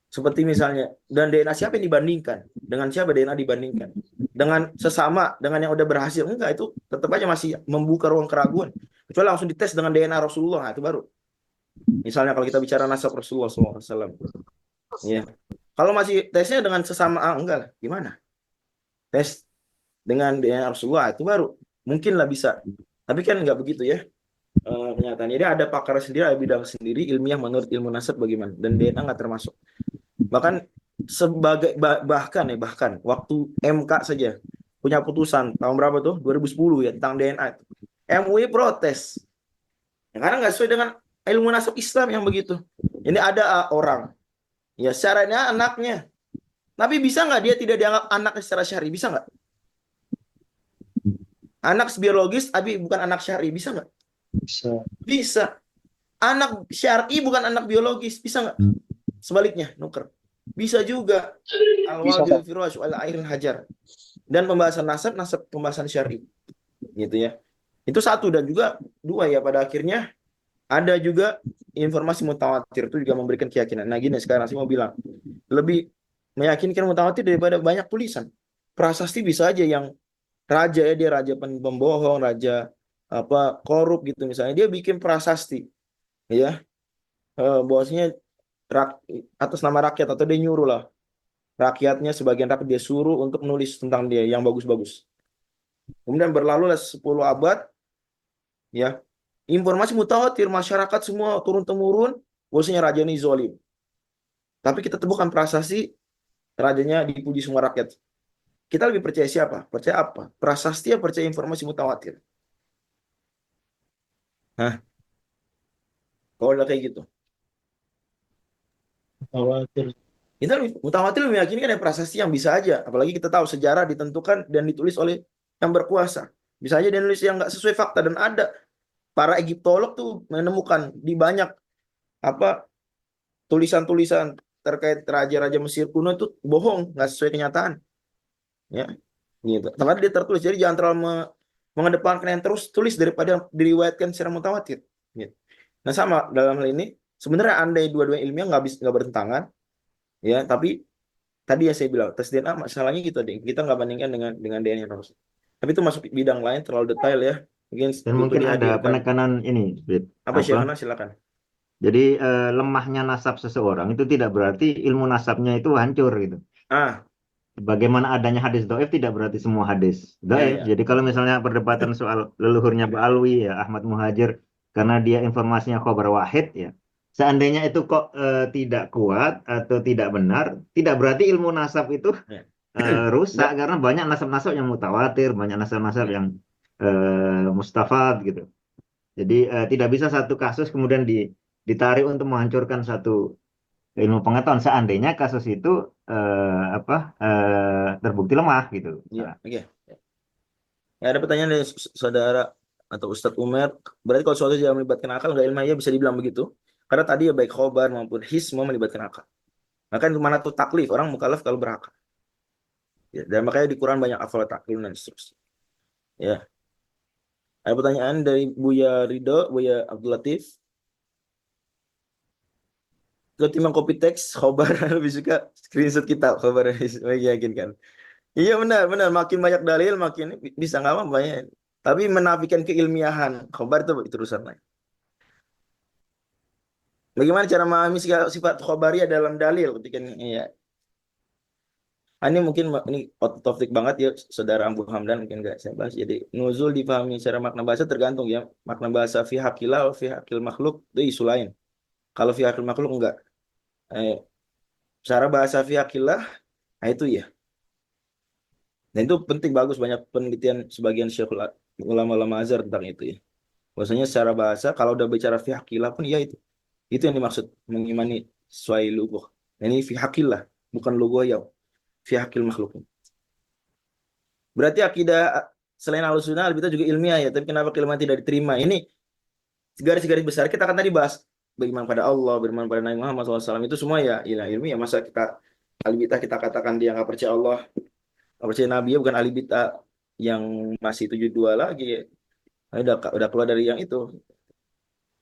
Seperti misalnya, dan DNA siapa yang dibandingkan? Dengan siapa DNA dibandingkan? Dengan sesama, dengan yang udah berhasil? Enggak, itu tetap aja masih membuka ruang keraguan. Kecuali langsung dites dengan DNA Rasulullah, nah, itu baru. Misalnya kalau kita bicara nasab Rasulullah SAW. Ya. Kalau masih tesnya dengan sesama, enggak lah. Gimana? Tes dengan DNA Rasulullah, itu baru. Mungkin lah bisa. Tapi kan enggak begitu ya. Kenyataannya. Jadi ada pakar sendiri, ada bidang sendiri, ilmiah menurut ilmu nasab bagaimana. Dan DNA enggak termasuk. Bahkan bahkan waktu MK saja punya putusan tahun berapa tuh 2010 ya tentang DNA, MUI protes ya, karena nggak sesuai dengan ilmu nasab Islam yang begitu. Ini ada orang ya secaranya anaknya, tapi bisa nggak dia tidak dianggap anak secara syar'i? Bisa nggak? Anak biologis tapi bukan anak syar'i, bisa nggak? Bisa. Anak syar'i bukan anak biologis, bisa nggak? Sebaliknya, nuker. Bisa juga. Al-wadil firash wal airil hajar. Dan pembahasan nasab pembahasan syar'i. Gitu ya. Itu satu, dan juga dua ya, pada akhirnya ada juga informasi mutawatir, itu juga memberikan keyakinan. Nah, gini sekarang saya mau bilang, lebih meyakinkan mutawatir daripada banyak tulisan. Prasasti bisa aja yang raja ya, dia raja pembohong, raja apa korup gitu misalnya, dia bikin prasasti ya. Bahwasanya atas nama rakyat, atau dia nyuruh lah rakyatnya, sebagian rakyat dia suruh untuk nulis tentang dia yang bagus-bagus. Kemudian berlalu 10 abad ya, informasi mutawatir, masyarakat semua turun-temurun bahwasanya raja ini zalim. Tapi kita temukan prasasti rajanya dipuji semua rakyat. Kita lebih percaya siapa? Percaya apa? Prasasti atau percaya informasi mutawatir? Hah? Kalau udah kayak gitu. Kita mutawatir meyakinkan ada prasasti yang bisa aja, apalagi kita tahu sejarah ditentukan dan ditulis oleh yang berkuasa. Bisa aja dia nulis yang nggak sesuai fakta, dan ada para Egiptolog tuh menemukan di banyak apa tulisan-tulisan terkait raja-raja Mesir kuno itu bohong, nggak sesuai kenyataan. Ya, gitu. Tapi dia tertulis, jadi jangan terlalu mengedepankan yang terus tulis daripada diriwayatkan secara mutawatir. Gitu. Nah, sama dalam hal ini sebenarnya andai dua-duanya ilmiah nggak bertentangan, ya, tapi tadi ya saya bilang tes DNA masalahnya gitu deh, kita nggak bandingkan dengan DNA yang harus. Tapi itu masuk bidang lain terlalu detail ya. Mungkin ada penekanan ini, apa silakan. Jadi lemahnya nasab seseorang itu tidak berarti ilmu nasabnya itu hancur gitu. Bagaimana adanya hadis dhaif tidak berarti semua hadis dhaif. Jadi kalau misalnya perdebatan soal leluhurnya Ba'alwi ya, Ahmad Muhajir, karena dia informasinya khabar wahid ya, seandainya itu kok tidak kuat atau tidak benar, tidak berarti ilmu nasab itu rusak, karena banyak nasab-nasab yang mutawatir, banyak nasab-nasab yang mustafad gitu. Jadi tidak bisa satu kasus kemudian ditarik untuk menghancurkan satu ilmu pengetahuan, seandainya kasus itu terbukti lemah gitu. Iya, Nah, oke. Ya, ada pertanyaan dari saudara atau Ustadz Umar. Berarti kalau suatu tidak melibatkan akal, nggak ilmiah, bisa dibilang begitu. Karena tadi ya baik khobar maupun his semua melibatkan akal. Maka itu mana tuh taklif, orang mukallaf kalau berakal. Ya, dan makanya di Quran banyak afal taklif dan seterusnya. Ya. Ada pertanyaan dari Buya Ridho, Buya Abdul Latif. Ketimbang copy text, khobar lebih suka screenshot kita, khobar meyakinkan. Iya benar, benar. Makin banyak dalil, makin bisa nggak apa ya. Tapi menafikan keilmiahan, khobar itu urusan lain. Bagaimana cara memahami sifat khobariyah dalam dalil ketika ya. Ini mungkin ini topik banget ya saudara Abu Hamdan, mungkin nggak saya bahas. Jadi nuzul dipahami secara makna bahasa tergantung ya. Makna bahasa fi haqilah fi haqil makhluk itu isu lain. Kalau fi haqil makhluk enggak. Cara bahasa fi haqilah, nah itu ya. Dan itu penting, bagus, banyak penelitian sebagian syekhul ulama-ulama Azhar tentang itu ya. Bahwasanya secara bahasa kalau udah bicara fi haqilah pun ya itu. Itu yang dimaksud mengimani sesuai lughah. Ini fi haqilah, bukan lughah ya. Fi haqil makhluk. Berarti akidah selain Ahlussunnah kita juga ilmiah ya, tapi kenapa keilmuan tidak diterima? Ini garis-garis besar kita kan tadi bahas beriman pada Allah, beriman pada Nabi Muhammad SAW, itu semua ya ilmiah. Masa kita ahli bidah kita katakan dia nggak percaya Allah, nggak percaya Nabi, ya bukan ahli bidah yang masih 72 lagi ya. Udah keluar dari yang itu.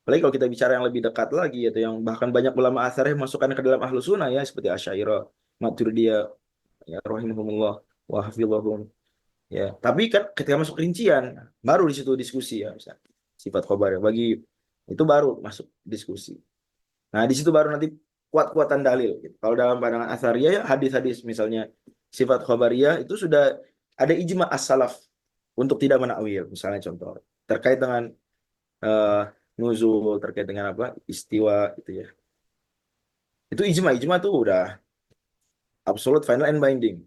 Apalagi kalau kita bicara yang lebih dekat lagi, yaitu yang bahkan banyak ulama asarnya masukkan ke dalam Ahlussunnah ya, seperti Asy'ariyah, Maturidiyah, ya rahimahumullah wa hafizahum. Ya, tapi kan ketika masuk rincian, baru di situ diskusi ya, misalnya sifat khobar ya. Bagi itu baru masuk diskusi. Nah, di situ baru nanti kuat-kuatan dalil. Gitu. Kalau dalam pandangan Athariyah ya hadis-hadis misalnya sifat khobariyah itu sudah ada ijma as-salaf untuk tidak menakwil. Misalnya contoh terkait dengan nuzul, terkait dengan apa istiwa gitu ya. Itu ijma tuh udah absolute, final and binding.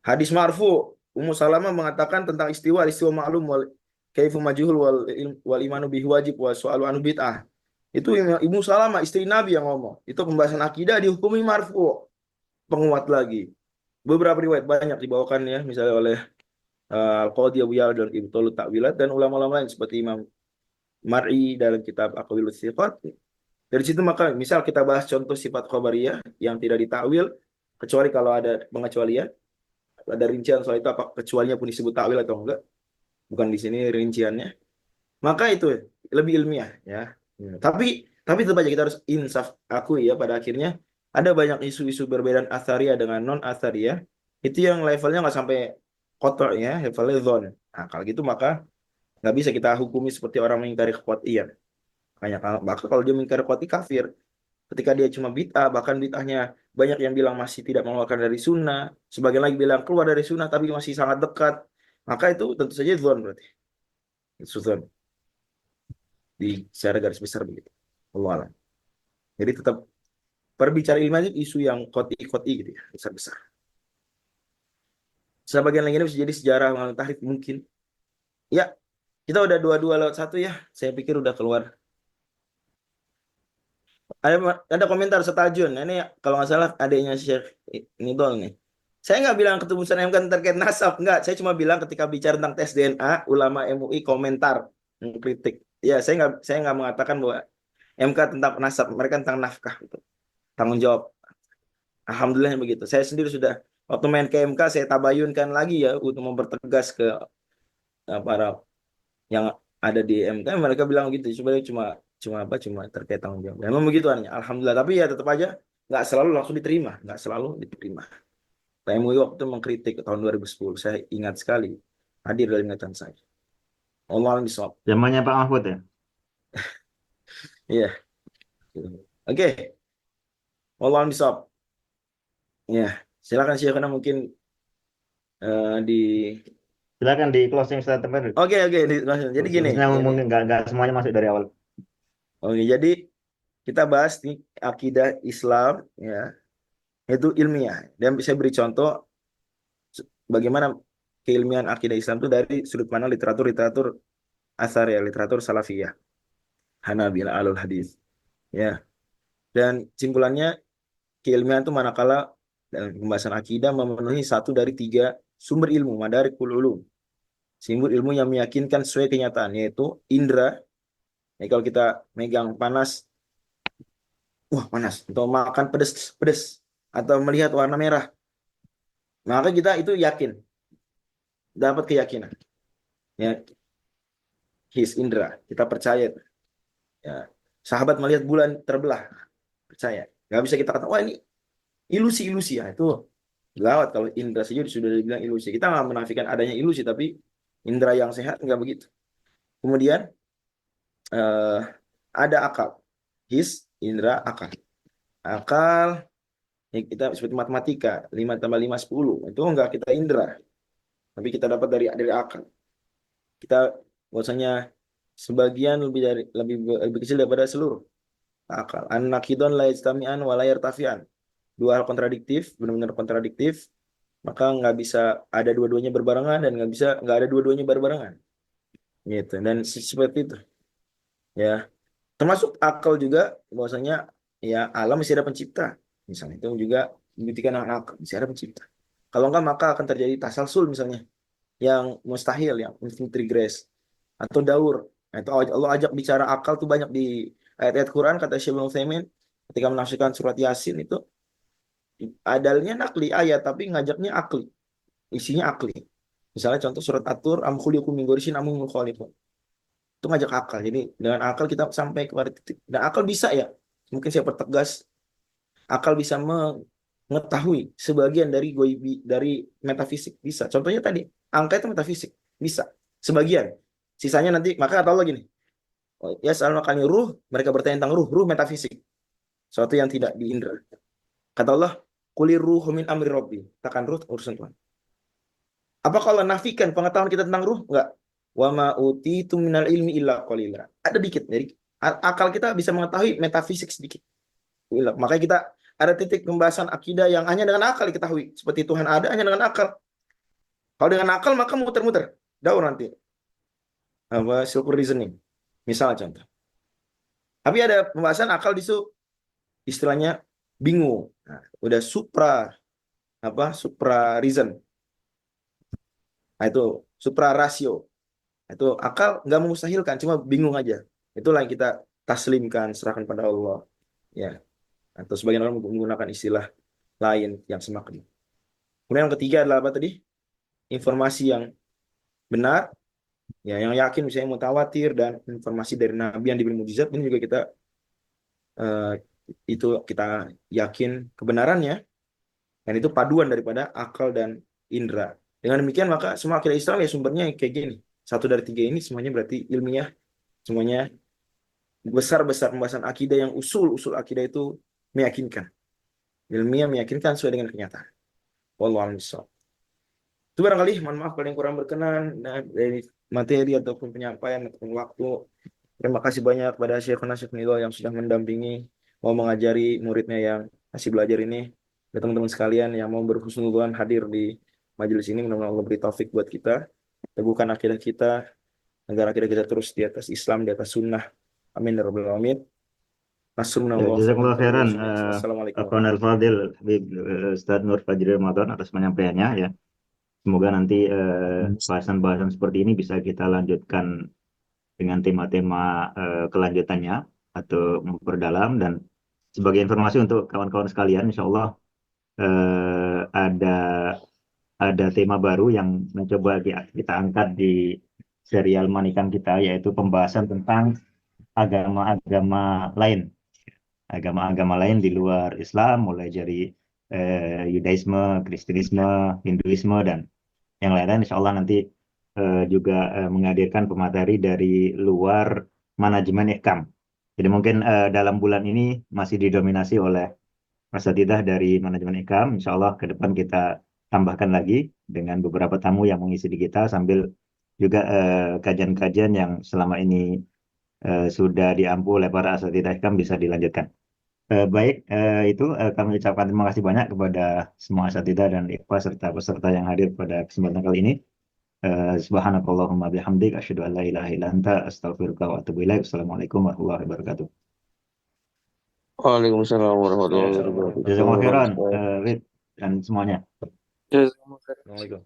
Hadis marfu, Ummu Salamah mengatakan tentang istiwa ma'lum wal kaifu majhul wal imanu bihi wajib wa su'alu anu bid'ah. Itu Ibu Salamah istri Nabi yang ngomong. Itu pembahasan akidah dihukumi marfu. Penguat lagi. Beberapa riwayat banyak dibawakan ya, misalnya oleh Al-Qadhi Abu Ya'la dan Ibnu Ta'wilat dan ulama-ulama lain seperti Imam Mar'i dalam kitab Aqwalus Sifat. Dari situ maka misal kita bahas contoh sifat khabariyah yang tidak ditakwil kecuali kalau ada pengecualian. Ada rincian soal itu apa kecualinya pun disebut takwil atau enggak, bukan di sini rinciannya, maka itu lebih ilmiah ya. Tapi tetap aja kita harus insaf akui ya, pada akhirnya ada banyak isu-isu perbedaan athariyah dengan non athariyah itu yang levelnya nggak sampai kotor ya, levelnya zon. Nah kalau gitu maka nggak bisa kita hukumi seperti orang mengingkari qat'iyah. Makanya kalau dia mengingkari qat'i kafir. Ketika dia cuma bid'ah, bahkan bid'ahnya banyak yang bilang masih tidak mengeluarkan dari sunnah, sebagian lagi bilang keluar dari sunnah tapi masih sangat dekat, maka itu tentu saja dzon berarti. Itu dzon. Di secara garis besar begitu. Wallahu a'lam. Jadi tetap perbicara ilmu isu yang qat'i gitu ya, besar-besar. Sebagian lagi ini bisa jadi sejarah mengalami tahrif mungkin. Ya, kita udah 2-2 lewat 1 ya. Saya pikir udah keluar. Ada komentar Setajun. Ini kalau nggak salah adiknya Syekh Nidol nih. Saya nggak bilang ketebusan MK terkait nasab, nggak. Saya cuma bilang ketika bicara tentang tes DNA, ulama MUI komentar, mengkritik. Ya, saya nggak mengatakan bahwa MK tentang nasab, mereka tentang nafkah, gitu. Tanggung jawab. Alhamdulillah begitu. Saya sendiri sudah waktu main ke MK saya tabayunkan lagi ya untuk mempertegas ke para yang ada di MK. Mereka bilang gitu, sebenarnya cuma terkait tanggung jawab. Memang begitu aneh. Alhamdulillah. Tapi ya tetap aja nggak selalu langsung diterima, nggak selalu diterima. MUI waktu itu mengkritik tahun 2010. Saya ingat sekali, hadir dalam ingatan saya. Allah bisawab. Zamannya Pak Mahfud ya. Iya. Oke. Allah bisawab. Ya, silakan Syekhana mungkin di. Silakan di closing statement. Oke. Jadi gini. Mungkin nggak semuanya masuk dari awal. Oke, jadi kita bahas nih akidah Islam ya, itu ilmiah. Dan bisa beri contoh bagaimana keilmiahan akidah Islam itu dari sudut pandang literatur asar ya, literatur salafiyah, Hanabilah, alul hadis. Ya. Dan simpulannya keilmiahan itu manakala dalam pembahasan akidah memenuhi satu dari 3 sumber ilmu, madarikul ulum. Sumber ilmu yang meyakinkan sesuai kenyataan, yaitu indera. Jadi kalau kita megang panas, wah panas, atau makan pedes, atau melihat warna merah, maka kita itu yakin, dapat keyakinan. Ya, his indra, kita percaya. Ya, sahabat melihat bulan terbelah, percaya. Nggak bisa kita kata, wah ini ilusi ya, itu gawat kalau indra saja sudah dibilang ilusi. Kita nggak menafikan adanya ilusi, tapi indra yang sehat nggak begitu. Kemudian ada akal, his indra akal. Akal ya kita seperti matematika, 5 tambah 5 10. Itu enggak kita indra, tapi kita dapat dari akal. Kita bahwasanya sebagian lebih kecil daripada seluruh akal. An-nakidon la yajtami'an wa la yartafi'an. 2 hal kontradiktif, benar-benar kontradiktif, maka nggak bisa ada dua-duanya berbarengan dan nggak ada dua-duanya berbarengan. Gitu. Dan seperti itu. Ya. Termasuk akal juga bahwasanya ya alam masih ada pencipta. Misalnya itu juga membuktikan akal masih ada pencipta. Kalau enggak maka akan terjadi tasalsul misalnya yang mustahil, yang infinite regress atau daur. Nah, itu Allah ajak bicara akal tuh banyak di ayat-ayat Quran, kata Syekh Ibnu Utsaimin ketika menafsirkan surat Yasin itu adalnya nakli ayat tapi ngajaknya akli. Isinya akli. Misalnya contoh surat At-Tur am khuliqu min ghairin am hum khaliqun. Itu ngajak akal. Jadi dengan akal kita sampai kepada titik. Dan akal bisa ya. Mungkin saya pertegas, akal bisa mengetahui sebagian dari metafisik bisa. Contohnya tadi, angka itu metafisik bisa. Sebagian. Sisanya nanti, maka kata Allah gini. Ya salmakani ruh, mereka bertanya tentang ruh metafisik. Suatu yang tidak diindra. Kata Allah, kulir ruhu min amri rabbi. Takkan ruh urusan Tuhan. Apakah Allah nafikan pengetahuan kita tentang ruh? Enggak. Wa ma utitu minal ilmi illa qalila. Ada dikit. Jadi akal kita bisa mengetahui metafisik sedikit. Makanya kita ada titik pembahasan akidah yang hanya dengan akal diketahui. Seperti Tuhan ada hanya dengan akal. Kalau dengan akal maka muter-muter. Daur nanti. Silver reasoning. Misalnya contoh. Tapi ada pembahasan akal di situ istilahnya bingung. Nah, udah supra reason. Nah, itu supra rasio. Itu akal nggak memustahilkan, cuma bingung aja. Itulah yang kita taslimkan, serahkan pada Allah. Ya. Atau sebagian orang menggunakan istilah lain yang semakna. Kemudian yang ketiga adalah apa tadi? Informasi yang benar, ya, yang yakin misalnya mutawatir dan informasi dari Nabi yang diberi mukjizat ini juga kita yakin kebenarannya, dan itu paduan daripada akal dan indera. Dengan demikian maka semua akidah Islam ya sumbernya kayak gini. 1 dari 3 ini semuanya berarti ilmiah, semuanya besar-besar pembahasan akidah yang usul akidah itu meyakinkan. Ilmiah meyakinkan sesuai dengan kenyataan. Wallahu a'lam bishawab. Itu barangkali, mohon maaf kalau yang kurang berkenan dari materi ataupun penyampaian ataupun waktu. Terima kasih banyak kepada Syekhuna Syekh Nidal yang sudah mendampingi, mau mengajari muridnya yang masih belajar ini. Dan teman-teman sekalian yang mau berhusnudzon hadir di majelis ini, mudah-mudahan Allah beri taufik buat kita, teguhkan akidah kita, agar akidah kita terus di atas Islam, di atas sunnah. Amin ya rabbal alamin. Jazakumullah khairan Wassalamualaikum. Akhwan al-Fadil Habib Ustaz Nur Fajri Ramadan atas penyampaiannya ya. Semoga nanti bahasan-bahasan seperti ini bisa kita lanjutkan dengan tema-tema kelanjutannya atau memperdalam. Dan sebagai informasi untuk kawan-kawan sekalian, insya Allah ada tema baru yang mencoba kita angkat di serial Manikan kita, yaitu pembahasan tentang agama-agama lain di luar Islam, mulai dari Yudaisme, Kristenisme, Hinduisme, dan yang lain-lain. Insya Allah nanti juga menghadirkan pemateri dari luar manajemen Ihkam. Jadi mungkin dalam bulan ini masih didominasi oleh asatidzah dari manajemen Ihkam. Insya Allah ke depan kita tambahkan lagi dengan beberapa tamu yang mengisi di kita, sambil juga kajian-kajian yang selama ini sudah diampu oleh para asatidzah Ihkam bisa dilanjutkan. Baik, itu kami ucapkan terima kasih banyak kepada semua asatidzah dan ikhwah serta peserta yang hadir pada kesempatan kali ini. Subhanakallahumma bihamdik asyhadu an la ilaha illa anta astaghfiruka wa atubu ilaik. Assalamualaikum warahmatullahi wabarakatuh. Waalaikumsalam warahmatullahi wabarakatuh. Jazakumullah khairan. dan semuanya. Jazakumullah khair. Assalamualaikum.